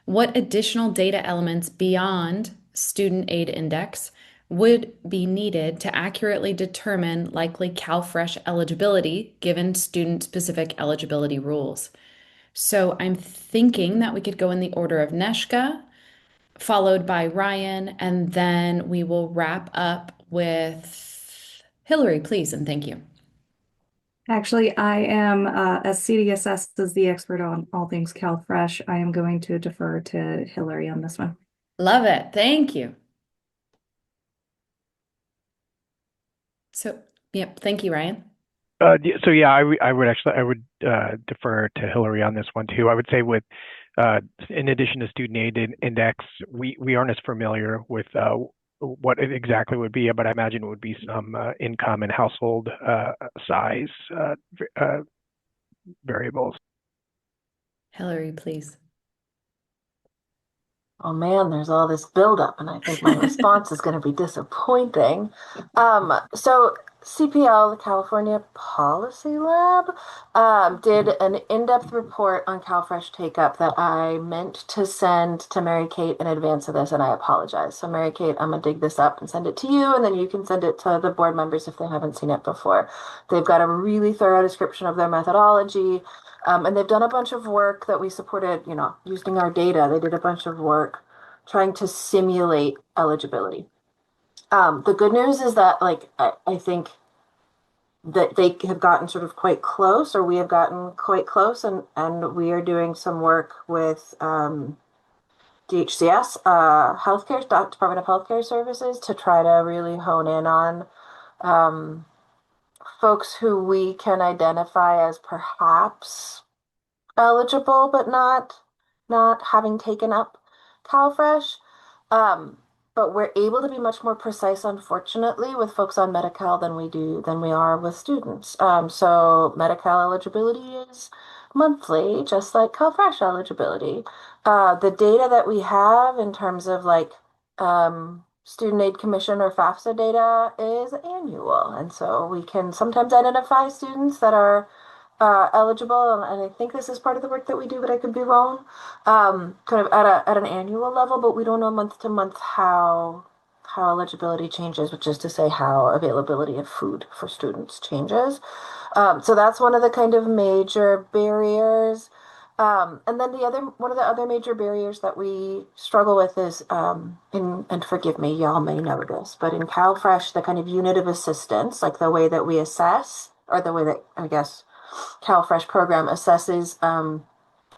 What additional data elements beyond Student Aid Index would be needed to accurately determine likely CalFresh eligibility given student-specific eligibility rules? So I'm thinking that we could go in the order of Neshka, followed by Ryan, and then we will wrap up with Hillary, please, and thank you. Actually, I am, as CDSS is the expert on all things CalFresh, I am going to defer to Hillary on this one. Love it. Thank you. So, yep, thank you, Ryan. So yeah, I would defer to Hillary on this one too. I would say with in addition to student aid index, we aren't as familiar with what it exactly would be, but I imagine it would be some income and household size variables. Hillary, please. Oh man, there's all this buildup, and I think my response is going to be disappointing. So CPL, the California Policy Lab, did an in-depth report on CalFresh Take-Up that I meant to send to Mary Kate in advance of this, and I apologize. So Mary Kate, I'm gonna dig this up and send it to you, and then you can send it to the board members if they haven't seen it before. They've got a really thorough description of their methodology. And they've done a bunch of work that we supported, using our data. They did a bunch of work trying to simulate eligibility. The good news is that, like, I think that they have gotten sort of quite close, or we have gotten quite close, and we are doing some work with DHCS, Healthcare, Department of Healthcare Services, to try to really hone in on um, folks who we can identify as perhaps eligible, but not having taken up CalFresh. Um, but we're able to be much more precise, unfortunately, with folks on Medi-Cal than we are with students. So Medi-Cal eligibility is monthly, just like CalFresh eligibility. The data that we have in terms of like Student Aid Commission or FAFSA data is annual, and so we can sometimes identify students that are eligible, and I think this is part of the work that we do, but I could be wrong. Kind of at an annual level, but we don't know month to month how eligibility changes, which is to say how availability of food for students changes. So that's one of the kind of major barriers. And then one of the other major barriers that we struggle with is, and forgive me, y'all may know this, but in CalFresh, the kind of unit of assistance, like the way that we assess, or the way that I guess CalFresh program assesses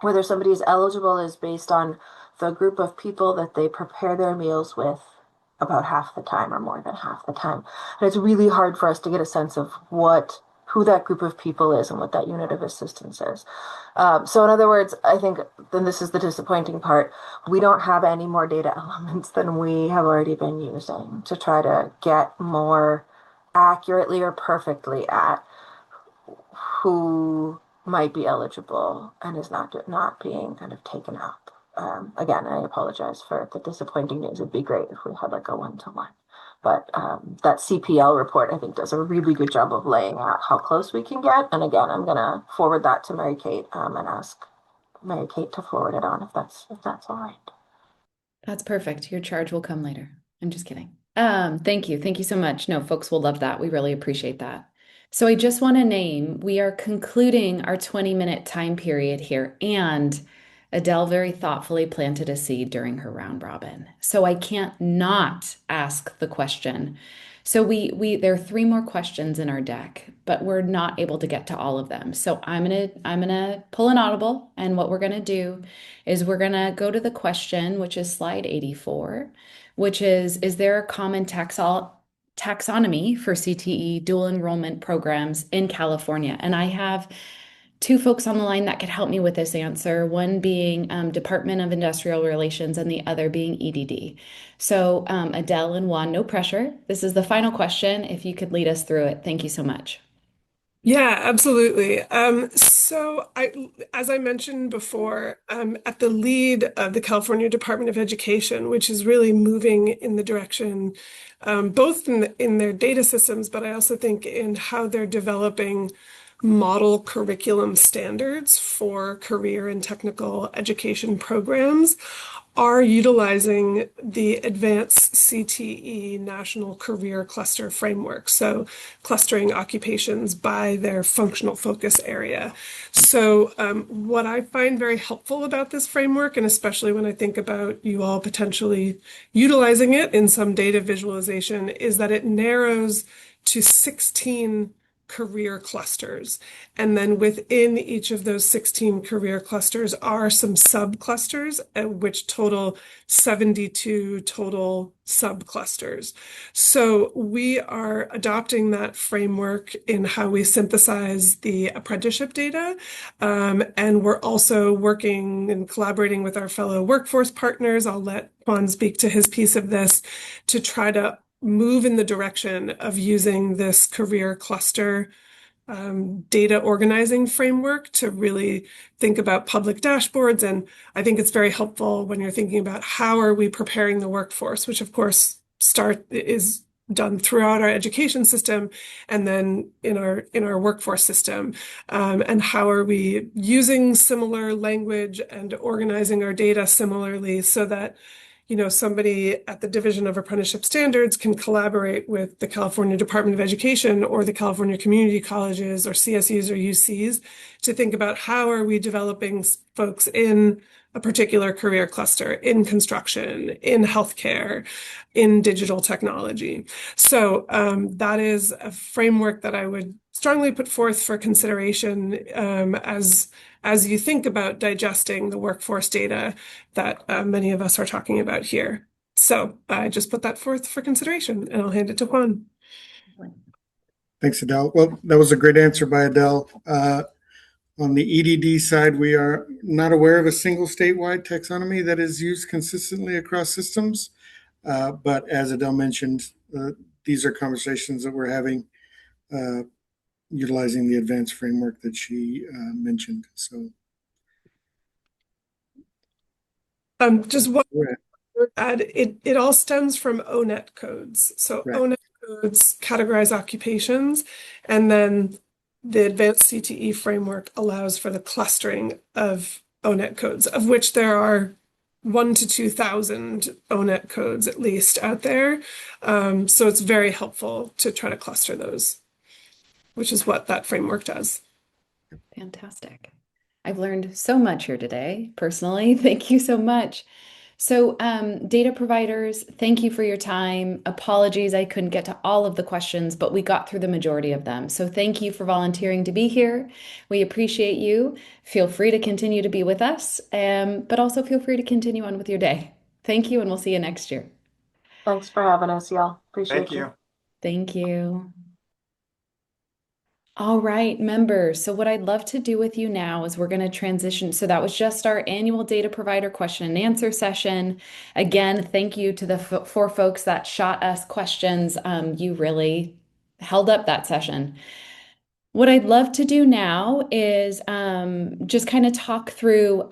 whether somebody is eligible is based on the group of people that they prepare their meals with about half the time or more than half the time. And it's really hard for us to get a sense of who that group of people is and what that unit of assistance is. So in other words, I think then this is the disappointing part. We don't have any more data elements than we have already been using to try to get more accurately or perfectly at who might be eligible and is not being kind of taken up. Again, I apologize for the disappointing news. It'd be great if we had like a one-to-one. But that CPL report, I think, does a really good job of laying out how close we can get. And again, I'm going to forward that to Mary Kate and ask Mary Kate to forward it on if that's all right. That's perfect. Your charge will come later. I'm just kidding. Thank you. Thank you so much. No, folks will love that. We really appreciate that. So I just want to name, we are concluding our 20-minute time period here, and Adele very thoughtfully planted a seed during her round robin. So I can't not ask the question. So there are three more questions in our deck, but we're not able to get to all of them. So I'm gonna pull an audible, and what we're gonna do is we're gonna go to the question, which is slide 84, which is there a common taxonomy for CTE dual enrollment programs in California? And I have two folks on the line that could help me with this answer, one being Department of Industrial Relations and the other being EDD. So Adele and Juan, no pressure. This is the final question. If you could lead us through it, thank you so much. Yeah, absolutely. As I mentioned before, at the lead of the California Department of Education, which is really moving in the direction, both in their data systems, but I also think in how they're developing model curriculum standards for career and technical education programs, are utilizing the advanced CTE National Career Cluster Framework. So clustering occupations by their functional focus area. So what I find very helpful about this framework, and especially when I think about you all potentially utilizing it in some data visualization, is that it narrows to 16 career clusters. And then within each of those 16 career clusters are some subclusters, which total 72 total subclusters. So we are adopting that framework in how we synthesize the apprenticeship data. And we're also working and collaborating with our fellow workforce partners. I'll let Juan speak to his piece of this to try to move in the direction of using this career cluster data organizing framework to really think about public dashboards. And I think it's very helpful when you're thinking about how are we preparing the workforce, which of course is done throughout our education system and then in our workforce system. And how are we using similar language and organizing our data similarly so that somebody at the Division of Apprenticeship Standards can collaborate with the California Department of Education or the California Community Colleges or CSUs or UCs to think about how are we developing folks in a particular career cluster, in construction, in healthcare, in digital technology. So that is a framework that I would strongly put forth for consideration as you think about digesting the workforce data that many of us are talking about here. So I just put that forth for consideration and I'll hand it to Juan. Thanks, Adele. Well, that was a great answer by Adele. On the EDD side, we are not aware of a single statewide taxonomy that is used consistently across systems. But as Adele mentioned, these are conversations that we're having utilizing the advanced framework that she mentioned. So just one add, it all stems from ONET codes. So right. ONET codes categorize occupations, and then the advanced CTE framework allows for the clustering of ONET codes, of which there are 1,000 to 2,000 ONET codes at least out there. So it's very helpful to try to cluster those, which is what that framework does. Fantastic. I've learned so much here today, personally. Thank you so much. So, data providers, thank you for your time. Apologies, I couldn't get to all of the questions, but we got through the majority of them. So thank you for volunteering to be here. We appreciate you. Feel free to continue to be with us, but also feel free to continue on with your day. Thank you, and we'll see you next year. Thanks for having us, y'all. Appreciate you. Thank you. All right, members. So what I'd love to do with you now is we're going to transition. So that was just our annual data provider question and answer session. Again, thank you to the four folks that shot us questions. You really held up that session. What I'd love to do now is just kind of talk through,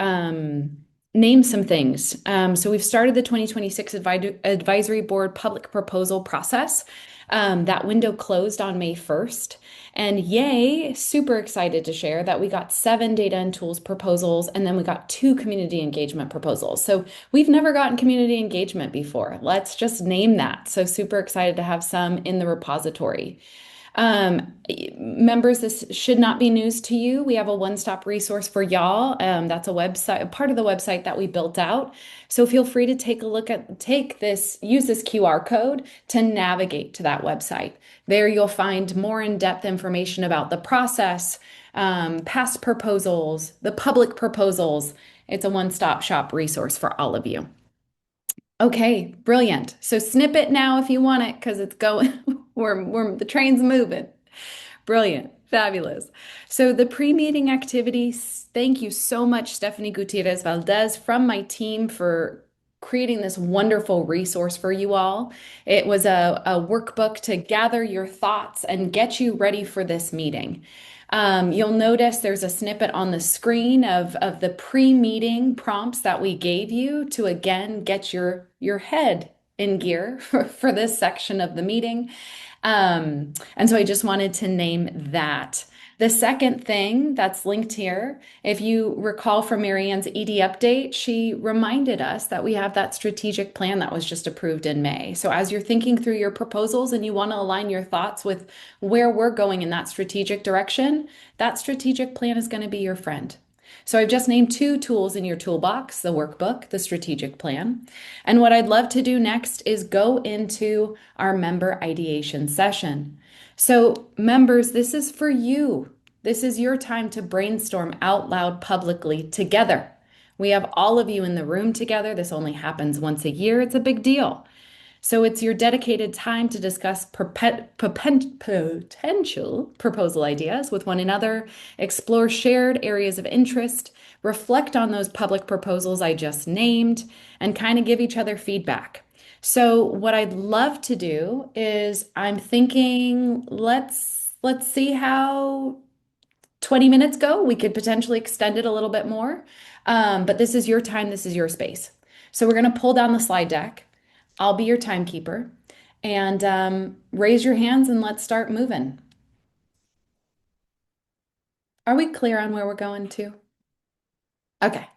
name some things. So we've started the 2026 Advisory Board public proposal process. That window closed on May 1st. And yay, super excited to share that we got 7 data and tools proposals, and then we got 2 community engagement proposals. So we've never gotten community engagement before. Let's just name that. So super excited to have some in the repository. Members, this should not be news to you. We have a one-stop resource for y'all. That's a website, a part of the website that we built out. So feel free to take a look at, use this QR code to navigate to that website. There you'll find more in-depth information about the process, past proposals, the public proposals. It's a one-stop shop resource for all of you. Okay, brilliant. So snip it now if you want it, because it's going, the train's moving. Brilliant, fabulous. So the pre-meeting activities, thank you so much, Stephanie Gutierrez Valdez from my team for creating this wonderful resource for you all. It was a workbook to gather your thoughts and get you ready for this meeting. You'll notice there's a snippet on the screen of the pre-meeting prompts that we gave you to again get your head in gear for this section of the meeting. And so I just wanted to name that. The second thing that's linked here, if you recall from Marianne's ED update, she reminded us that we have that strategic plan that was just approved in May. So as you're thinking through your proposals and you want to align your thoughts with where we're going in that strategic direction, that strategic plan is going to be your friend. So I've just named 2 tools in your toolbox, the workbook, the strategic plan. And what I'd love to do next is go into our member ideation session. So members, this is for you. This is your time to brainstorm out loud publicly together. We have all of you in the room together. This only happens once a year. It's a big deal. So it's your dedicated time to discuss potential proposal ideas with one another, explore shared areas of interest, reflect on those public proposals I just named, and kind of give each other feedback. So what I'd love to do is I'm thinking let's let's see how 20 minutes go. We could potentially extend it a little bit more. But this is your time, this is your space. So we're going to pull down the slide deck. I'll be your timekeeper. And raise your hands and let's start moving. Are we clear on where we're going to? Okay,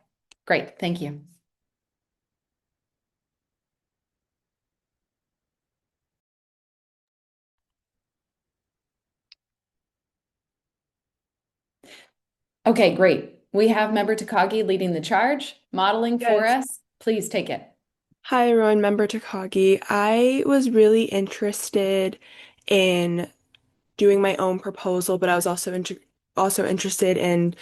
great. Thank you. Okay, great. We have Member Takagi leading the charge, modeling for Yes. us. Please take it. Hi, everyone. Member Takagi. I was really interested in doing my own proposal, but I was also interested in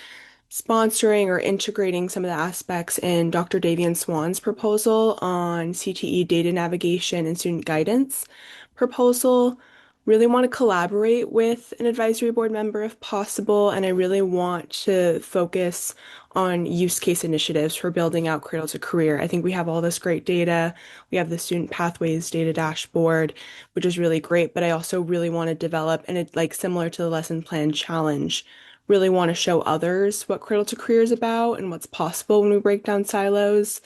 sponsoring or integrating some of the aspects in Dr. Davian Swan's proposal on CTE data navigation and student guidance proposal. Really want to collaborate with an advisory board member if possible, and I really want to focus on use case initiatives for building out Cradle to Career. I think we have all this great data. We have the student pathways data dashboard, which is really great, but I also really want to develop, and it's like similar to the lesson plan challenge, really want to show others what Cradle to Career is about and what's possible when we break down silos.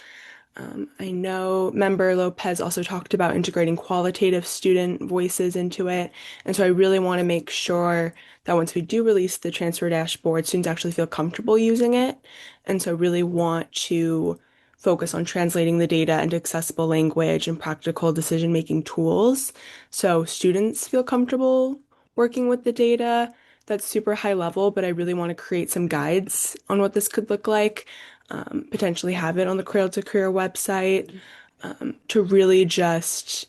I know Member Lopez also talked about integrating qualitative student voices into it. And so I really want to make sure that once we do release the transfer dashboard, students actually feel comfortable using it. And so really want to focus on translating the data into accessible language and practical decision-making tools. So students feel comfortable working with the data. That's super high level, but I really want to create some guides on what this could look like, potentially have it on the Cradle to Career website, to really just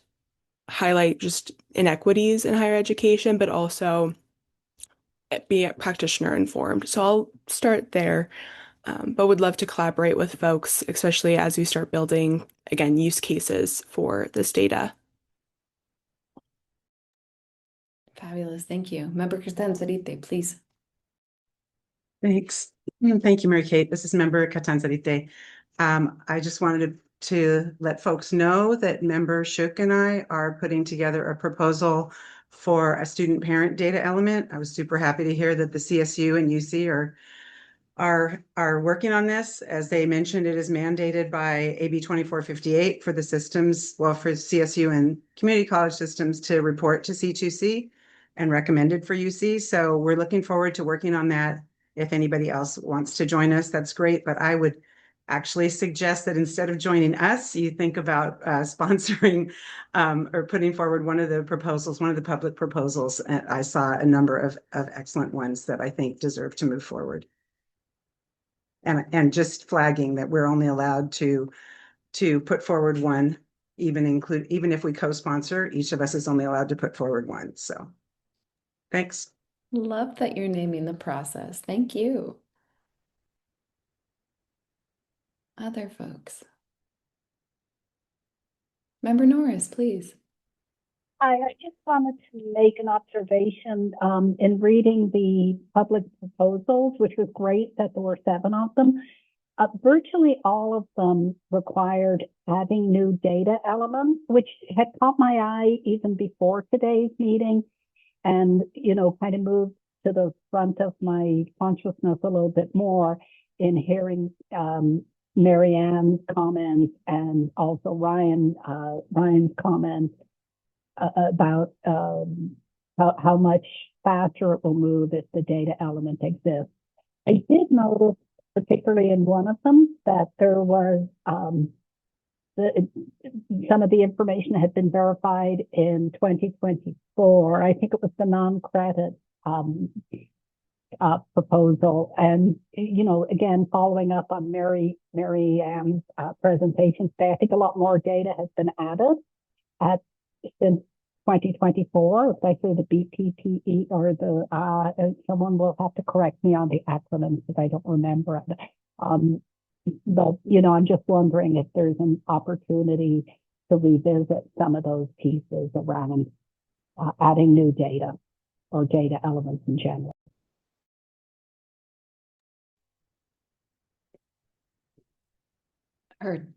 highlight just inequities in higher education, but also be practitioner informed. So I'll start there, but would love to collaborate with folks, especially as we start building, again, use cases for this data. Fabulous. Thank you. Member Sarite, please. Thanks. Thank you, Mary Kate. This is Member Catanzarite. I just wanted to let folks know that Member Shook and I are putting together a proposal for a student parent data element. I was super happy to hear that the CSU and UC are working on this. As they mentioned, it is mandated by AB 2458 for the systems, well, for CSU and community college systems to report to C2C and recommended for UC. So we're looking forward to working on that. If anybody else wants to join us, that's great. But I would actually suggest that instead of joining us, you think about sponsoring or putting forward one of the proposals, one of the public proposals. I saw a number of excellent ones that I think deserve to move forward. And just flagging that we're only allowed to put forward one, even if we co-sponsor, each of us is only allowed to put forward one. So thanks. Love that you're naming the process. Thank you. Other folks. Member Norris, please. Hi, I just wanted to make an observation in reading the public proposals, which was great that there were 7 of them. Virtually all of them required adding new data elements, which had caught my eye even before today's meeting and, kind of moved to the front of my consciousness a little bit more in hearing Mary Ann's comments and also Ryan's comments about how much faster it will move if the data element exists. I did notice, particularly in one of them, that there was some of the information had been verified in 2024. I think it was the non-credit proposal. And, again, following up on Mary Ann's presentation today, I think a lot more data has been added since 2024, especially the BPPE or someone will have to correct me on the acronyms because I don't remember it. But, I'm just wondering if there's an opportunity to revisit some of those pieces around adding new data or data elements in general. Heard.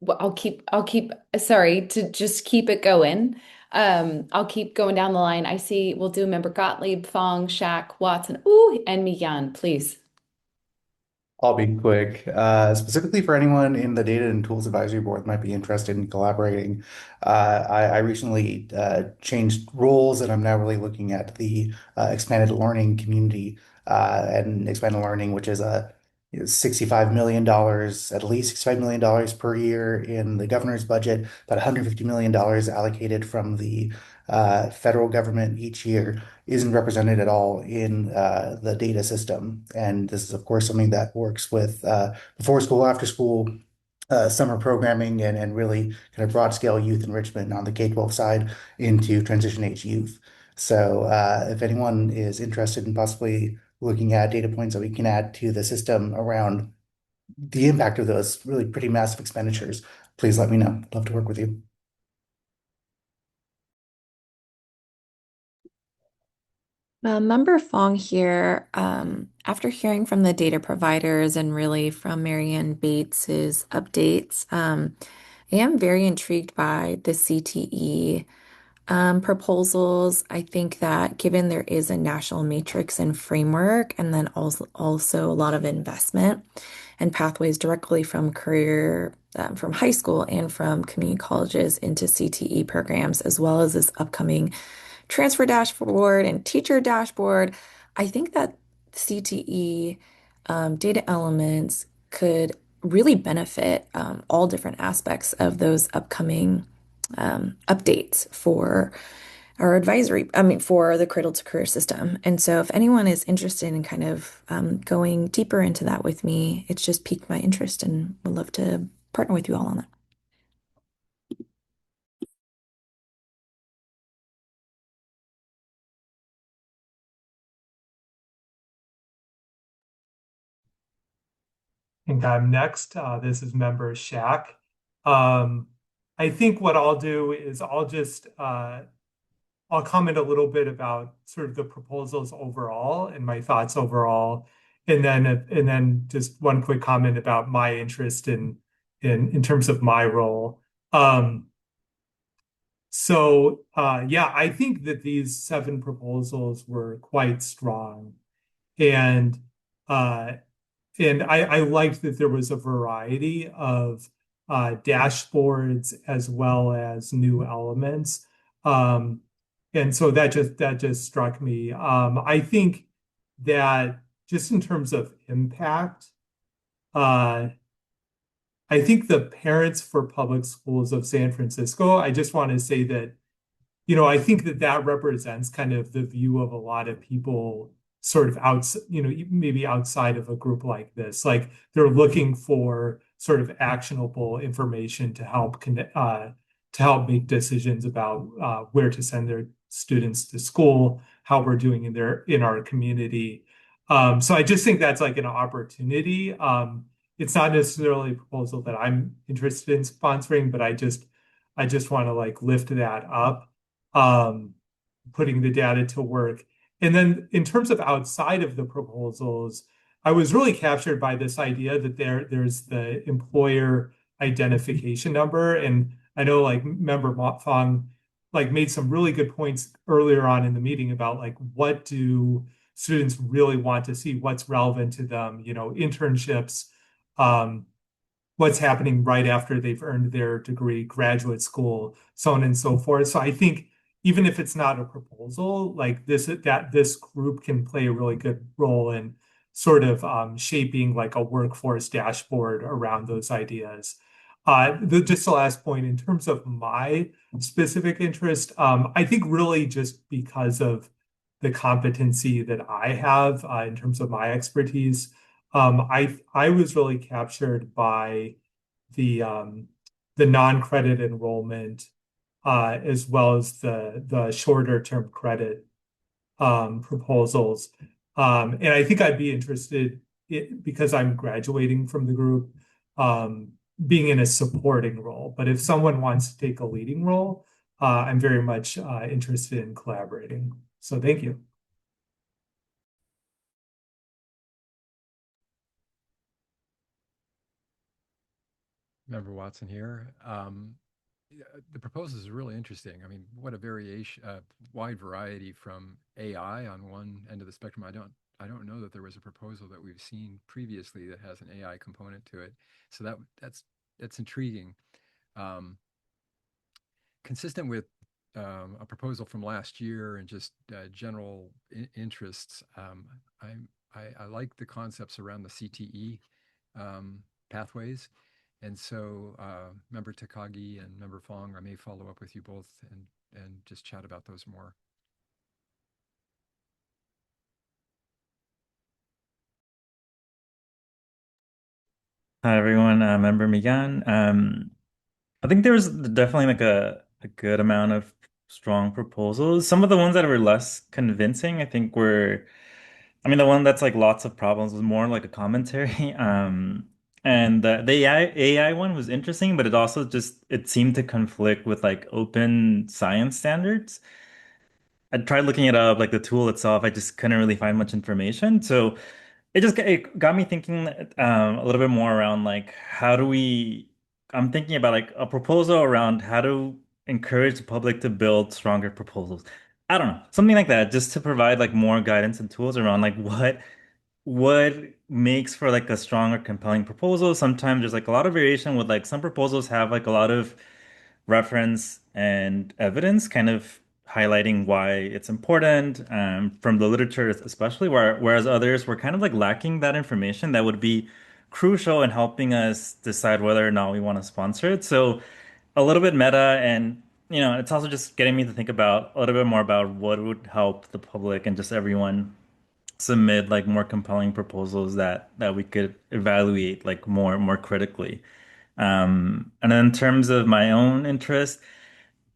Well, I'll keep sorry to just keep it going. I'll keep going down the line. I see we'll do member Gottlieb, Fong, Shack, Watson, ooh, and Miyan, please. I'll be quick. Specifically for anyone in the Data and Tools Advisory Board that might be interested in collaborating, I recently changed roles and I'm now really looking at the expanded learning community and expanded learning, which is a $65 million, at least $65 million per year in the governor's budget, about $150 million allocated from the federal government each year isn't represented at all in the data system. And this is, of course, something that works with before school, after school, summer programming, and really kind of broad scale youth enrichment on the K-12 side into transition age youth. So if anyone is interested in possibly looking at data points that we can add to the system around the impact of those really pretty massive expenditures, please let me know. Love to work with you. Member Fong here, after hearing from the data providers and really from Marianne Bates's updates, I am very intrigued by the CTE proposals. I think that given there is a national matrix and framework, and then also a lot of investment and pathways directly from career, from high school and from community colleges into CTE programs, as well as this upcoming transfer dashboard and teacher dashboard. I think that CTE data elements could really benefit all different aspects of those upcoming updates for our advisory, for the Cradle to Career system. And so if anyone is interested in kind of going deeper into that with me, it's just piqued my interest and would love to partner with you all on that. I think I'm next. This is member Shack. I think what I'll do is I'll comment a little bit about sort of the proposals overall and my thoughts overall, and then just one quick comment about my interest in terms of my role. Yeah, I think that these 7 proposals were quite strong, and uh, I liked that there was a variety of dashboards as well as new elements. And so that just struck me. I think that just in terms of impact, uh, I think the Parents for Public Schools of San Francisco, I just want to say that I think that that represents kind of the view of a lot of people sort of outside, maybe outside of a group like this. Like they're looking for sort of actionable information to help make decisions about where to send their students to school, how we're doing in our community. So I just think that's like an opportunity. It's not necessarily a proposal that I'm interested in sponsoring, but I just want to like lift that up, putting the data to work. And then in terms of outside of the proposals, I was really captured by this idea that there's the employer identification number. And I know like member Fong like made some really good points earlier on in the meeting about like what do students really want to see, what's relevant to them, internships, what's happening right after they've earned their degree, graduate school, so on and so forth. So I think even if it's not a proposal, like this group can play a really good role in sort of shaping like a workforce dashboard around those ideas. Just the last point in terms of my specific interest, I think really just because of the competency that I have in terms of my expertise, I was really captured by the non-credit enrollment as well as the shorter term credit proposals. And I think I'd be interested because I'm graduating from the group, being in a supporting role. But if someone wants to take a leading role, I'm very much interested in collaborating. So thank you. Member Watson here. The proposal is really interesting. I mean, what a variation, wide variety from AI on one end of the spectrum. I don't know that there was a proposal that we've seen previously that has an AI component to it. So that's intriguing. Um, Consistent with a proposal from last year and just general interests. I like the concepts around the CTE pathways. And so, Member Takagi and Member Fong, I may follow up with you both and just chat about those more. Hi everyone, Member Migan. I think there was definitely like a good amount of strong proposals. Some of the ones that were less convincing, I think were, I mean, the one that's like lots of problems was more like a commentary. And the AI one was interesting, but it also just it seemed to conflict with like open science standards. I tried looking it up, like the tool itself, I just couldn't really find much information. So it got me thinking a little bit more around like how do we I'm thinking about like a proposal around how to encourage the public to build stronger proposals. I don't know, something like that, just to provide like more guidance and tools around like what makes for like a strong or compelling proposal. Sometimes there's like a lot of variation with like some proposals have like a lot of reference and evidence kind of highlighting why it's important from the literature especially whereas others were kind of like lacking that information that would be crucial in helping us decide whether or not we want to sponsor it. So a little bit meta, and it's also just getting me to think about a little bit more about what would help the public and just everyone submit like more compelling proposals that we could evaluate like more critically. And then in terms of my own interest,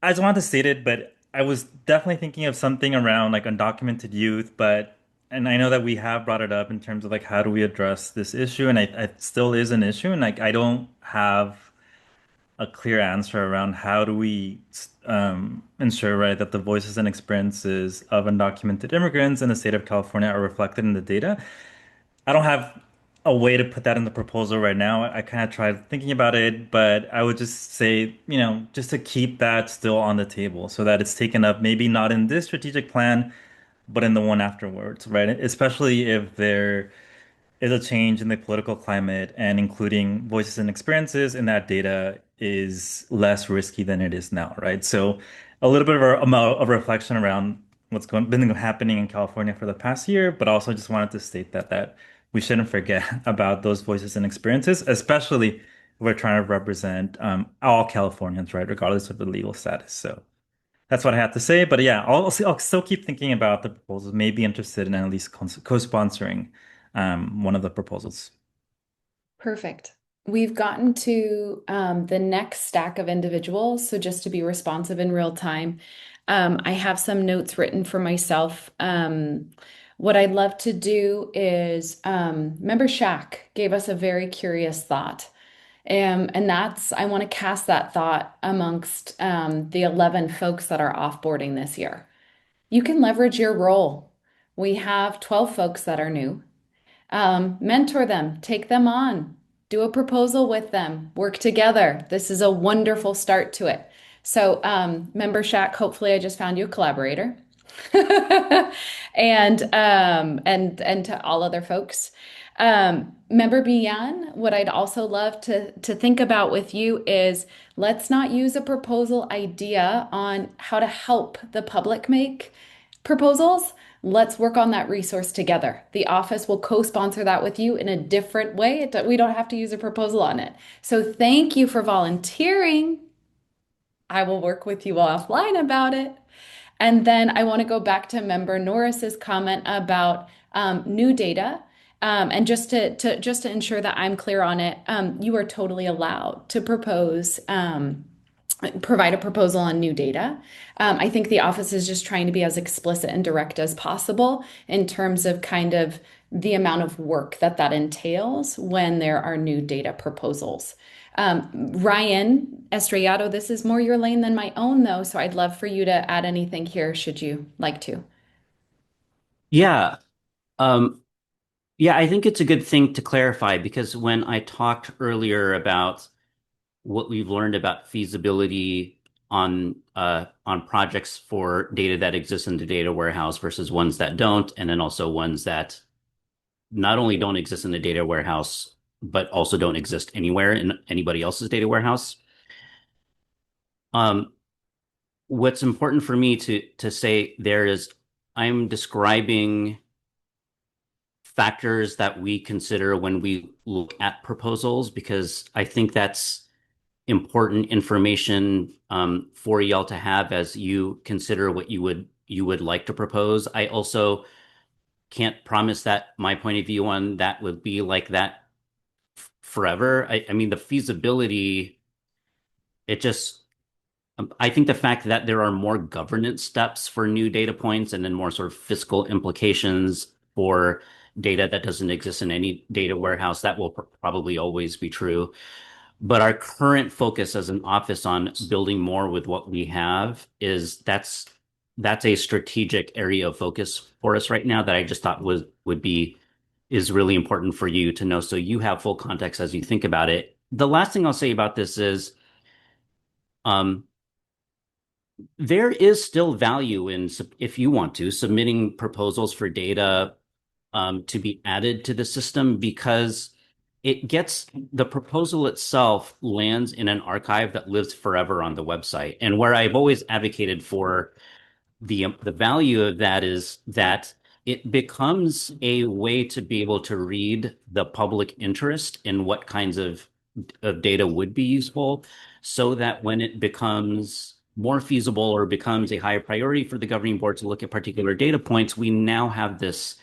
I just wanted to state it, but I was definitely thinking of something around like undocumented youth, but and I know that we have brought it up in terms of like how do we address this issue, and it still is an issue, and like I don't have a clear answer around how do we ensure, right, that the voices and experiences of undocumented immigrants in the state of California are reflected in the data. I don't have a way to put that in the proposal right now. I kind of tried thinking about it, but I would just say, just to keep that still on the table so that it's taken up, maybe not in this strategic plan, but in the one afterwards, right? Especially if there is a change in the political climate and including voices and experiences in that data is less risky than it is now, right? So a little bit of a reflection around been happening in California for the past year, but also just wanted to state that we shouldn't forget about those voices and experiences, especially if we're trying to represent all Californians, right, regardless of the legal status. So that's what I have to say. But yeah, I'll still keep thinking about the proposals, maybe interested in at least co-sponsoring one of the proposals. Perfect. We've gotten to the next stack of individuals. So just to be responsive in real time, I have some notes written for myself. What I'd love to do is, Member Shaq gave us a very curious thought. And I want to cast that thought amongst the 11 folks that are offboarding this year. You can leverage your role. We have 12 folks that are new. Mentor them, take them on, do a proposal with them, work together. This is a wonderful start to it. So, Member Shack, hopefully I just found you a collaborator. And to all other folks. Member Bian, what I'd also love to think about with you is let's not use a proposal idea on how to help the public make proposals. Let's work on that resource together. The office will co-sponsor that with you in a different way. We don't have to use a proposal on it. So thank you for volunteering. I will work with you offline about it. And then I want to go back to Member Norris's comment about new data. And just to ensure that I'm clear on it, you are totally allowed to provide a proposal on new data. I think the office is just trying to be as explicit and direct as possible in terms of kind of the amount of work that entails when there are new data proposals. Ryan Estrellado, this is more your lane than my own, though, so I'd love for you to add anything here should you like to. Yeah. Um, yeah, I think it's a good thing to clarify because when I talked earlier about what we've learned about feasibility on projects for data that exists in the data warehouse versus ones that don't, and then also ones that not only don't exist in the data warehouse, but also don't exist anywhere in anybody else's data warehouse. What's important for me to say there is I'm describing factors that we consider when we look at proposals, because I think that's important information for y'all to have as you consider what you would like to propose. I also can't promise that my point of view on that would be like that forever. I mean, the feasibility, it just I think the fact that there are more governance steps for new data points and then more sort of fiscal implications for data that doesn't exist in any data warehouse, that will probably always be true. But our current focus as an office on building more with what we have that's a strategic area of focus for us right now that I just thought would be is really important for you to know so you have full context as you think about it. The last thing I'll say about this is um, there is still value in, if you want to, submitting proposals for data to be added to the system, because the proposal itself lands in an archive that lives forever on the website. And where I've always advocated for the value of that is that it becomes a way to be able to read the public interest in what kinds of data would be useful, so that when it becomes more feasible or becomes a higher priority for the governing board to look at particular data points, we now have this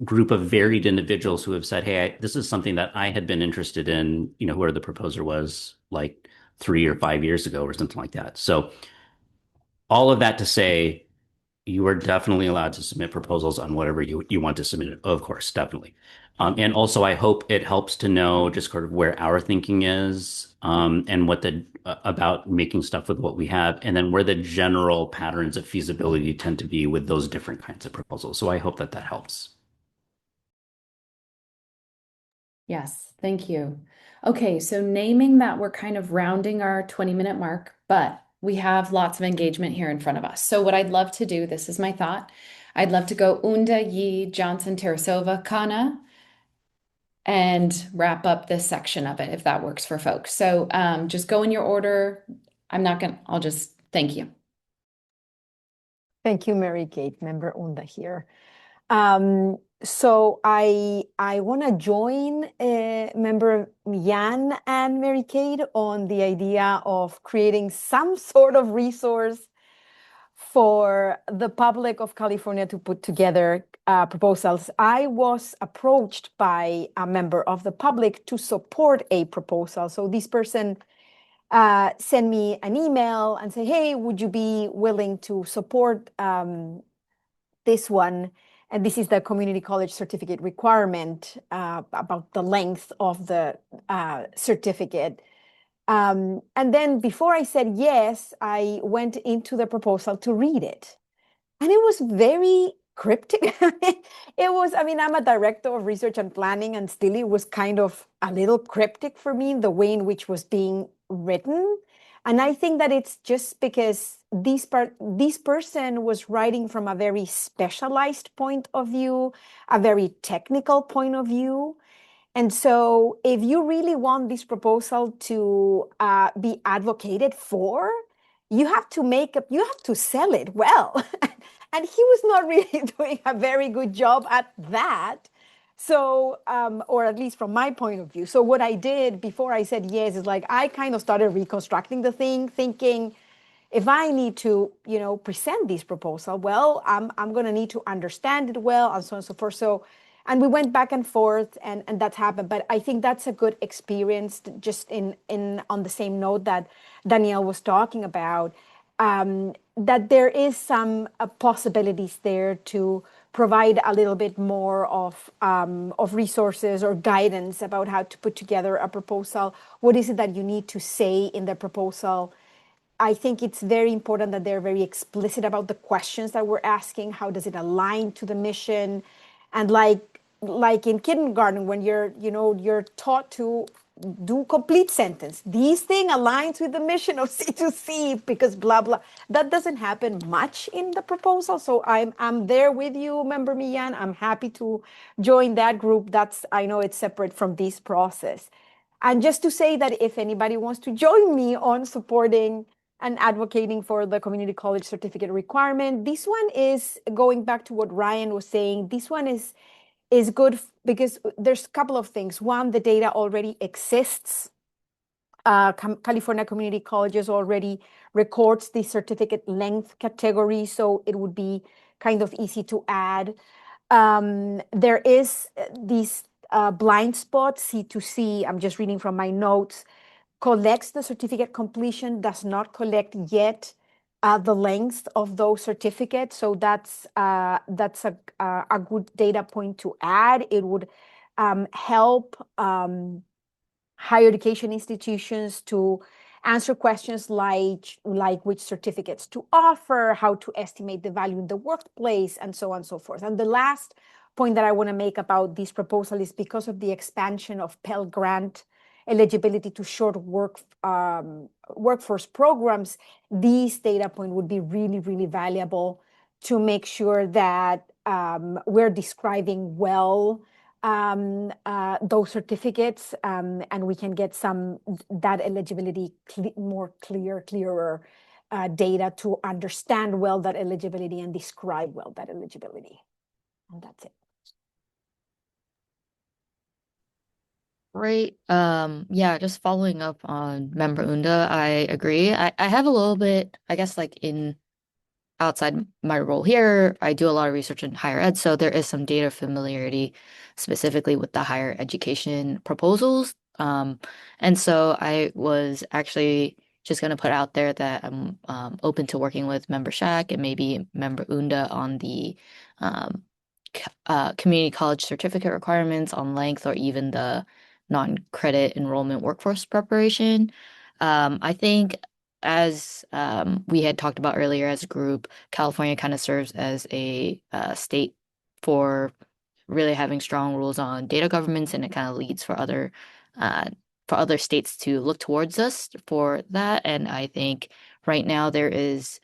group of varied individuals who have said, hey, this is something that I had been interested in, whoever the proposer was like 3 or 5 years ago or something like that. So all of that to say, you are definitely allowed to submit proposals on whatever you want to submit, of course, definitely. And also, I hope it helps to know just sort of where our thinking is, and what about making stuff with what we have, and then where the general patterns of feasibility tend to be with those different kinds of proposals. So I hope that helps. Yes, thank you. Okay, so naming that we're kind of rounding our 20-minute mark, but we have lots of engagement here in front of us. So what I'd love to do, this is my thought, I'd love to go Unda, Yi, Johnson, Tarasova, Kana, and wrap up this section of it if that works for folks. So just go in your order. I'll just thank you. Thank you, Mary Kate, member Unda here. So I want to join member Jan and Mary Kate on the idea of creating some sort of resource for the public of California to put together proposals. I was approached by a member of the public to support a proposal. So this person sent me an email and say, hey, would you be willing to support this one? And this is the community college certificate requirement about the length of the certificate. And then before I said yes, I went into the proposal to read it. And it was very cryptic. I'm a director of research and planning, and still it was kind of a little cryptic for me, the way in which was being written. And I think that it's just because this person was writing from a very specialized point of view, a very technical point of view. And so if you really want this proposal to be advocated for, you have to sell it well. And he was not really doing a very good job at that. So, or at least from my point of view. So what I did before I said yes is like, I kind of started reconstructing the thing, thinking, if I need to, present this proposal, well, I'm going to need to understand it well, and so on and so forth. So, and we went back and forth, and that's happened. But I think that's a good experience, just on the same note that Danielle was talking about, that there is some possibilities there to provide a little bit more of resources or guidance about how to put together a proposal. What is it that you need to say in the proposal? I think it's very important that they're very explicit about the questions that we're asking. How does it align to the mission? And like in kindergarten, when you're taught to do complete sentence. This thing aligns with the mission of C2C because blah, blah. That doesn't happen much in the proposal. So I'm there with you, Member Millan. I'm happy to join that group. I know it's separate from this process. And just to say that if anybody wants to join me on supporting and advocating for the community college certificate requirement, this one is going back to what Ryan was saying. This one is good because there's a couple of things. One, the data already exists. California Community Colleges already records the certificate length category, so it would be kind of easy to add. There is these blind spot C2C. I'm just reading from my notes. Collects the certificate completion, does not collect yet the length of those certificates. So that's a good data point to add. It would help higher education institutions to answer questions like which certificates to offer, how to estimate the value in the workplace, and so on and so forth. And the last point that I want to make about this proposal is because of the expansion of Pell Grant eligibility to short workforce programs, these data point would be really, really valuable to make sure that we're describing well those certificates, and we can get that eligibility clearer data to understand well that eligibility and describe well that eligibility. And that's it. Great. Yeah, just following up on Member Unda, I agree. I have a little bit, I guess, like in outside my role here, I do a lot of research in higher ed, so there is some data familiarity specifically with the higher education proposals. And so I was actually just going to put out there that I'm open to working with Member Shack and maybe Member Unda on the um, community college certificate requirements on length or even the non-credit enrollment workforce preparation. I think as we had talked about earlier as a group, California kind of serves as a state for really having strong rules on data governance, and it kind of leads for other states to look towards us for that. And I think right now there is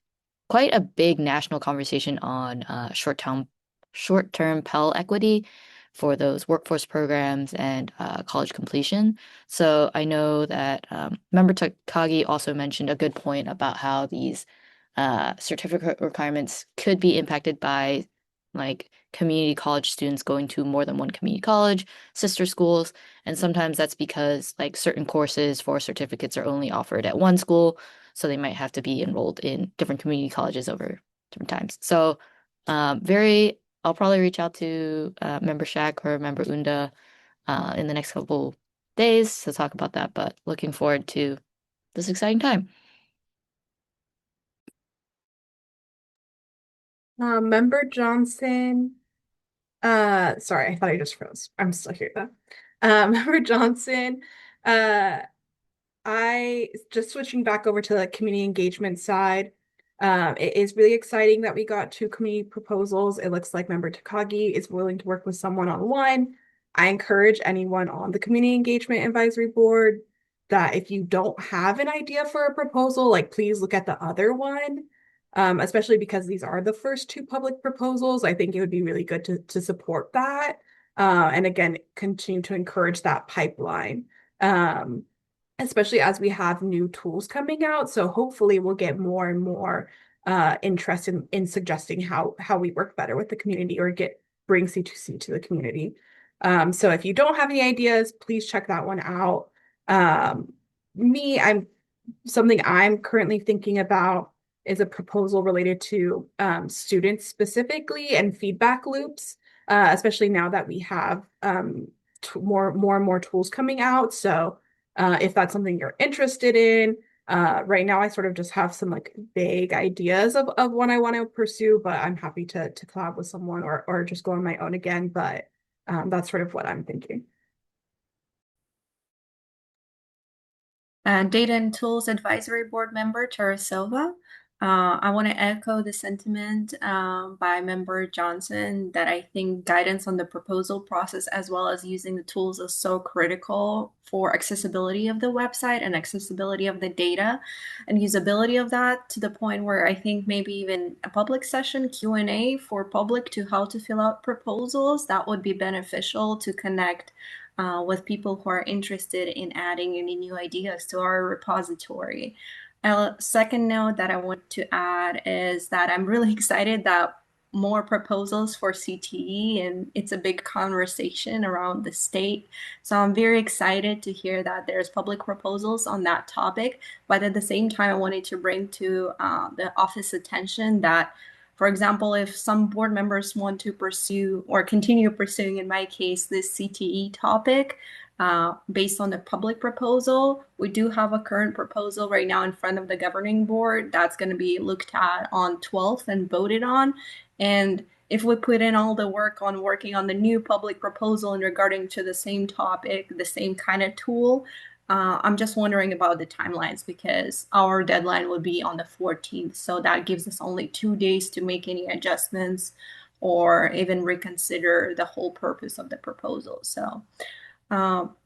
quite a big national conversation on short-term Pell equity for those workforce programs and college completion. So I know that Member Takagi also mentioned a good point about how these certificate requirements could be impacted by like community college students going to more than one community college, sister schools, and sometimes that's because like certain courses for certificates are only offered at one school, so they might have to be enrolled in different community colleges over different times. So I'll probably reach out to Member Shack or Member Unda in the next couple days to talk about that, but looking forward to this exciting time. Member Johnson. Sorry, I thought I just froze. I'm still here though. Member Johnson, I just switching back over to the community engagement side. It is really exciting that we got two community proposals. It looks like Member Takagi is willing to work with someone on one. I encourage anyone on the Community Engagement Advisory Board that if you don't have an idea for a proposal, like please look at the other one, especially because these are the first two public proposals. I think it would be really good to support that. And again, continue to encourage that pipeline. Especially as we have new tools coming out. So hopefully we'll get more and more interest in suggesting how we work better with the community or bring C2C to the community. So if you don't have any ideas, please check that one out. Something I'm currently thinking about is a proposal related to students specifically and feedback loops, especially now that we have more and more tools coming out. So if that's something you're interested in, right now I sort of just have some like vague ideas of what I want to pursue, but I'm happy to collab with someone or just go on my own again. But that's sort of what I'm thinking. Data and Tools Advisory Board member Tara Silva. I want to echo the sentiment by Member Johnson that I think guidance on the proposal process as well as using the tools is so critical for accessibility of the website and accessibility of the data and usability of that to the point where I think maybe even a public session Q&A for public to how to fill out proposals, that would be beneficial to connect with people who are interested in adding any new ideas to our repository. A second note that I want to add is that I'm really excited that more proposals for CTE, and it's a big conversation around the state. So I'm very excited to hear that there's public proposals on that topic. But at the same time, I wanted to bring to the office attention that, for example, if some board members want to pursue or continue pursuing, in my case, this CTE topic, based on the public proposal. We do have a current proposal right now in front of the governing board that's going to be looked at on 12th and voted on. And if we put in all the work on working on the new public proposal in regarding to the same topic, the same kind of tool, I'm just wondering about the timelines because our deadline would be on the 14th. So that gives us only 2 days to make any adjustments or even reconsider the whole purpose of the proposal. So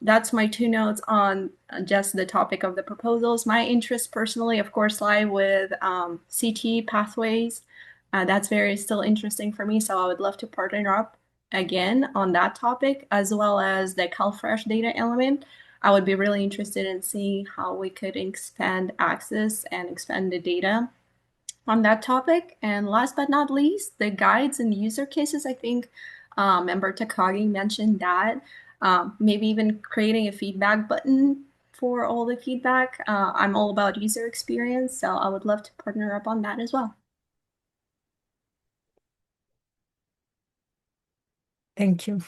that's my two notes on just the topic of the proposals. My interests personally, of course, lie with CT pathways. That's very still interesting for me. So I would love to partner up again on that topic, as well as the CalFresh data element. I would be really interested in seeing how we could expand access and expand the data on that topic. And last but not least, the guides and user cases. I think Member Takagi mentioned that. Maybe even creating a feedback button for all the feedback. I'm all about user experience, so I would love to partner up on that as well. Thank you.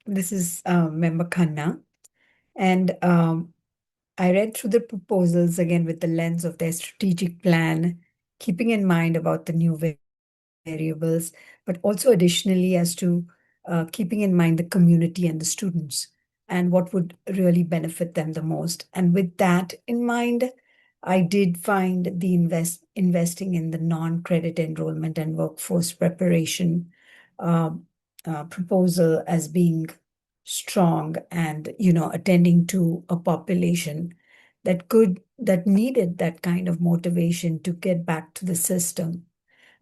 This is Member Khanna, and I read through the proposals again with the lens of their strategic plan, keeping in mind about the new variables, but also additionally as to keeping in mind the community and the students and what would really benefit them the most. And with that in mind, I did find the investing in the non-credit enrollment and workforce preparation proposal as being strong and attending to a population that needed that kind of motivation to get back to the system.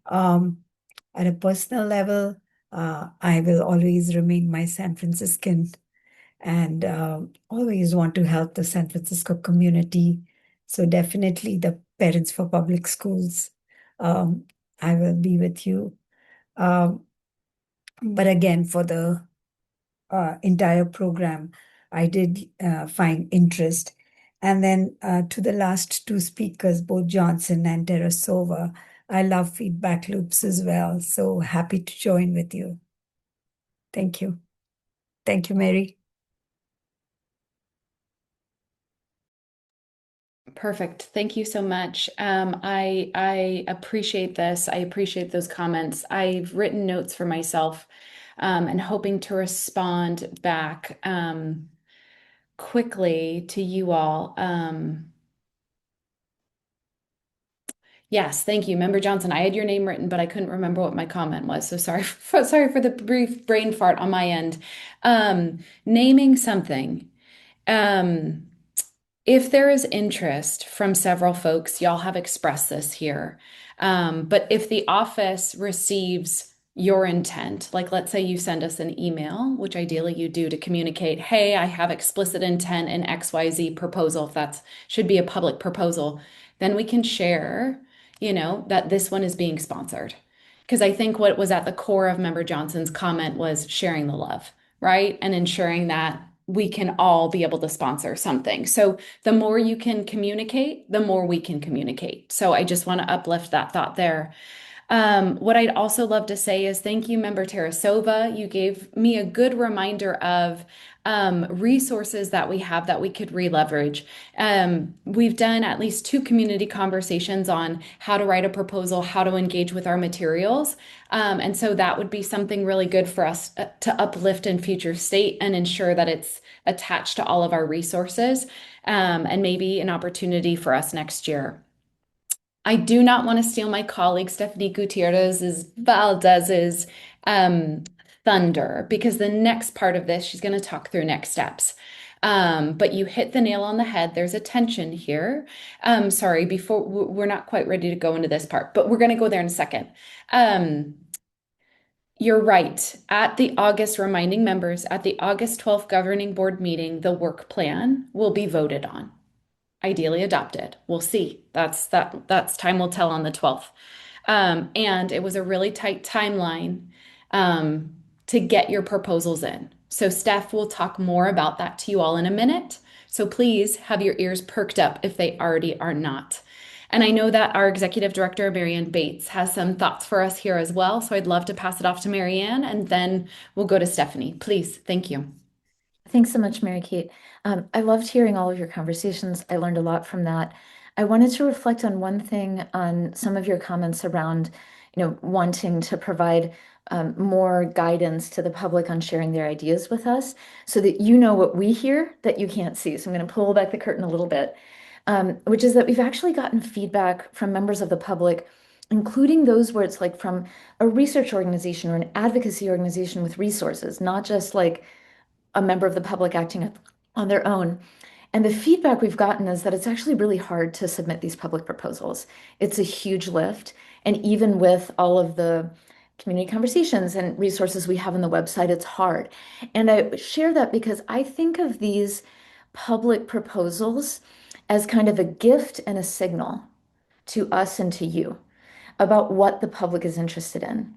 At a personal level, I will always remain my San Franciscan and always want to help the San Francisco community. So definitely the Parents for Public Schools, I will be with you. But again, for the entire program, I did find interest. And then to the last two speakers, both Johnson and Terasova, I love feedback loops as well. So happy to join with you. Thank you. Thank you, Mary. Perfect. Thank you so much. I appreciate this. I appreciate those comments. I've written notes for myself and hoping to respond back quickly to you all. Yes, thank you, Member Johnson. I had your name written, but I couldn't remember what my comment was. So sorry sorry for the brief brain fart on my end. Naming something. Um, if there is interest from several folks, y'all have expressed this here. But if the office receives your intent, like let's say you send us an email, which ideally you do to communicate, hey, I have explicit intent in XYZ proposal, if that should be a public proposal, then we can share, that this one is being sponsored. Because I think what was at the core of Member Johnson's comment was sharing the love, right? And ensuring that we can all be able to sponsor something. So the more you can communicate, the more we can communicate. So I just want to uplift that thought there. What I'd also love to say is thank you, Member Tarasova. You gave me a good reminder of resources that we have that we could re-leverage. We've done at least 2 community conversations on how to write a proposal, how to engage with our materials. And so that would be something really good for us to uplift in future state and ensure that it's attached to all of our resources, and maybe an opportunity for us next year. I do not want to steal my colleague Stephanie Gutierrez's Valdez's um, thunder because the next part of this, she's going to talk through next steps. But you hit the nail on the head. There's a tension here. Sorry, before we're not quite ready to go into this part, but we're going to go there in a second. You're right. At the August, reminding members, at the August 12th governing board meeting, the work plan will be voted on, ideally adopted. We'll see. That's time will tell on the 12th. And it was a really tight timeline to get your proposals in. So Steph will talk more about that to you all in a minute. So please have your ears perked up if they already are not. And I know that our executive director, Marianne Bates, has some thoughts for us here as well. So I'd love to pass it off to Marianne and then we'll go to Stephanie. Please. Thank you. Thanks so much, Mary Kate. I loved hearing all of your conversations. I learned a lot from that. I wanted to reflect on one thing on some of your comments around, wanting to provide more guidance to the public on sharing their ideas with us so that you know what we hear that you can't see. So I'm going to pull back the curtain a little bit, which is that we've actually gotten feedback from members of the public, including those where it's like from a research organization or an advocacy organization with resources, not just like a member of the public acting on their own. And the feedback we've gotten is that it's actually really hard to submit these public proposals. It's a huge lift. And even with all of the community conversations and resources we have on the website, it's hard. And I share that because I think of these public proposals as kind of a gift and a signal to us and to you about what the public is interested in.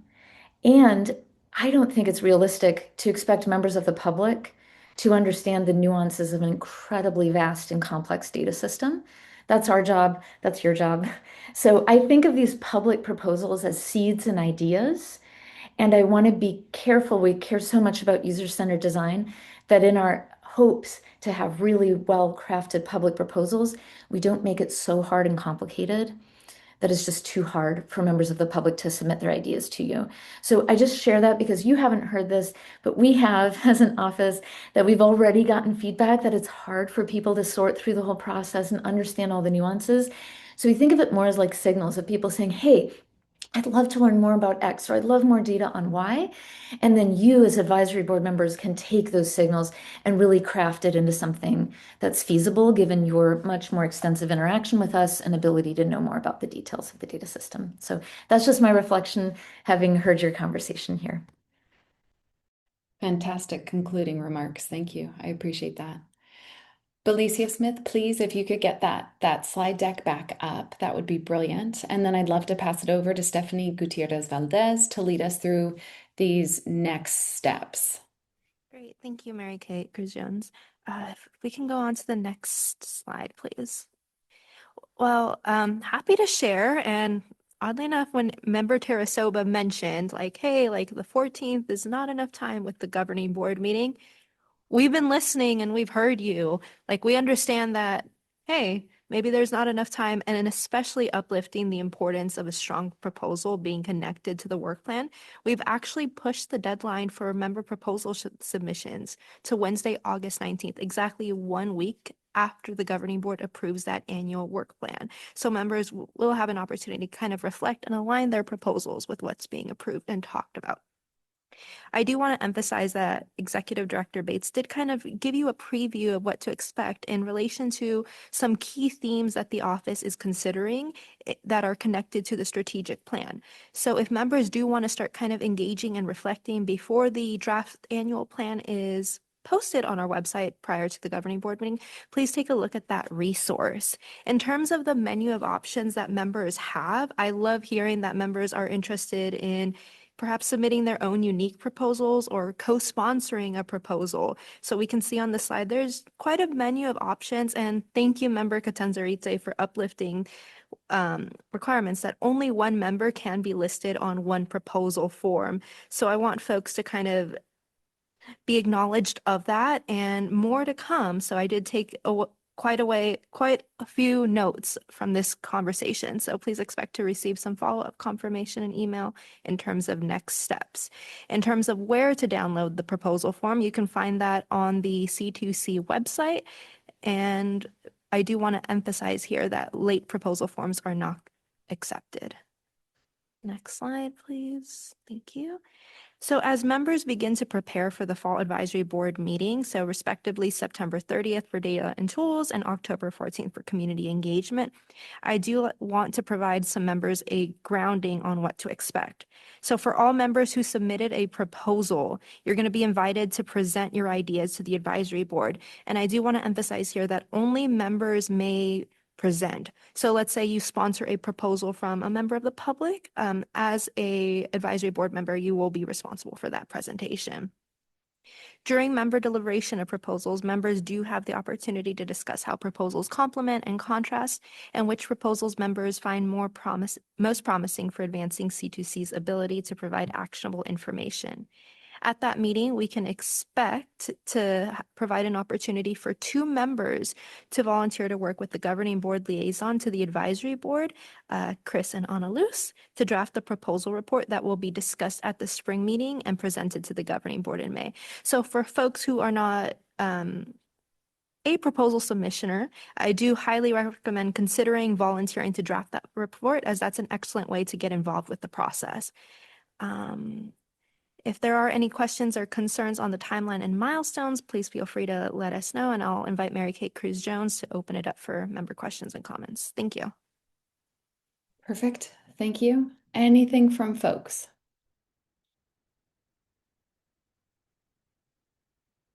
And I don't think it's realistic to expect members of the public to understand the nuances of an incredibly vast and complex data system. That's our job, that's your job. So I think of these public proposals as seeds and ideas. And I want to be careful. We care so much about user-centered design that in our hopes to have really well-crafted public proposals, we don't make it so hard and complicated that is just too hard for members of the public to submit their ideas to you. So I just share that because you haven't heard this, but we have as an office that we've already gotten feedback that it's hard for people to sort through the whole process and understand all the nuances. So we think of it more as like signals of people saying, hey, I'd love to learn more about X, or I'd love more data on Y. And then you, as advisory board members, can take those signals and really craft it into something that's feasible, given your much more extensive interaction with us and ability to know more about the details of the data system. So that's just my reflection, having heard your conversation here. Fantastic concluding remarks. Thank you. I appreciate that. Belicia Smith, please, if you could get that slide deck back up, that would be brilliant. And then I'd love to pass it over to Stephanie Gutierrez Valdez to lead us through these next steps. Great. Thank you, Mary Kate Cruz-Jones. If we can go on to the next slide, please. Well, happy to share. And oddly enough, when member Tarasoba mentioned like, hey, like the 14th is not enough time with the governing board meeting, we've been listening and we've heard you. Like we understand that, hey, maybe there's not enough time, and especially uplifting the importance of a strong proposal being connected to the work plan. We've actually pushed the deadline for member proposal submissions to Wednesday, August 19th, exactly 1 week after the governing board approves that annual work plan. So members will have an opportunity to kind of reflect and align their proposals with what's being approved and talked about. I do want to emphasize that Executive Director Bates did kind of give you a preview of what to expect in relation to some key themes that the office is considering that are connected to the strategic plan. So if members do want to start kind of engaging and reflecting before the draft annual plan is posted on our website prior to the governing board meeting, please take a look at that resource. In terms of the menu of options that members have, I love hearing that members are interested in perhaps submitting their own unique proposals or co-sponsoring a proposal. So we can see on the slide, there's quite a menu of options. And thank you, member Catanzarite, for uplifting requirements that only one member can be listed on one proposal form. So I want folks to kind of be acknowledged of that and more to come. So I did take quite a few notes from this conversation. So please expect to receive some follow-up confirmation and email in terms of next steps. In terms of where to download the proposal form, you can find that on the C2C website. And I do want to emphasize here that late proposal forms are not accepted. Next slide, please. Thank you. So as members begin to prepare for the Fall Advisory Board meeting, so respectively September 30th for data and tools and October 14th for community engagement, I do want to provide some members a grounding on what to expect. So for all members who submitted a proposal, you're going to be invited to present your ideas to the advisory board. And I do want to emphasize here that only members may present. So let's say you sponsor a proposal from a member of the public. As a advisory board member, you will be responsible for that presentation. During member deliberation of proposals, members do have the opportunity to discuss how proposals complement and contrast, and which proposals members find most promising for advancing C2C's ability to provide actionable information. At that meeting, we can expect to provide an opportunity for 2 members to volunteer to work with the governing board liaison to the advisory board, Chris and Anna Luce, to draft the proposal report that will be discussed at the spring meeting and presented to the governing board in May. So for folks who are not a proposal submissioner, I do highly recommend considering volunteering to draft that report, as that's an excellent way to get involved with the process. If there are any questions or concerns on the timeline and milestones, please feel free to let us know, and I'll invite Mary Kate Cruz-Jones to open it up for member questions and comments. Thank you. Perfect. Thank you. Anything from folks?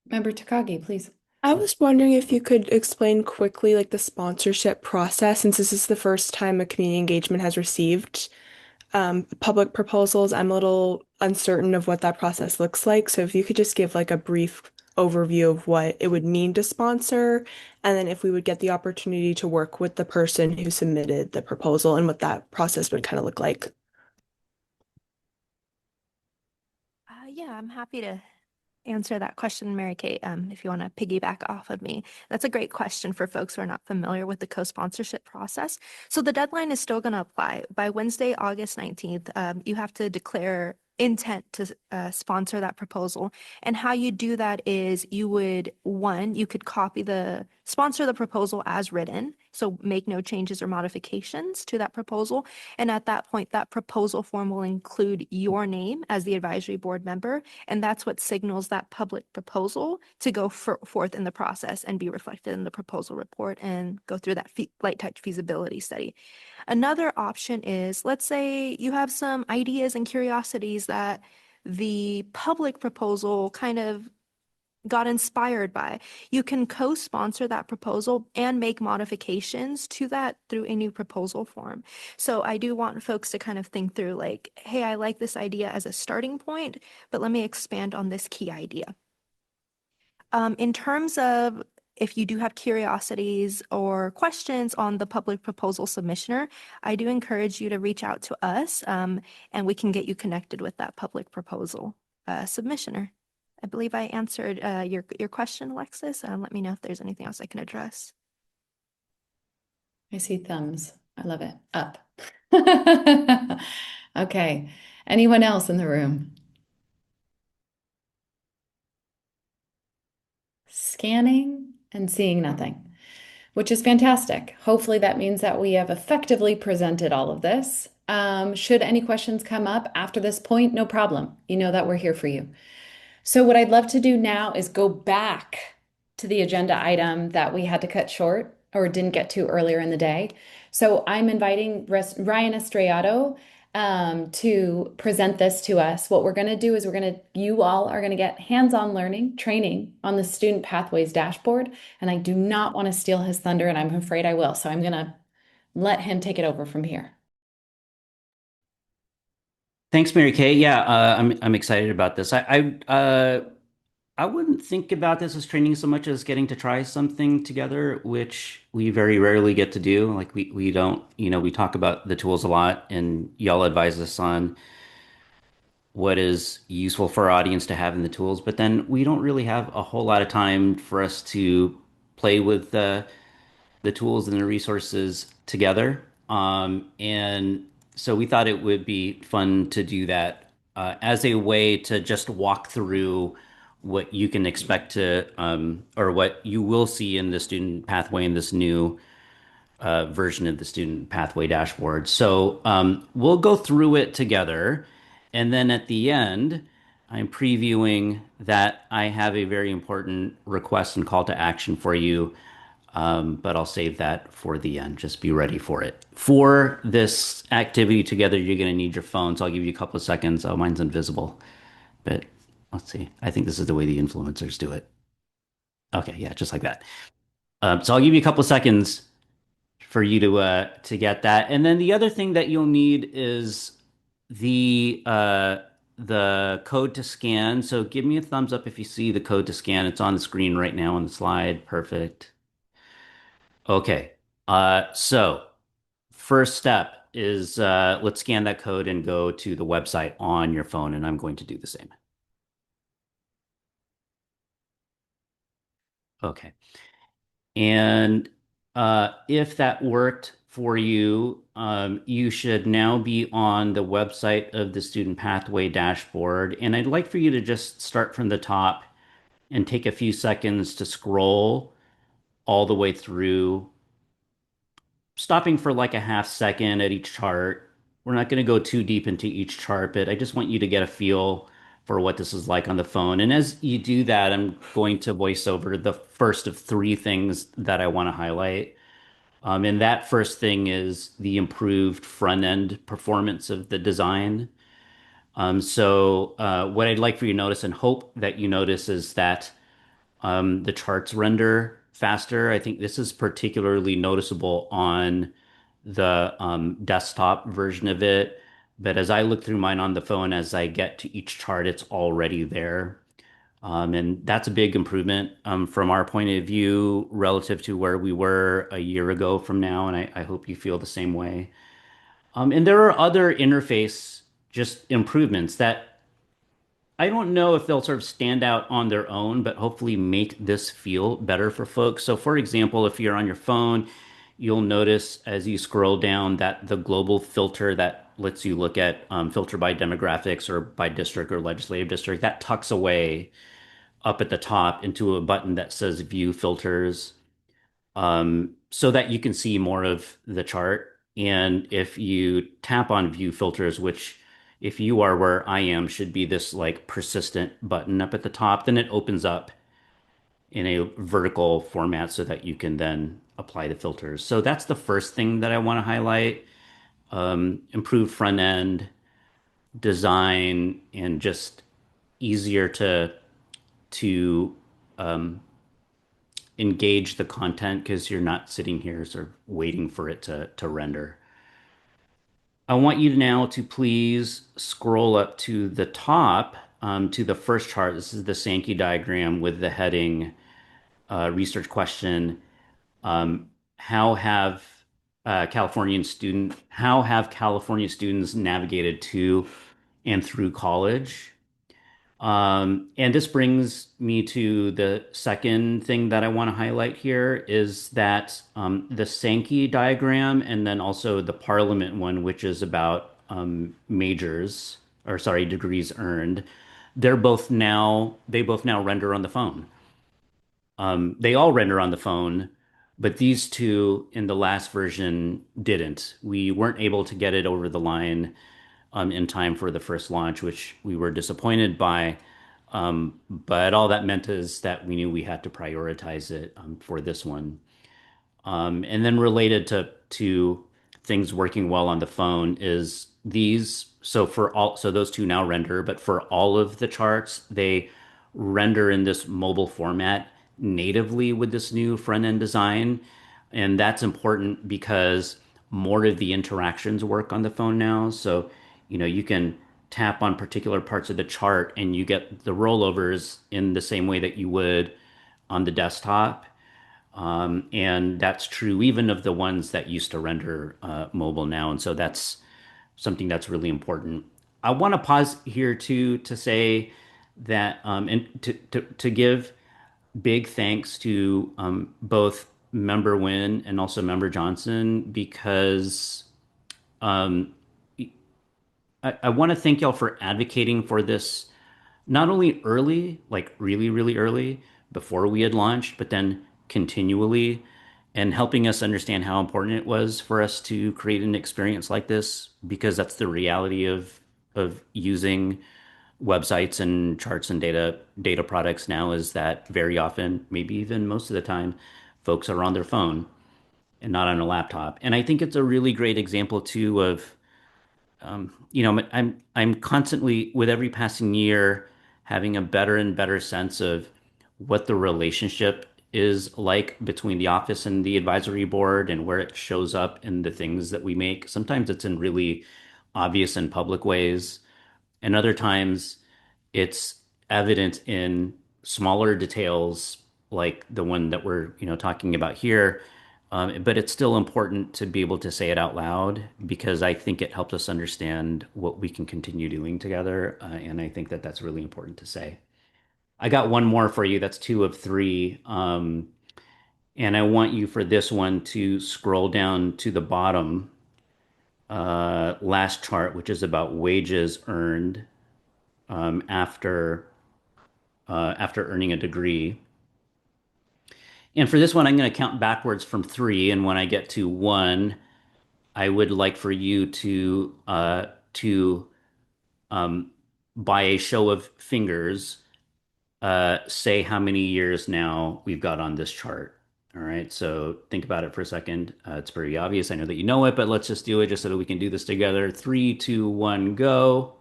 Member Takagi, please. I was wondering if you could explain quickly like the sponsorship process, since this is the first time a community engagement has received public proposals. I'm a little uncertain of what that process looks like. So if you could just give like a brief overview of what it would mean to sponsor, and then if we would get the opportunity to work with the person who submitted the proposal and what that process would kind of look like. Yeah, I'm happy to answer that question, Mary Kate, if you want to piggyback off of me. That's a great question for folks who are not familiar with the co-sponsorship process. So the deadline is still going to apply. By Wednesday, August 19th, you have to declare intent to sponsor that proposal. And how you do that is you could sponsor the proposal as written, so make no changes or modifications to that proposal. And at that point, that proposal form will include your name as the advisory board member, and that's what signals that public proposal to go forth in the process and be reflected in the proposal report and go through that light touch feasibility study. Another option is, let's say you have some ideas and curiosities that the public proposal kind of got inspired by. You can co-sponsor that proposal and make modifications to that through a new proposal form. So I do want folks to kind of think through like, hey, I like this idea as a starting point, but let me expand on this key idea. In terms of if you do have curiosities or questions on the public proposal submissioner, I do encourage you to reach out to us, and we can get you connected with that public proposal submissioner. I believe I answered your question, Alexis. Let me know if there's anything else I can address. I see thumbs. I love it. Up. Okay. Anyone else in the room? Scanning and seeing nothing, which is fantastic. Hopefully that means that we have effectively presented all of this. Should any questions come up after this point, no problem. You know that we're here for you. So what I'd love to do now is go back to the agenda item that we had to cut short or didn't get to earlier in the day. So I'm inviting Ryan Estrellado to present this to us. What we're going to do is you all are going to get hands-on learning training on the Student Pathways dashboard. And I do not want to steal his thunder, and I'm afraid I will. So I'm going to let him take it over from here. Thanks, Mary Kay. Yeah, I'm excited about this. I wouldn't think about this as training so much as getting to try something together, which we very rarely get to do. Like we don't, we talk about the tools a lot, and y'all advise us on what is useful for our audience to have in the tools, but then we don't really have a whole lot of time for us to play with the tools and the resources together. And so we thought it would be fun to do that as a way to just walk through what you can expect to, or what you will see in the student pathway in this new version of the student pathway dashboard. So we'll go through it together. And then at the end, I'm previewing that I have a very important request and call to action for you. But I'll save that for the end. Just be ready for it. For this activity together, you're going to need your phone. So I'll give you a couple of seconds. Oh, mine's invisible. But let's see. I think this is the way the influencers do it. Okay, yeah, just like that. So I'll give you a couple of seconds for you to get that. And then the other thing that you'll need is the code to scan. So give me a thumbs up if you see the code to scan. It's on the screen right now on the slide. Perfect. Okay. So first step is let's scan that code and go to the website on your phone, and I'm going to do the same. Okay. And if that worked for you, you should now be on the website of the Student Pathway dashboard. And I'd like for you to just start from the top and take a few seconds to scroll all the way through, stopping for like a half second at each chart. We're not going to go too deep into each chart, but I just want you to get a feel for what this is like on the phone. And as you do that, I'm going to voice over the first of three things that I want to highlight. And that first thing is the improved front end performance of the design. What I'd like for you to notice and hope that you notice is that the charts render faster. I think this is particularly noticeable on the desktop version of it. But as I look through mine on the phone, as I get to each chart, it's already there. And that's a big improvement from our point of view relative to where we were a year ago from now. And I hope you feel the same way. And there are other interface just improvements that I don't know if they'll sort of stand out on their own, but hopefully make this feel better for folks. So, for example, if you're on your phone, you'll notice as you scroll down that the global filter that lets you look at filter by demographics or by district or legislative district, that tucks away up at the top into a button that says View Filters, so that you can see more of the chart. And if you tap on View Filters, which if you are where I am, should be this like persistent button up at the top, then it opens up in a vertical format so that you can then apply the filters. So that's the first thing that I want to highlight. Improved front end design and just easier to um, engage the content because you're not sitting here sort of waiting for it to render. I want you now to please scroll up to the top to the first chart. This is the Sankey diagram with the heading research question. Um, how have how have California students navigated to and through college? And this brings me to the second thing that I want to highlight here is that the Sankey diagram and then also the Parliament one, which is about majors or sorry, degrees earned, they both now render on the phone. They all render on the phone, but these two in the last version didn't. We weren't able to get it over the line in time for the first launch, which we were disappointed by. But all that meant is that we knew we had to prioritize it for this one. And then related to things working well on the phone is these. So those two now render, but for all of the charts, they render in this mobile format natively with this new front end design. And that's important because more of the interactions work on the phone now. So, you can tap on particular parts of the chart and you get the rollovers in the same way that you would on the desktop. And that's true even of the ones that used to render mobile now. And so that's something that's really important. I want to pause here too to say that and to give big thanks to both Member Nguyen and also Member Johnson because um, I want to thank y'all for advocating for this not only early, like really, really early before we had launched, but then continually. and helping us understand how important it was for us to create an experience like this, because that's the reality of using websites and charts and data products now, is that very often, maybe even most of the time, folks are on their phone and not on a laptop. And I think it's a really great example too of I'm constantly, with every passing year, having a better and better sense of what the relationship is like between the office and the advisory board, and where it shows up in the things that we make. Sometimes it's in really obvious and public ways, and other times it's evident in smaller details like the one that we're, talking about here. But it's still important to be able to say it out loud, because I think it helps us understand what we can continue doing together. And I think that that's really important to say. I got one more for you. That's two of three. And I want you for this one to scroll down to the bottom, last chart, which is about wages earned after earning a degree. And for this one, I'm going to count backwards from three. And when I get to one, I would like for you to by a show of fingers, say how many years now we've got on this chart. All right. So think about it for a second. It's pretty obvious. I know that you know it, but let's just do it just so that we can do this together. 3, 2, 1, go.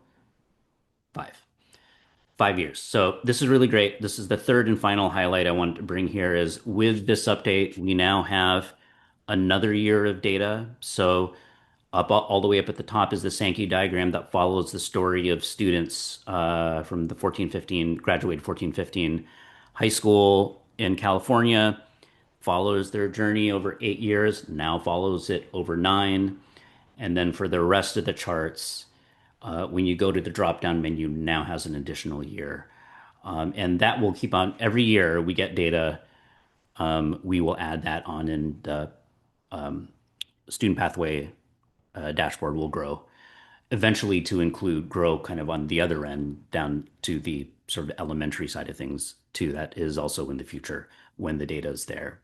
5. 5 years. So this is really great. This is the third and final highlight I wanted to bring here, is with this update, we now have another year of data. So up all the way up at the top is the Sankey diagram that follows the story of students from the 1415, graduated 1415 high school in California, follows their journey over 8 years, now follows it over 9. And then for the rest of the charts, when you go to the drop-down menu, now has an additional year. And that will keep on every year we get data. We will add that on, and the student pathway dashboard will grow eventually to grow kind of on the other end down to the sort of elementary side of things too. That is also in the future when the data is there.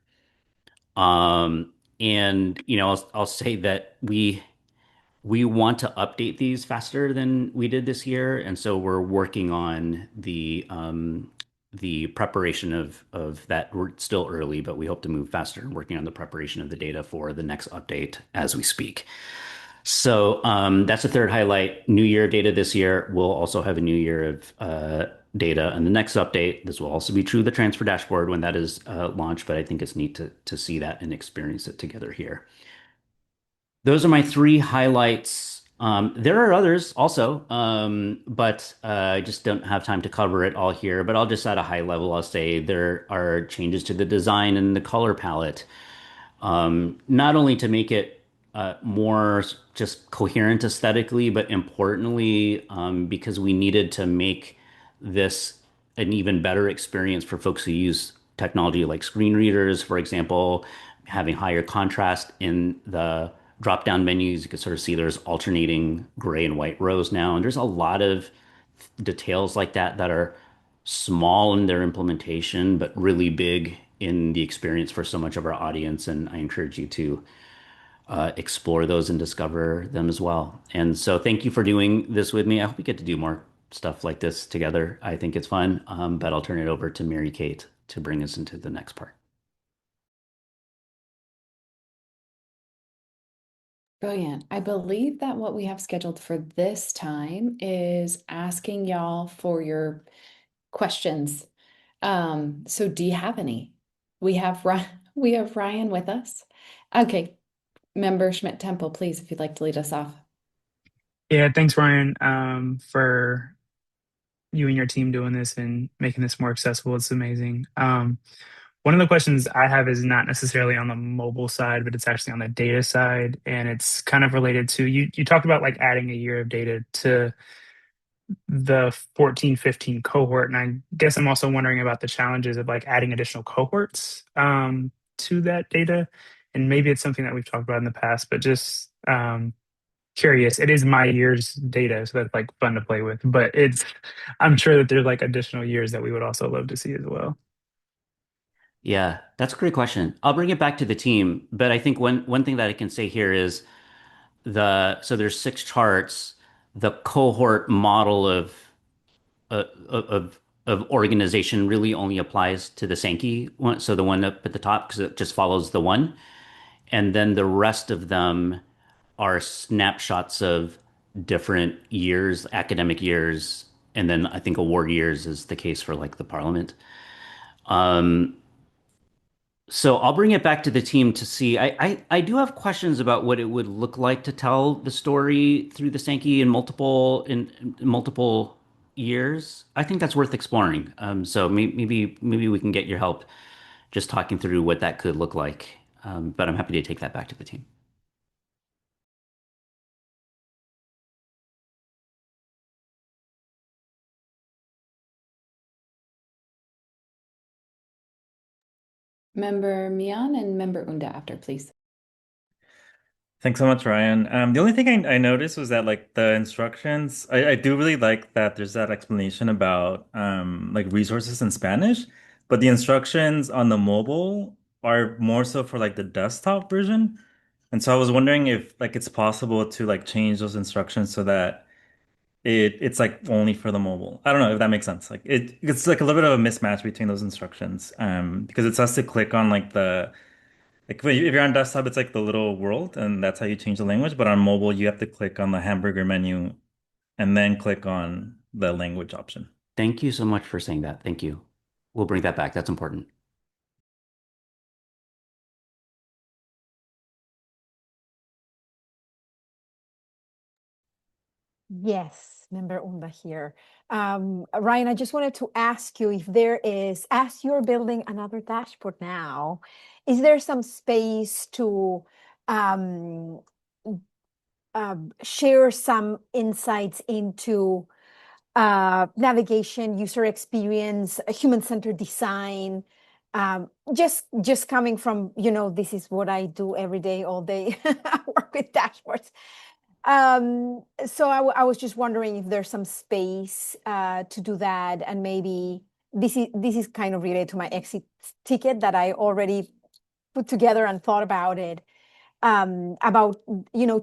And I'll say that we want to update these faster than we did this year, and so we're working on the preparation of that. We're still early, but we hope to move faster and working on the preparation of the data for the next update as we speak. So that's the third highlight. New year data this year. We'll also have a new year of data in the next update. This will also be true of the transfer dashboard when that is launched, but I think it's neat to see that and experience it together here. Those are my three highlights. There are others also, but I just don't have time to cover it all here. But I'll just at a high level, I'll say there are changes to the design and the color palette, not only to make it more just coherent aesthetically, but importantly, because we needed to make this an even better experience for folks who use technology like screen readers, for example, having higher contrast in the drop-down menus. You can sort of see there's alternating gray and white rows now, and there's a lot of details like that that are small in their implementation, but really big in the experience for so much of our audience. And I encourage you to explore those and discover them as well. And so thank you for doing this with me. I hope we get to do more stuff like this together. I think it's fun. But I'll turn it over to Mary Kate to bring us into the next part. Brilliant. I believe that what we have scheduled for this time is asking y'all for your questions. So do you have any? We have Ryan with us. Okay, Member Schmidt Temple, please, if you'd like to lead us off. Yeah, thanks, Ryan, for you and your team doing this and making this more accessible. It's amazing. One of the questions I have is not necessarily on the mobile side, but it's actually on the data side. And it's kind of related to you talked about like adding a year of data to the 14-15 cohort. And I guess I'm also wondering about the challenges of like adding additional cohorts to that data. And maybe it's something that we've talked about in the past, but just curious. It is my year's data, so that's like fun to play with. But I'm sure that there's like additional years that we would also love to see as well. Yeah, that's a great question. I'll bring it back to the team, but I think one thing that I can say here is so there's 6 charts. The cohort model uh, of of organization really only applies to the Sankey one, so the one up at the top because it just follows the one, and then the rest of them are snapshots of different years, academic years, and then I think award years is the case for like the parliament. Um, So I'll bring it back to the team to see. I do have questions about what it would look like to tell the story through the Sankey in multiple years. I think that's worth exploring. So maybe we can get your help just talking through what that could look like. But I'm happy to take that back to the team. Member Mian and Member Unda after, please. Thanks so much, Ryan. The only thing I noticed was that like the instructions, I do really like that there's that explanation about like resources in Spanish, but the instructions on the mobile are more so for like the desktop version. And so I was wondering if like it's possible to like change those instructions so that it's like only for the mobile. I don't know if that makes sense. Like it's like a little bit of a mismatch between those instructions. Because it says to click on like the like if you're on desktop, it's like the little world, and that's how you change the language. But on mobile, you have to click on the hamburger menu and then click on the language option. Thank you so much for saying that. Thank you. We'll bring that back. That's important. Yes, Member Unda here. Ryan, I just wanted to ask you if there is, as you're building another dashboard now, is there some space to um, share some insights into navigation, user experience, human-centered design? Just coming from, this is what I do every day, all day, I work with dashboards. So I was just wondering if there's some space to do that, and maybe this is kind of related to my exit ticket that I already put together and thought about it, about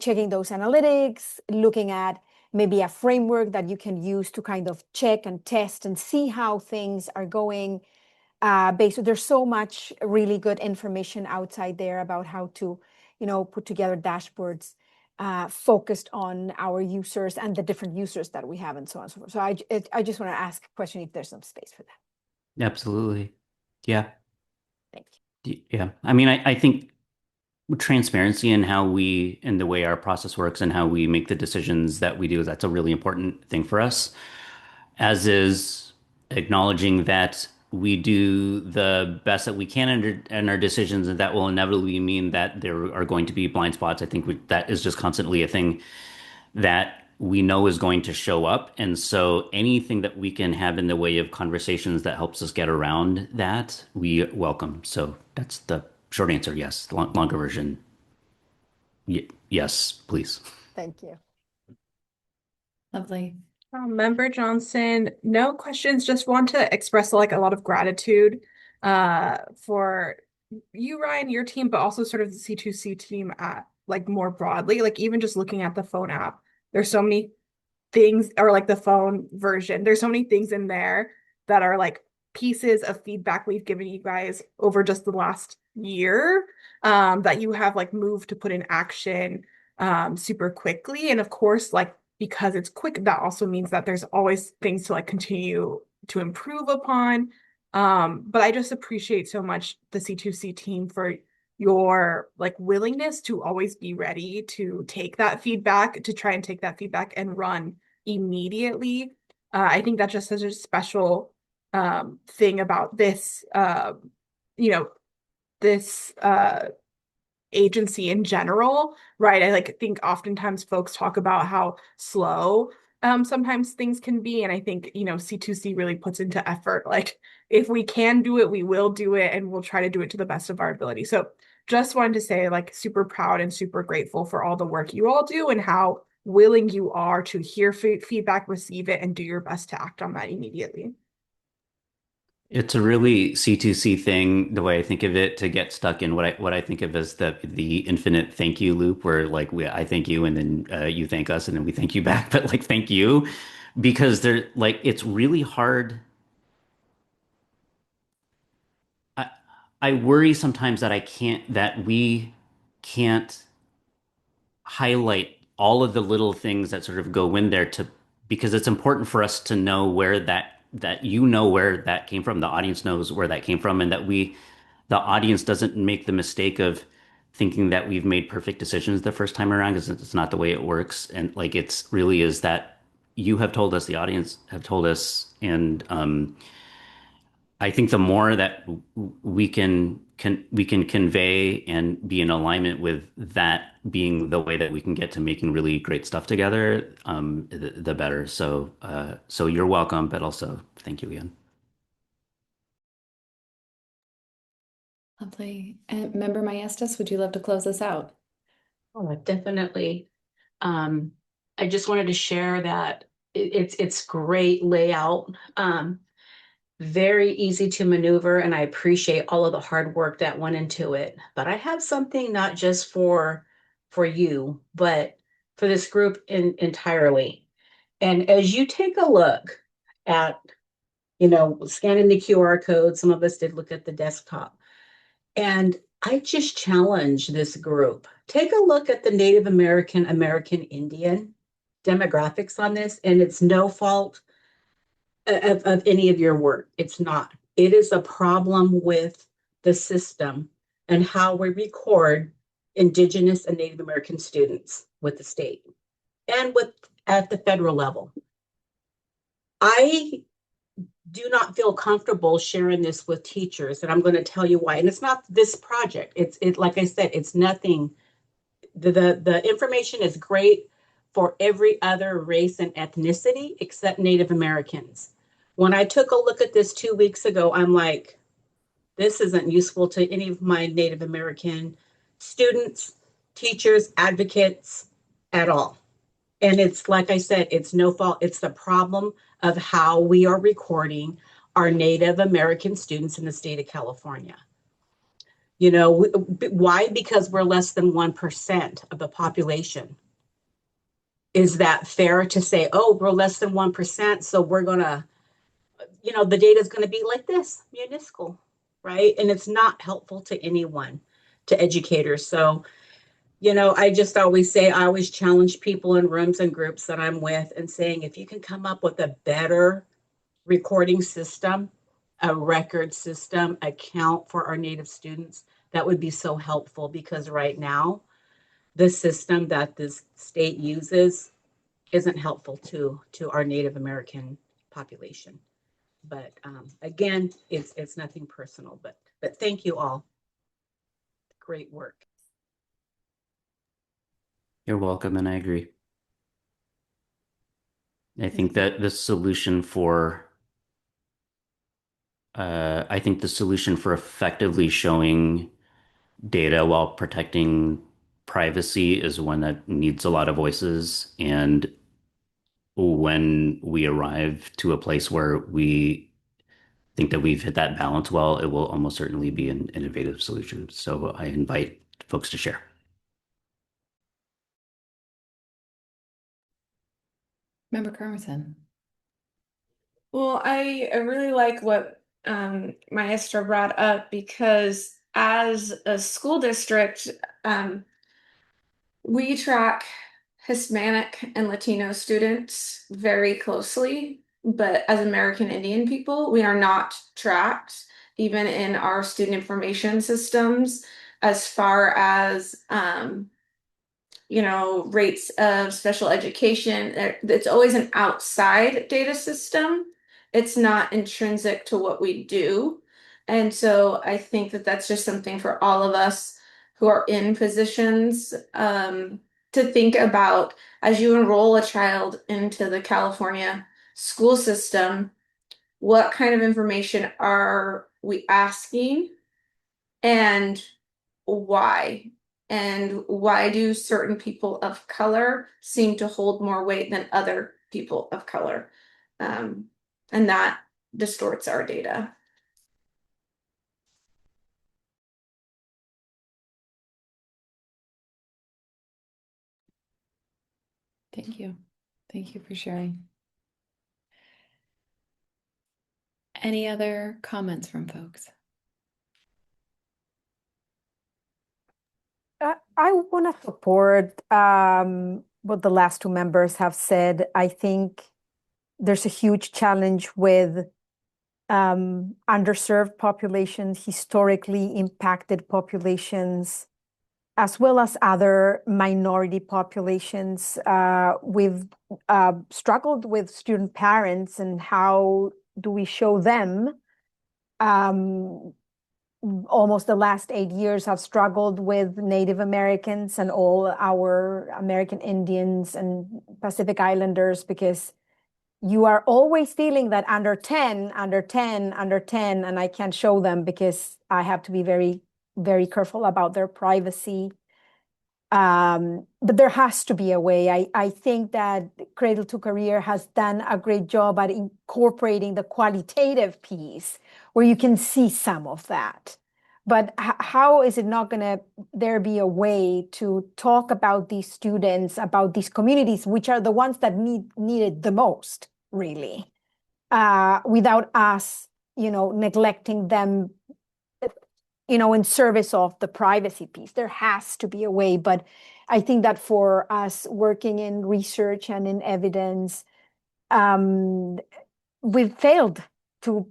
checking those analytics, looking at maybe a framework that you can use to kind of check and test and see how things are going. There's so much really good information outside there about how to put together dashboards focused on our users and the different users that we have and so on and so forth. So I just want to ask a question if there's some space for that. Absolutely. Yeah. Thank Yeah. I mean, I think transparency in in the way our process works and how we make the decisions that we do, that's a really important thing for us, as is acknowledging that we do the best that we can in our decisions, and that will inevitably mean that there are going to be blind spots. I think that is just constantly a thing that we know is going to show up. And so anything that we can have in the way of conversations that helps us get around that, we welcome. So that's the short answer. Yes. Longer version. Yes, please. Thank you. Lovely. Member Johnson, no questions. Just want to express like a lot of gratitude for you, Ryan, your team, but also sort of the C2C team at like more broadly, like even just looking at the phone app. There's so many things, or like the phone version. There's so many things in there that are like pieces of feedback we've given you guys over just the last year, that you have like moved to put in action super quickly. And of course, like because it's quick, that also means that there's always things to like continue to improve upon. But I just appreciate so much the C2C team for your like willingness to always be ready to take that feedback, to try and take that feedback and run immediately. I think that's just such a special thing about this, you know, this agency in general, right? I like think oftentimes folks talk about how slow sometimes things can be. And I think, C2C really puts into effort, like if we can do it, we will do it, and we'll try to do it to the best of our ability. So just wanted to say like super proud and super grateful for all the work you all do and how willing you are to hear feedback, receive it, and do your best to act on that immediately. It's a really C2C thing, the way I think of it, to get stuck in what I think of as the infinite thank you loop, where like I thank you and then you thank us and then we thank you back, but like thank you because they're like it's really hard. I I worry sometimes that we can't highlight all of the little things that sort of go in there to because it's important for us to know where that you know where that came from, the audience knows where that came from, and that the audience doesn't make the mistake of thinking that we've made perfect decisions the first time around because it's not the way it works. And like it's really is that you have told us, the audience have told us, and I think the more that we can convey and be in alignment with that being the way that we can get to making really great stuff together, the better. So you're welcome, but also thank you again. Lovely. And Member Maestas, would you love to close us out? Oh, definitely. Um, I just wanted to share that it's great layout. Very easy to maneuver, and I appreciate all of the hard work that went into it. But I have something not just for you, but for this group entirely. And as you take a look at, scanning the QR code, some of us did look at the desktop. And I just challenge this group. Take a look at the Native American, American Indian demographics on this, and it's no fault of any of your work. It's not. It is a problem with the system and how we record Indigenous and Native American students with the state and with at the federal level. I do not feel comfortable sharing this with teachers, and I'm going to tell you why. And it's not this project. It's like I said, it's nothing. The information is great for every other race and ethnicity except Native Americans. When I took a look at this 2 weeks ago, I'm like, this isn't useful to any of my Native American students, teachers, advocates at all. And it's like I said, it's no fault. It's the problem of how we are recording our Native American students in the state of California. Why? Because we're less than 1% of the population. Is that fair to say, oh, we're less than 1%, so we're going to, the data is going to be like this, municipal, right? And it's not helpful to anyone, to educators. So, I just always say, I always challenge people in rooms and groups that I'm with and saying, if you can come up with a better recording system, a record system, account for our Native students, that would be so helpful because right now, the system that this state uses isn't helpful to our Native American population. But again, it's nothing personal, but thank you all. Great work. You're welcome, and I agree. I think that the solution for I think the solution for effectively showing data while protecting privacy is one that needs a lot of voices. And when we arrive to a place where we think that we've hit that balance well, it will almost certainly be an innovative solution. So I invite folks to share. Member Carson. Well, I really like what Maestra brought up because as a school district, we track Hispanic and Latino students very closely, but as American Indian people, we are not tracked even in our student information systems as far as rates of special education. It's always an outside data system. It's not intrinsic to what we do. And so I think that that's just something for all of us who are in positions to think about as you enroll a child into the California school system, what kind of information are we asking and why? And why do certain people of color seem to hold more weight than other people of color? And that distorts our data. Thank you. Thank you for sharing. Any other comments from folks? I want to support what the last two members have said. I think there's a huge challenge with underserved populations, historically impacted populations, as well as other minority populations. We've struggled with student parents and how do we show them. Almost the last 8 years have struggled with Native Americans and all our American Indians and Pacific Islanders because you are always feeling that under 10, under 10, under 10, and I can't show them because I have to be very, very careful about their privacy. But there has to be a way. I think that Cradle-to-Career has done a great job at incorporating the qualitative piece where you can see some of that. But how is it not going to there be a way to talk about these students, about these communities, which are the ones that need it the most, really, without us, neglecting them, in service of the privacy piece? There has to be a way, but I think that for us working in research and in evidence, we've failed to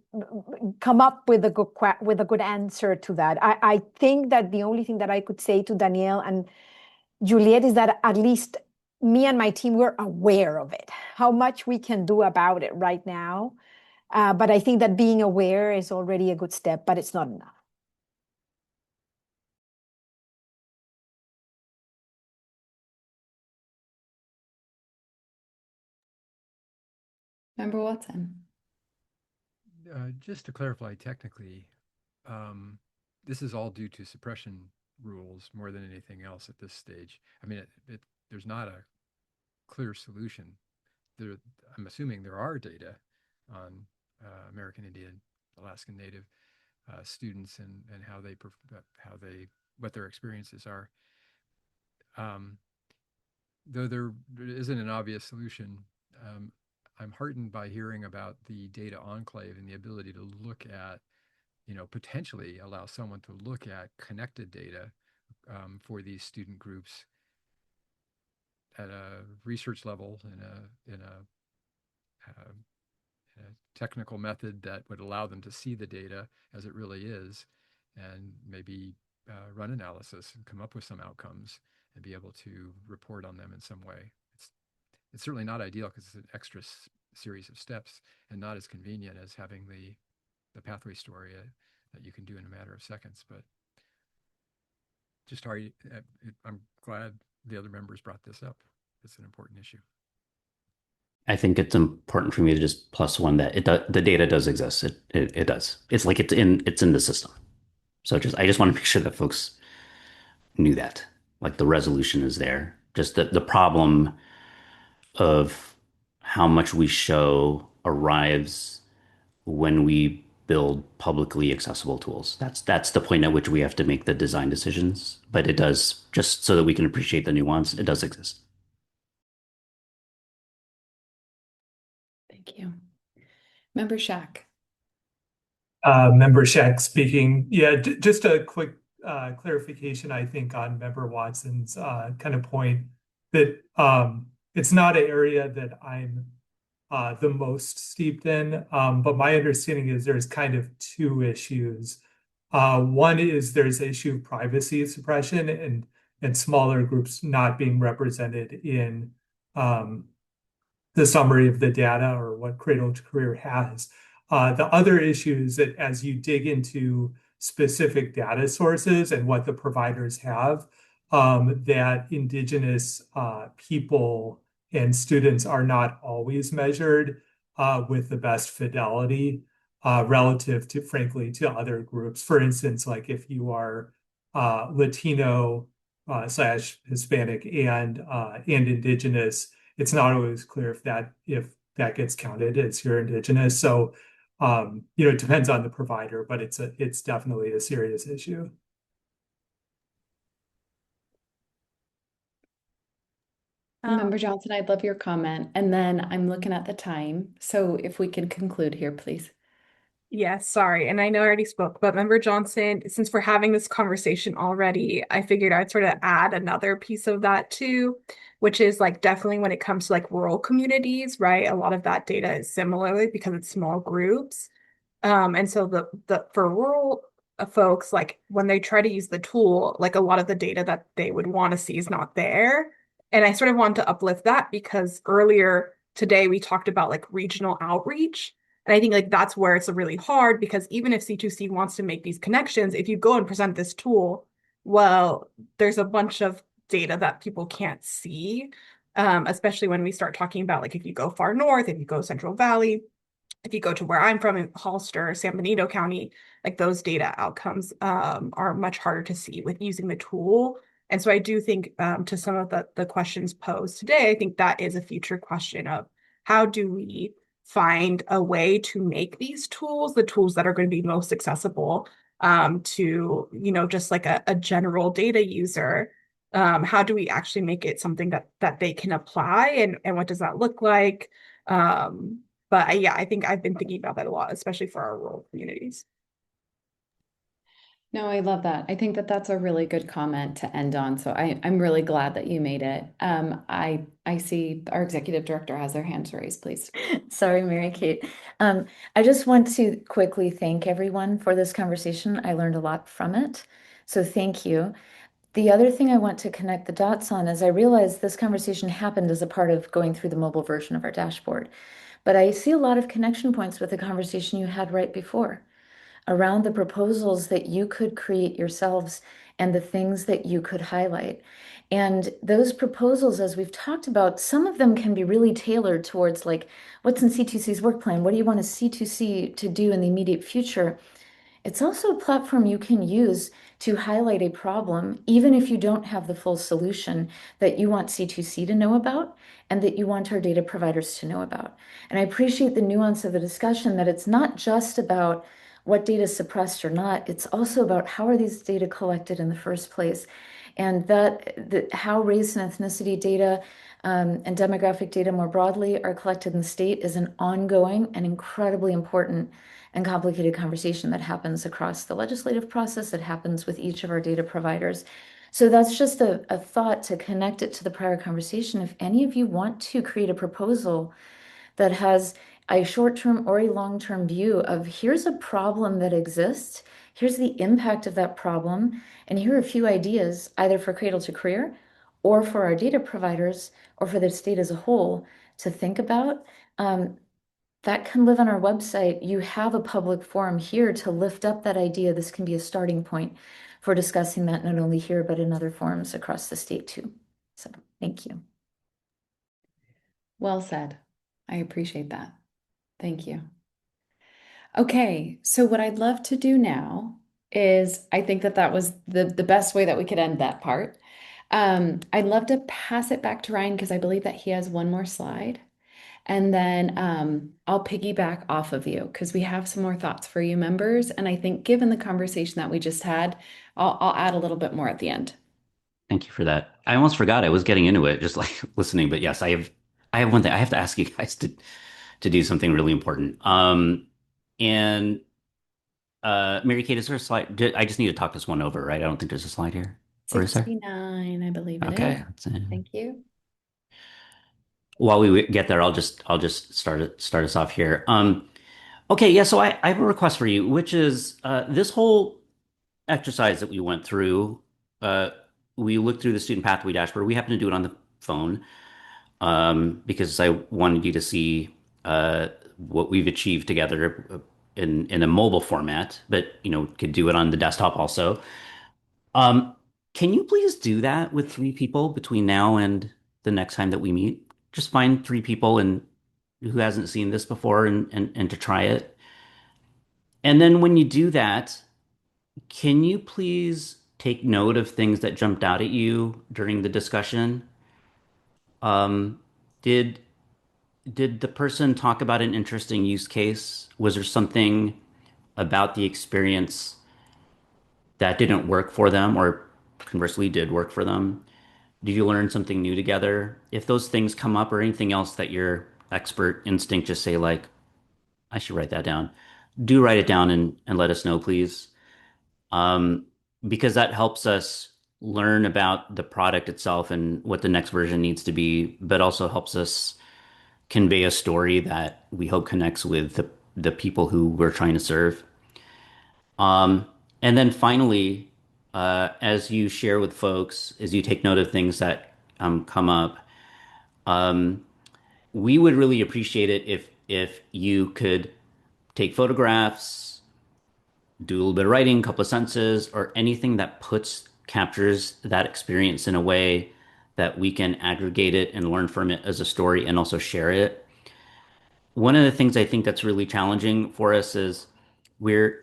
come up with a good answer to that. I think that the only thing that I could say to Danielle and Juliet is that at least me and my team, we're aware of it, how much we can do about it right now. But I think that being aware is already a good step, but it's not enough. Member Watson. Just to clarify technically, this is all due to suppression rules more than anything else at this stage. I mean, there's not a clear solution. I'm assuming there are data on American Indian, Alaskan Native students and what their experiences are. Though there isn't an obvious solution, I'm heartened by hearing about the data enclave and the ability to look at, potentially allow someone to look at connected data for these student groups at a research level in a technical method that would allow them to see the data as it really is, and maybe run analysis and come up with some outcomes and be able to report on them in some way. It's certainly not ideal because it's an extra series of steps and not as convenient as having the pathway story that you can do in a matter of seconds. But I'm glad the other members brought this up. It's an important issue. I think it's important for me to just plus one that the data does exist. It does. It's like it's in the system. So I just want to make sure that folks knew that, like the resolution is there. Just the problem of how much we show arrives when we build publicly accessible tools. That's the point at which we have to make the design decisions. But it does, just so that we can appreciate the nuance, it does exist. Thank you. Member Shack. Member Shack speaking. Yeah, just a quick clarification, I think, on Member Watson's kind of point that it's not an area that I'm the most steeped in, but my understanding is there's kind of two issues. One is there's the issue of privacy suppression and smaller groups not being represented in the summary of the data or what Cradle-to-Career has. The other issue is that as you dig into specific data sources and what the providers have, that Indigenous people and students are not always measured with the best fidelity relative to, frankly, to other groups. For instance, like if you are Latino slash Hispanic and Indigenous, it's not always clear if that gets counted as your Indigenous. So it depends on the provider, but it's definitely a serious issue. Member Johnson, I'd love your comment. And then I'm looking at the time. So if we can conclude here, please. Yes, sorry. And I know I already spoke, but Member Johnson, since we're having this conversation already, I figured I'd sort of add another piece of that too, which is like definitely when it comes to like rural communities, right? A lot of that data is similarly because it's small groups. And so the for rural folks, like when they try to use the tool, like a lot of the data that they would want to see is not there. And I sort of want to uplift that because earlier today we talked about like regional outreach. And I think like that's where it's really hard because even if C2C wants to make these connections, if you go and present this tool, well, there's a bunch of data that people can't see, especially when we start talking about like if you go far north, if you go Central Valley, if you go to where I'm from in Holster, San Benito County, like those data outcomes are much harder to see with using the tool. And so I do think to some of the questions posed today, I think that is a future question of how do we find a way to make these tools, the tools that are going to be most accessible to, just like a general data user. How do we actually make it something that they can apply and what does that look like? But yeah, I think I've been thinking about that a lot, especially for our rural communities. No, I love that. I think that that's a really good comment to end on. So I'm really glad that you made it. I see our executive director has their hands raised, please. Sorry, Mary Kate. I just want to quickly thank everyone for this conversation. I learned a lot from it. So thank you. The other thing I want to connect the dots on is I realized this conversation happened as a part of going through the mobile version of our dashboard. But I see a lot of connection points with the conversation you had right before around the proposals that you could create yourselves and the things that you could highlight. And those proposals, as we've talked about, some of them can be really tailored towards like, what's in C2C's work plan? What do you want a C2C to do in the immediate future? It's also a platform you can use to highlight a problem, even if you don't have the full solution that you want C2C to know about and that you want our data providers to know about. And I appreciate the nuance of the discussion that it's not just about what data is suppressed or not, it's also about how are these data collected in the first place. And how race and ethnicity data and demographic data more broadly are collected in the state is an ongoing and incredibly important and complicated conversation that happens across the legislative process, that happens with each of our data providers. So that's just a thought to connect it to the prior conversation. If any of you want to create a proposal that has a short-term or a long-term view of here's a problem that exists, here's the impact of that problem, and here are a few ideas either for Cradle to Career or for our data providers or for the state as a whole to think about. That can live on our website. You have a public forum here to lift up that idea. This can be a starting point for discussing that not only here, but in other forums across the state too. So thank you. Well said. I appreciate that. Thank you. Okay, so what I'd love to do now is I think that that was the best way that we could end that part. I'd love to pass it back to Ryan because I believe that he has one more slide. And then I'll piggyback off of you because we have some more thoughts for you members. And I think given the conversation that we just had, I'll add a little bit more at the end. Thank you for that. I almost forgot I was getting into it, just like listening. But yes, I have one thing. I have to ask you guys to do something really important. And Mary Kate, is there a slide? I just need to talk this one over, right? I don't think there's a slide here, or is there? 69, I believe it Okay. is. Thank you. While we get there, I'll just start us off here. Okay, yeah. So I have a request for you, which is this whole exercise that we went through. Uh, we looked through the student pathway dashboard. We happened to do it on the phone because I wanted you to see what we've achieved together in a mobile format, but could do it on the desktop also. Um, can you please do that with three people between now and the next time that we meet? Just find three people and who hasn't seen this before and to try it. And then when you do that, can you please take note of things that jumped out at you during the discussion? Um, did did the person talk about an interesting use case? Was there something about the experience that didn't work for them or conversely did work for them? Did you learn something new together? If those things come up or anything else that your expert instinct just say like, I should write that down. Do write it down and let us know, please. Um, because that helps us learn about the product itself and what the next version needs to be, but also helps us convey a story that we hope connects with the people who we're trying to serve. Um, and then finally, as you share with folks, as you take note of things that come up, um, we would really appreciate it if you could take photographs, do a little bit of writing, a couple of sentences, or anything that captures that experience in a way that we can aggregate it and learn from it as a story and also share it. One of the things I think that's really challenging for us is we're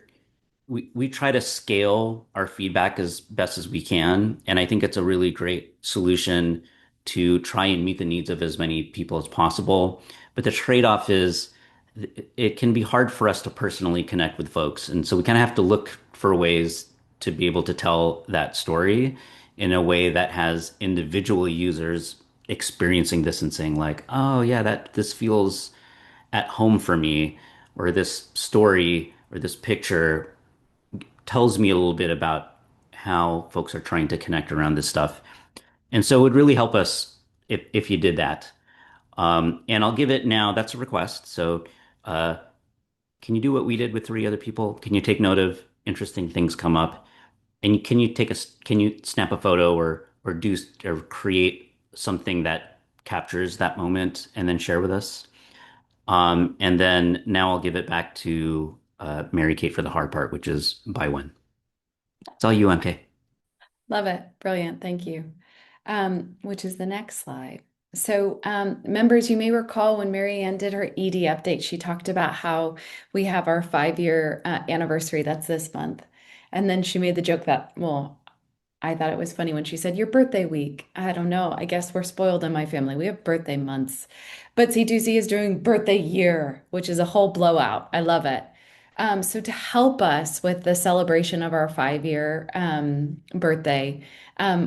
we try to scale our feedback as best as we can, and I think it's a really great solution to try and meet the needs of as many people as possible. But the trade-off is it can be hard for us to personally connect with folks, and so we kind of have to look for ways to be able to tell that story in a way that has individual users experiencing this and saying like, "Oh yeah, that this feels at home for me," or this story or this picture tells me a little bit about how folks are trying to connect around this stuff. And so it would really help us if you did that. And I'll give it now, that's a request. So uh, can you do what we did with three other people? Can you take note of interesting things come up? And can you snap a photo or do or create something that captures that moment and then share with us? And then now I'll give it back to Mary Kate for the hard part, which is by when. It's all you, MK. Love it. Brilliant. Thank you. Which is the next slide. So, members, you may recall when Mary Ann did her ED update, she talked about how we have our 5-year anniversary. That's this month. And then she made the joke that, well, I thought it was funny when she said, your birthday week. I don't know. I guess we're spoiled in my family. We have birthday months. But C2C is doing birthday year, which is a whole blowout. I love it. So to help us with the celebration of our 5-year birthday,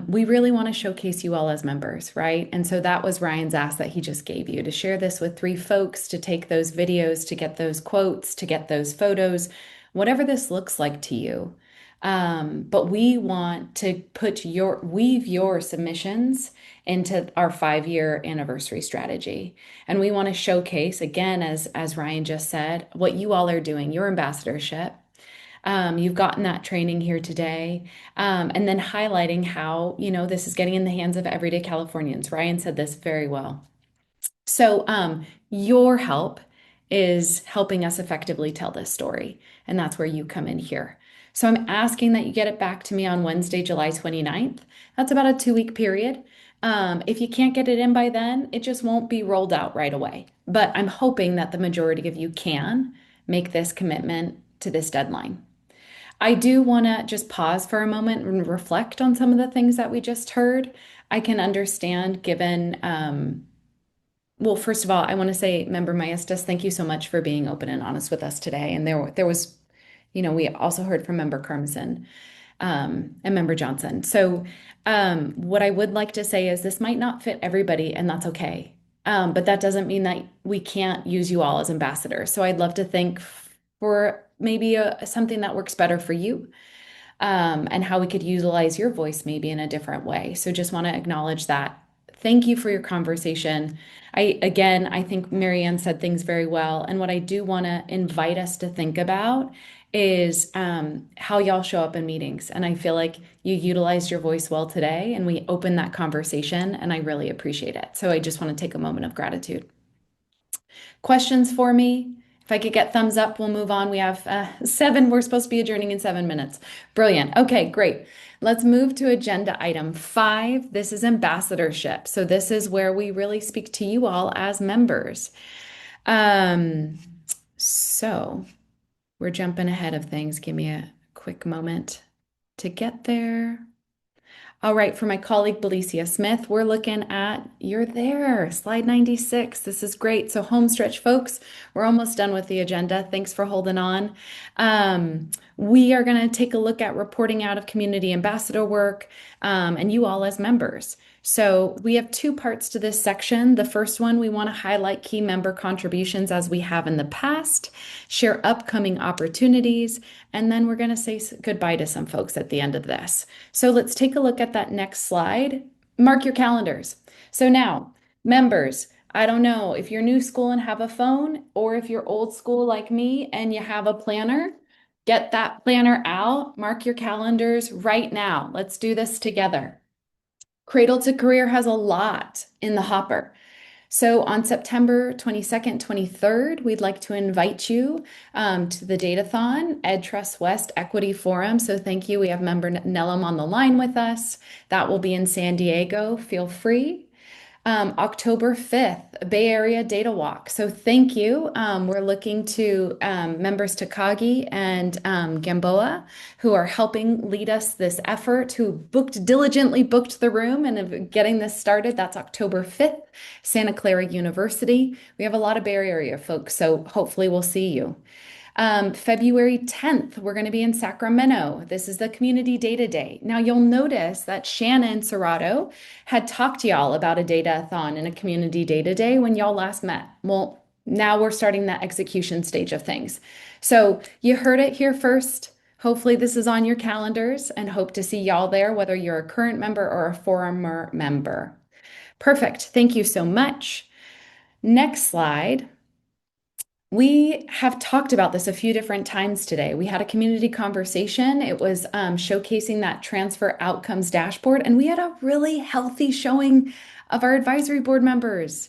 we really want to showcase you all as members, right? And so that was Ryan's ask that he just gave you to share this with 3 folks, to take those videos, to get those quotes, to get those photos, whatever this looks like to you. But we want to weave your submissions into our 5-year anniversary strategy. And we want to showcase, again, as Ryan just said, what you all are doing, your ambassadorship. You've gotten that training here today. And then highlighting how, this is getting in the hands of everyday Californians. Ryan said this very well. So, your help is helping us effectively tell this story, and that's where you come in here. So, I'm asking that you get it back to me on Wednesday, July 29th. That's about a 2-week period. If you can't get it in by then, it just won't be rolled out right away. But I'm hoping that the majority of you can make this commitment to this deadline. I do want to just pause for a moment and reflect on some of the things that we just heard. I can understand given well, first of all, I want to say, Member Maestas, thank you so much for being open and honest with us today. And there was, we also heard from Member Carmson and Member Johnson. So, what I would like to say is this might not fit everybody, and that's okay. But that doesn't mean that we can't use you all as ambassadors. So, I'd love to think for maybe something that works better for you. And how we could utilize your voice maybe in a different way. So just want to acknowledge that. Thank you for your conversation. I think Marianne said things very well. And what I do want to invite us to think about is how y'all show up in meetings. And I feel like you utilized your voice well today and we opened that conversation and I really appreciate it. So I just want to take a moment of gratitude. Questions for me? If I could get thumbs up, we'll move on. We have 7. We're supposed to be adjourning in 7 minutes. Brilliant. Okay, great. Let's move to agenda item 5. This is ambassadorship. So this is where we really speak to you all as members. So we're jumping ahead of things. Give me a quick moment to get there. All right, for my colleague Belicia Smith, we're looking at, you're there, slide 96. This is great. So home stretch, folks, we're almost done with the agenda. Thanks for holding on. We are going to take a look at reporting out of community ambassador work and you all as members. So we have two parts to this section. The first one, we want to highlight key member contributions as we have in the past, share upcoming opportunities, and then we're going to say goodbye to some folks at the end of this. So let's take a look at that next slide. Mark your calendars. So now, members, I don't know if you're new school and have a phone, or if you're old school like me and you have a planner, get that planner out, mark your calendars right now. Let's do this together. Cradle to Career has a lot in the hopper. So on September 22nd, 23rd, we'd like to invite you to the Datathon, Ed Trust West Equity Forum. So thank you. We have member Nellum on the line with us. That will be in San Diego. Feel free. October 5th, Bay Area Data Walk. So thank you. We're looking to members Takagi and Gamboa, who are helping lead us this effort, who diligently booked the room and of getting this started. That's October 5th, Santa Clara University. We have a lot of Bay Area folks, so hopefully we'll see you. February 10th, we're going to be in Sacramento. This is the Community Data Day. Now, you'll notice that Shannon Serrato had talked to y'all about a data-a-thon and a Community Data Day when y'all last met. Well, now we're starting the execution stage of things. So you heard it here first. Hopefully this is on your calendars and hope to see y'all there, whether you're a current member or a former member. Perfect. Thank you so much. Next slide. We have talked about this a few different times today. We had a community conversation. It was showcasing that transfer outcomes dashboard, and we had a really healthy showing of our advisory board members.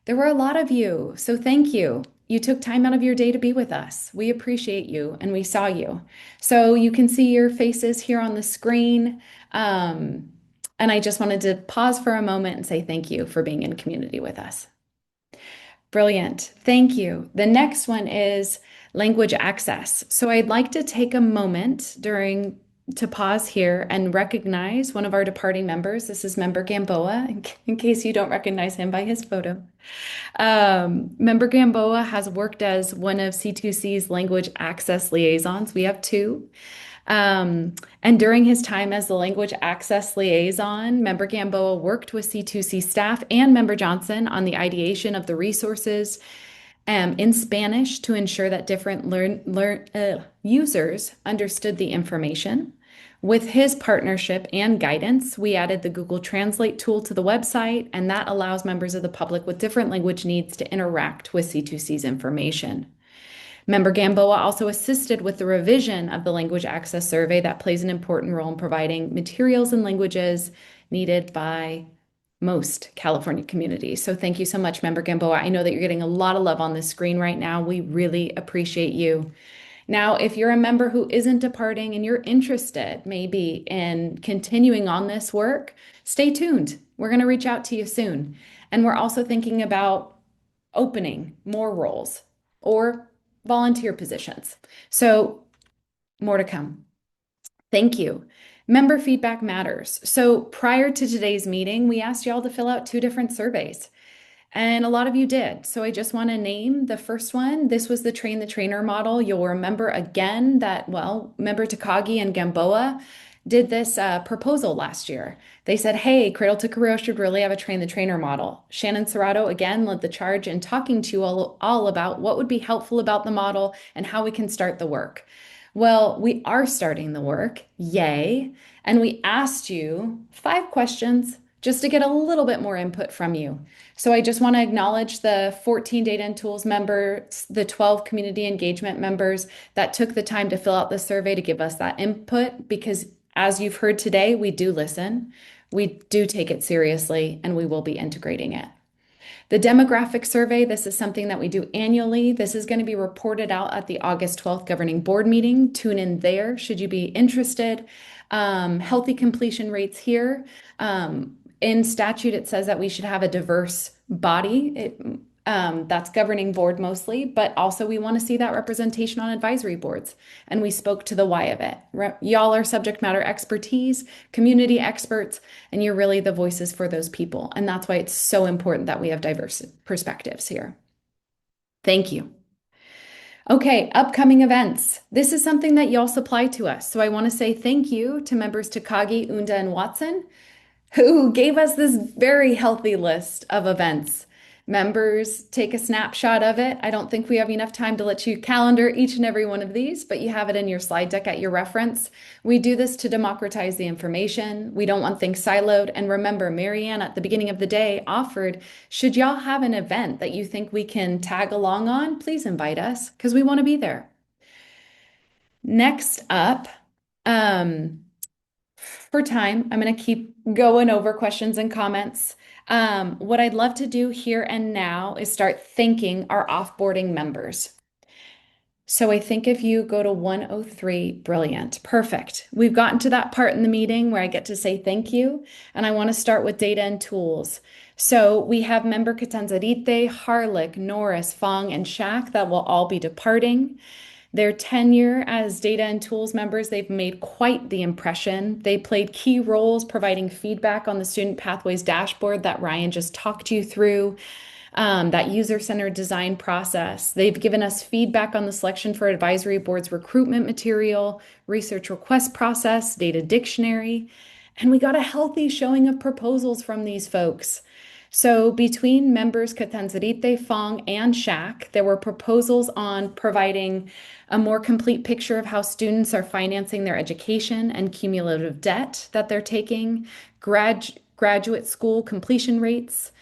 There were a lot of you, so thank you. You took time out of your day to be with us. We appreciate you, and we saw you. So you can see your faces here on the screen. And I just wanted to pause for a moment and say thank you for being in community with us. Brilliant. Thank you. The next one is language access. So I'd like to take a moment to pause here and recognize one of our departing members. This is Member Gamboa, in case you don't recognize him by his photo. Member Gamboa has worked as one of C2C's language access liaisons. We have two. And during his time as the language access liaison, Member Gamboa worked with C2C staff and Member Johnson on the ideation of the resources in Spanish to ensure that different users understood the information. With his partnership and guidance, we added the Google Translate tool to the website, and that allows members of the public with different language needs to interact with C2C's information. Member Gamboa also assisted with the revision of the language access survey that plays an important role in providing materials and languages needed by most California communities. So thank you so much, Member Gamboa. I know that you're getting a lot of love on this screen right now. We really appreciate you. Now, if you're a member who isn't departing and you're interested maybe in continuing on this work, stay tuned. We're going to reach out to you soon. And we're also thinking about opening more roles or volunteer positions. So more to come. Thank you. Member feedback matters. So prior to today's meeting, we asked y'all to fill out two different surveys. And a lot of you did. So I just want to name the first one. This was the train the trainer model. You'll remember again that, well, member Takagi and Gamboa did this proposal last year. They said, hey, Cradle to Career should really have a train the trainer model. Shannon Serrato again led the charge in talking to you all about what would be helpful about the model and how we can start the work. Well, we are starting the work, yay. And we asked you 5 questions just to get a little bit more input from you. So I just want to acknowledge the 14 Data and Tools members, the 12 community engagement members that took the time to fill out the survey to give us that input, because as you've heard today, we do listen, we do take it seriously, and we will be integrating it. The demographic survey, this is something that we do annually. This is going to be reported out at the August 12th governing board meeting. Tune in there should you be interested. Healthy completion rates here. In statute, it says that we should have a diverse body. That's governing board mostly, but also we want to see that representation on advisory boards. And we spoke to the why of it. Y'all are subject matter expertise, community experts, and you're really the voices for those people. And that's why it's so important that we have diverse perspectives here. Thank you. Okay, upcoming events. This is something that y'all supply to us. So I want to say thank you to members Takagi, Unda, and Watson. who gave us this very healthy list of events. Members take a snapshot of it. I don't think we have enough time to let you calendar each and every one of these, but you have it in your slide deck at your reference. We do this to democratize the information. We don't want things siloed. And remember, Marianne at the beginning of the day offered, should y'all have an event that you think we can tag along on, please invite us because we want to be there. Next up, for time, I'm going to keep going over questions and comments. What I'd love to do here and now is start thanking our offboarding members. So I think if you go to 103, brilliant, perfect. We've gotten to that part in the meeting where I get to say thank you, and I want to start with data and tools. So we have member Catanzarite, Harlick, Norris, Fong, and Shack that will all be departing. Their tenure as data and tools members, they've made quite the impression. They played key roles providing feedback on the Student Pathways dashboard that Ryan just talked you through, that user-centered design process. They've given us feedback on the selection for advisory board's recruitment material, research request process, data dictionary, and we got a healthy showing of proposals from these folks. So between members Catanzarite, Fong, and Shack, there were proposals on providing a more complete picture of how students are financing their education and cumulative debt that they're taking, graduate school completion rates,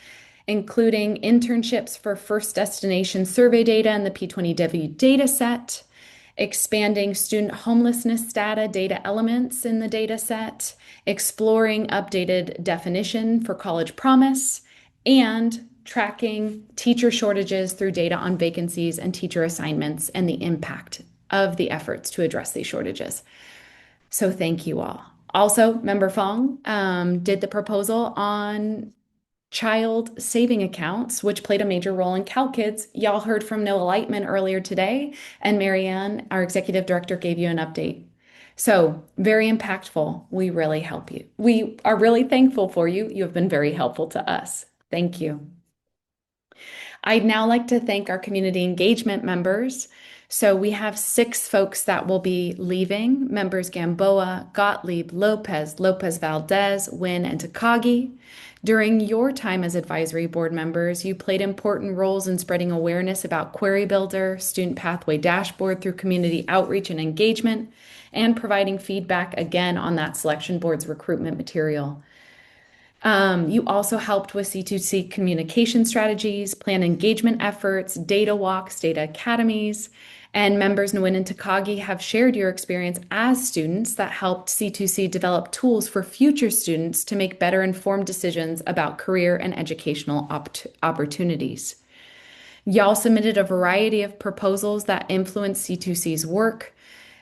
including internships for first destination survey data in the P20W data set, expanding student homelessness data elements in the data set, exploring updated definition for college promise, and tracking teacher shortages through data on vacancies and teacher assignments and the impact of the efforts to address these shortages. So thank you all. Also, Member Fong did the proposal on child saving accounts, which played a major role in CalKids. Y'all heard from Noah Lightman earlier today, and Marianne, our executive director, gave you an update. So very impactful. We really help you. We are really thankful for you. You have been very helpful to us. Thank you. I'd now like to thank our community engagement members. So we have 6 folks that will be leaving, members Gamboa, Gottlieb, Lopez, Lopez Valdez, Wynn, and Takagi. During your time as advisory board members, you played important roles in spreading awareness about Query Builder, Student Pathway Dashboard through community outreach and engagement, and providing feedback again on that selection board's recruitment material. You also helped with C2C communication strategies, plan engagement efforts, data walks, data academies, and members Nguyen and Takagi have shared your experience as students that helped C2C develop tools for future students to make better informed decisions about career and educational opportunities. Y'all submitted a variety of proposals that influenced C2C's work.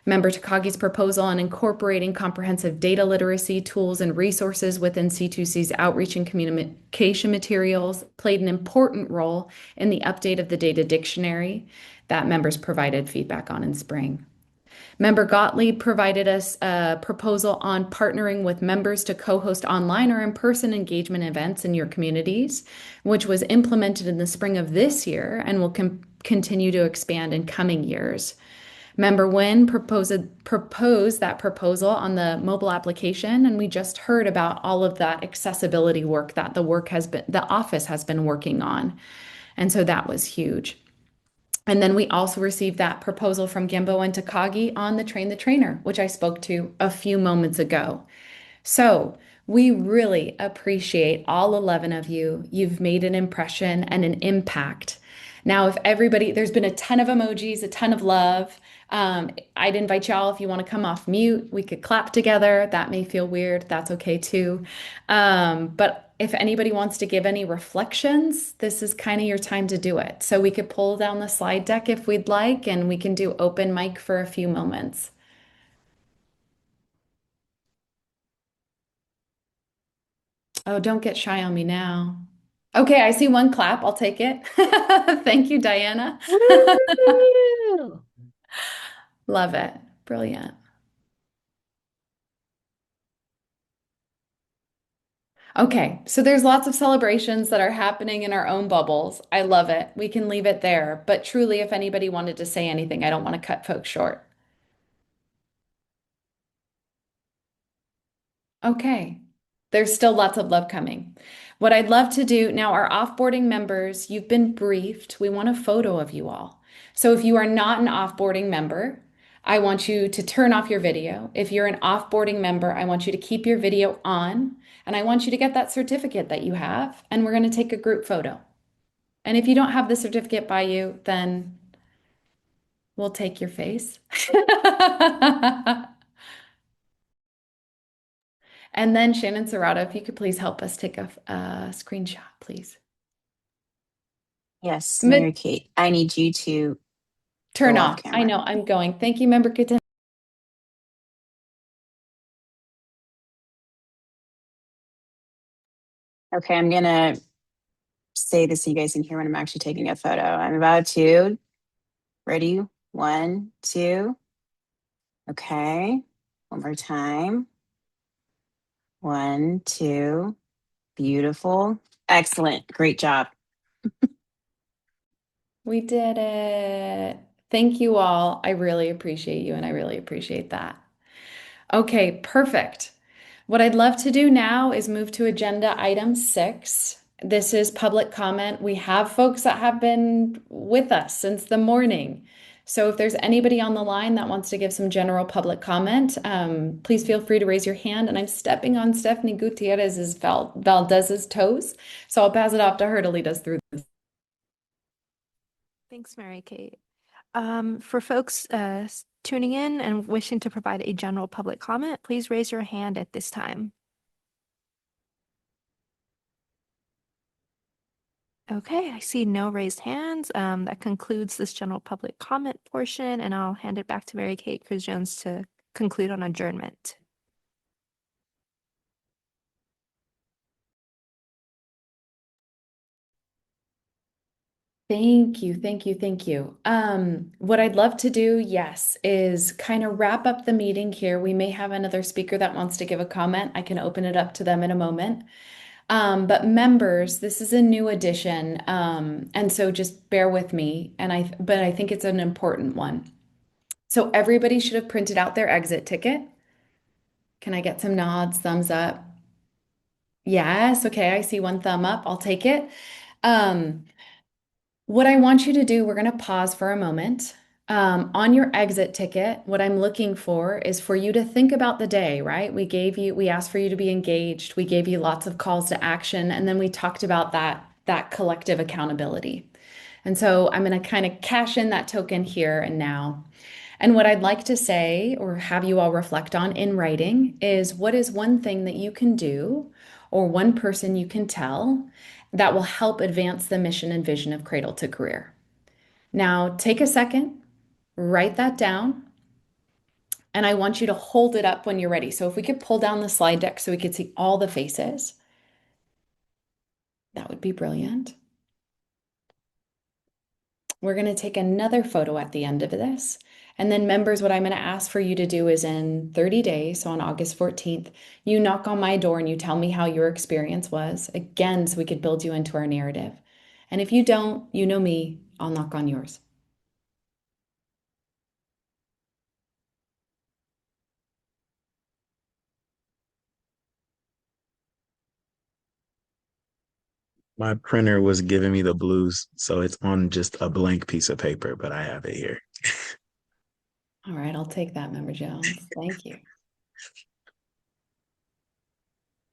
Member Takagi's proposal on incorporating comprehensive data literacy tools and resources within C2C's outreach and communication materials played an important role in the update of the data dictionary that members provided feedback on in spring. Member Gottlieb provided us a proposal on partnering with members to co-host online or in-person engagement events in your communities, which was implemented in the spring of this year and will continue to expand in coming years. Member Nguyen proposed that proposal on the mobile application, and we just heard about all of that accessibility work that the office has been working on. And so that was huge. And then we also received that proposal from Gimbo and Takagi on the Train the Trainer, which I spoke to a few moments ago. So we really appreciate all 11 of you. You've made an impression and an impact. Now, there's been a ton of emojis, a ton of love. I'd invite y'all, if you want to come off mute, we could clap together. That may feel weird. That's okay too. But if anybody wants to give any reflections, this is kind of your time to do it. So we could pull down the slide deck if we'd like, and we can do open mic for a few moments. Oh, don't get shy on me now. Okay, I see one clap. I'll take it. Thank you, Diana. Love it. Brilliant. Okay, so there's lots of celebrations that are happening in our own bubbles. I love it. We can leave it there. But truly, if anybody wanted to say anything, I don't want to cut folks short. Okay, There's still lots of love coming. What I'd love to do now, our offboarding members, you've been briefed. We want a photo of you all. So if you are not an offboarding member, I want you to turn off your video. If you're an offboarding member, I want you to keep your video on, and I want you to get that certificate that you have, and we're going to take a group photo. And if you don't have the certificate by you, then we'll take your face. And then Shannon Serrato, if you could please help us take a screenshot, please. Yes, Mid Mary Kate, I need you to Turn go off off. I camera. know, I'm going. Thank you, Member Kitten. Okay, I'm gonna say this so you guys can hear when I'm actually taking a photo. I'm about to. Ready? 1, 2. Okay. One more time. 1, 2. Beautiful. Excellent. Great job. We did it. Thank you all. I really appreciate you, and I really appreciate that. Okay, perfect. What I'd love to do now is move to agenda item 6. This is public comment. We have folks that have been with us since the morning. So if there's anybody on the line that wants to give some general public comment, please feel free to raise your hand. And I'm stepping on Stephanie Gutierrez's Valdez's toes. So I'll pass it off to her to lead us through this. Thanks, Mary Kate. For folks tuning in and wishing to provide a general public comment, please raise your hand at this time. Okay, I see no raised hands. That concludes this general public comment portion, and I'll hand it back to Mary Kate Cruz-Jones to conclude on adjournment. Thank you, thank you, thank you. What I'd love to do, yes, is kind of wrap up the meeting here. We may have another speaker that wants to give a comment. I can open it up to them in a moment. But members, this is a new addition, and so just bear with me. But I think it's an important one. So everybody should have printed out their exit ticket. Can I get some nods, thumbs up? Yes, okay, I see one thumb up. I'll take it. What I want you to do, we're going to pause for a moment. On your exit ticket, what I'm looking for is for you to think about the day, right? We asked for you to be engaged. We gave you lots of calls to action, and then we talked about that collective accountability. And so I'm going to kind of cash in that token here and now. And what I'd like to say, or have you all reflect on in writing, is what is one thing that you can do, or one person you can tell that will help advance the mission and vision of Cradle to Career. Now, take a second, write that down, and I want you to hold it up when you're ready. So if we could pull down the slide deck so we could see all the faces, that would be brilliant. We're going to take another photo at the end of this. And then members, what I'm going to ask for you to do is in 30 days, so on August 14th, you knock on my door and you tell me how your experience was, again, so we could build you into our narrative. And if you don't, you know me, I'll knock on yours. My printer was giving me the blues, so it's on just a blank piece of paper, but I have it here. All right, I'll take that, Member Jones. Thank you.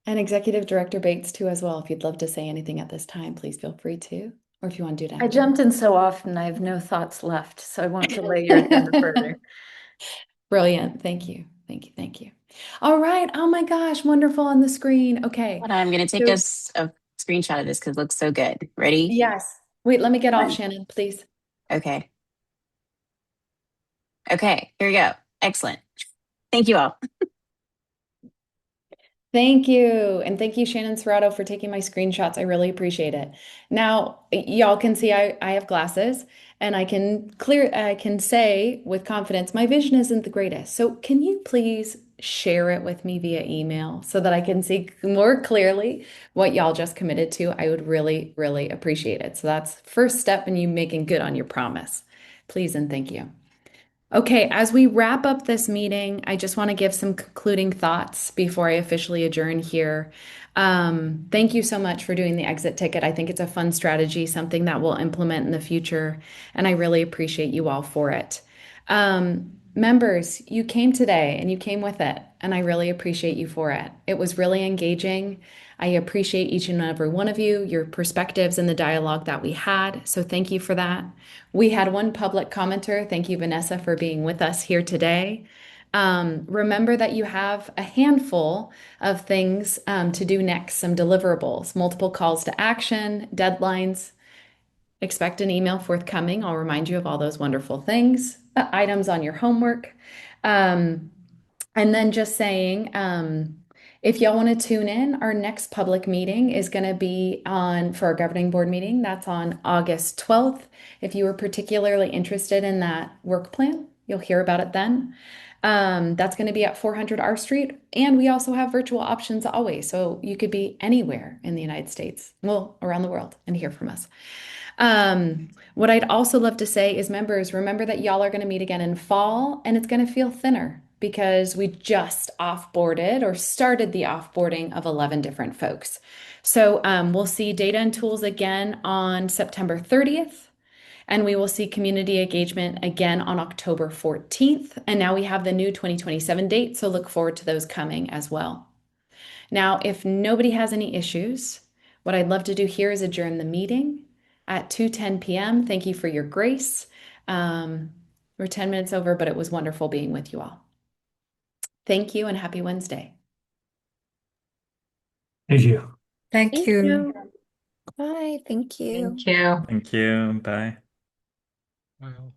And Executive Director Bates, too, as well. If you'd love to say anything at this time, please feel free to, or if you want to do it I after. jumped in so often, I have no thoughts left, so I won't delay your agenda further. Brilliant. Thank you. Thank you. Thank you. All right. Oh my gosh. Wonderful on the screen. Okay. Hold on, I'm gonna take So, a screenshot of this because it looks so good. Ready? yes. Wait, let me get off, 1. Shannon, please. Okay. Okay, here we go. Excellent. Thank you all. Thank you. And thank you, Shannon Serrato, for taking my screenshots. I really appreciate it. Now, y'all can see I have glasses and I can say with confidence, my vision isn't the greatest. So can you please share it with me via email so that I can see more clearly what y'all just committed to? I would really, really appreciate it. So that's first step in you making good on your promise. Please and thank you. Okay, as we wrap up this meeting, I just want to give some concluding thoughts before I officially adjourn here. Thank you so much for doing the exit ticket. I think it's a fun strategy, something that we'll implement in the future, and I really appreciate you all for it. Members, you came today and you came with it, and I really appreciate you for it. It was really engaging. I appreciate each and every one of you, your perspectives, and the dialogue that we had. So thank you for that. We had one public commenter. Thank you, Vanessa, for being with us here today. Remember that you have a handful of things to do next, some deliverables, multiple calls to action, deadlines. Expect an email forthcoming. I'll remind you of all those wonderful things, items on your homework. Um, and then just saying, if y'all want to tune in, our next public meeting is going to be on for our governing board meeting. That's on August 12th. If you were particularly interested in that work plan, you'll hear about it then. That's going to be at 400 R Street. And we also have virtual options always. So you could be anywhere in the United States, well, around the world, and hear from us. What I'd also love to say is, members, remember that y'all are going to meet again in fall, and it's going to feel thinner because we just offboarded or started the offboarding of 11 different folks. So we'll see data and tools again on September 30th. And we will see community engagement again on October 14th. And now we have the new 2027 date, so look forward to those coming as well. Now, if nobody has any issues, what I'd love to do here is adjourn the meeting at 2:10 p.m. Thank you for your grace. We're 10 minutes over, but it was wonderful being with you all. Thank you and happy Wednesday. Thank you. Thank you. Bye. Thank you. Thank you. Thank you. Bye. Well.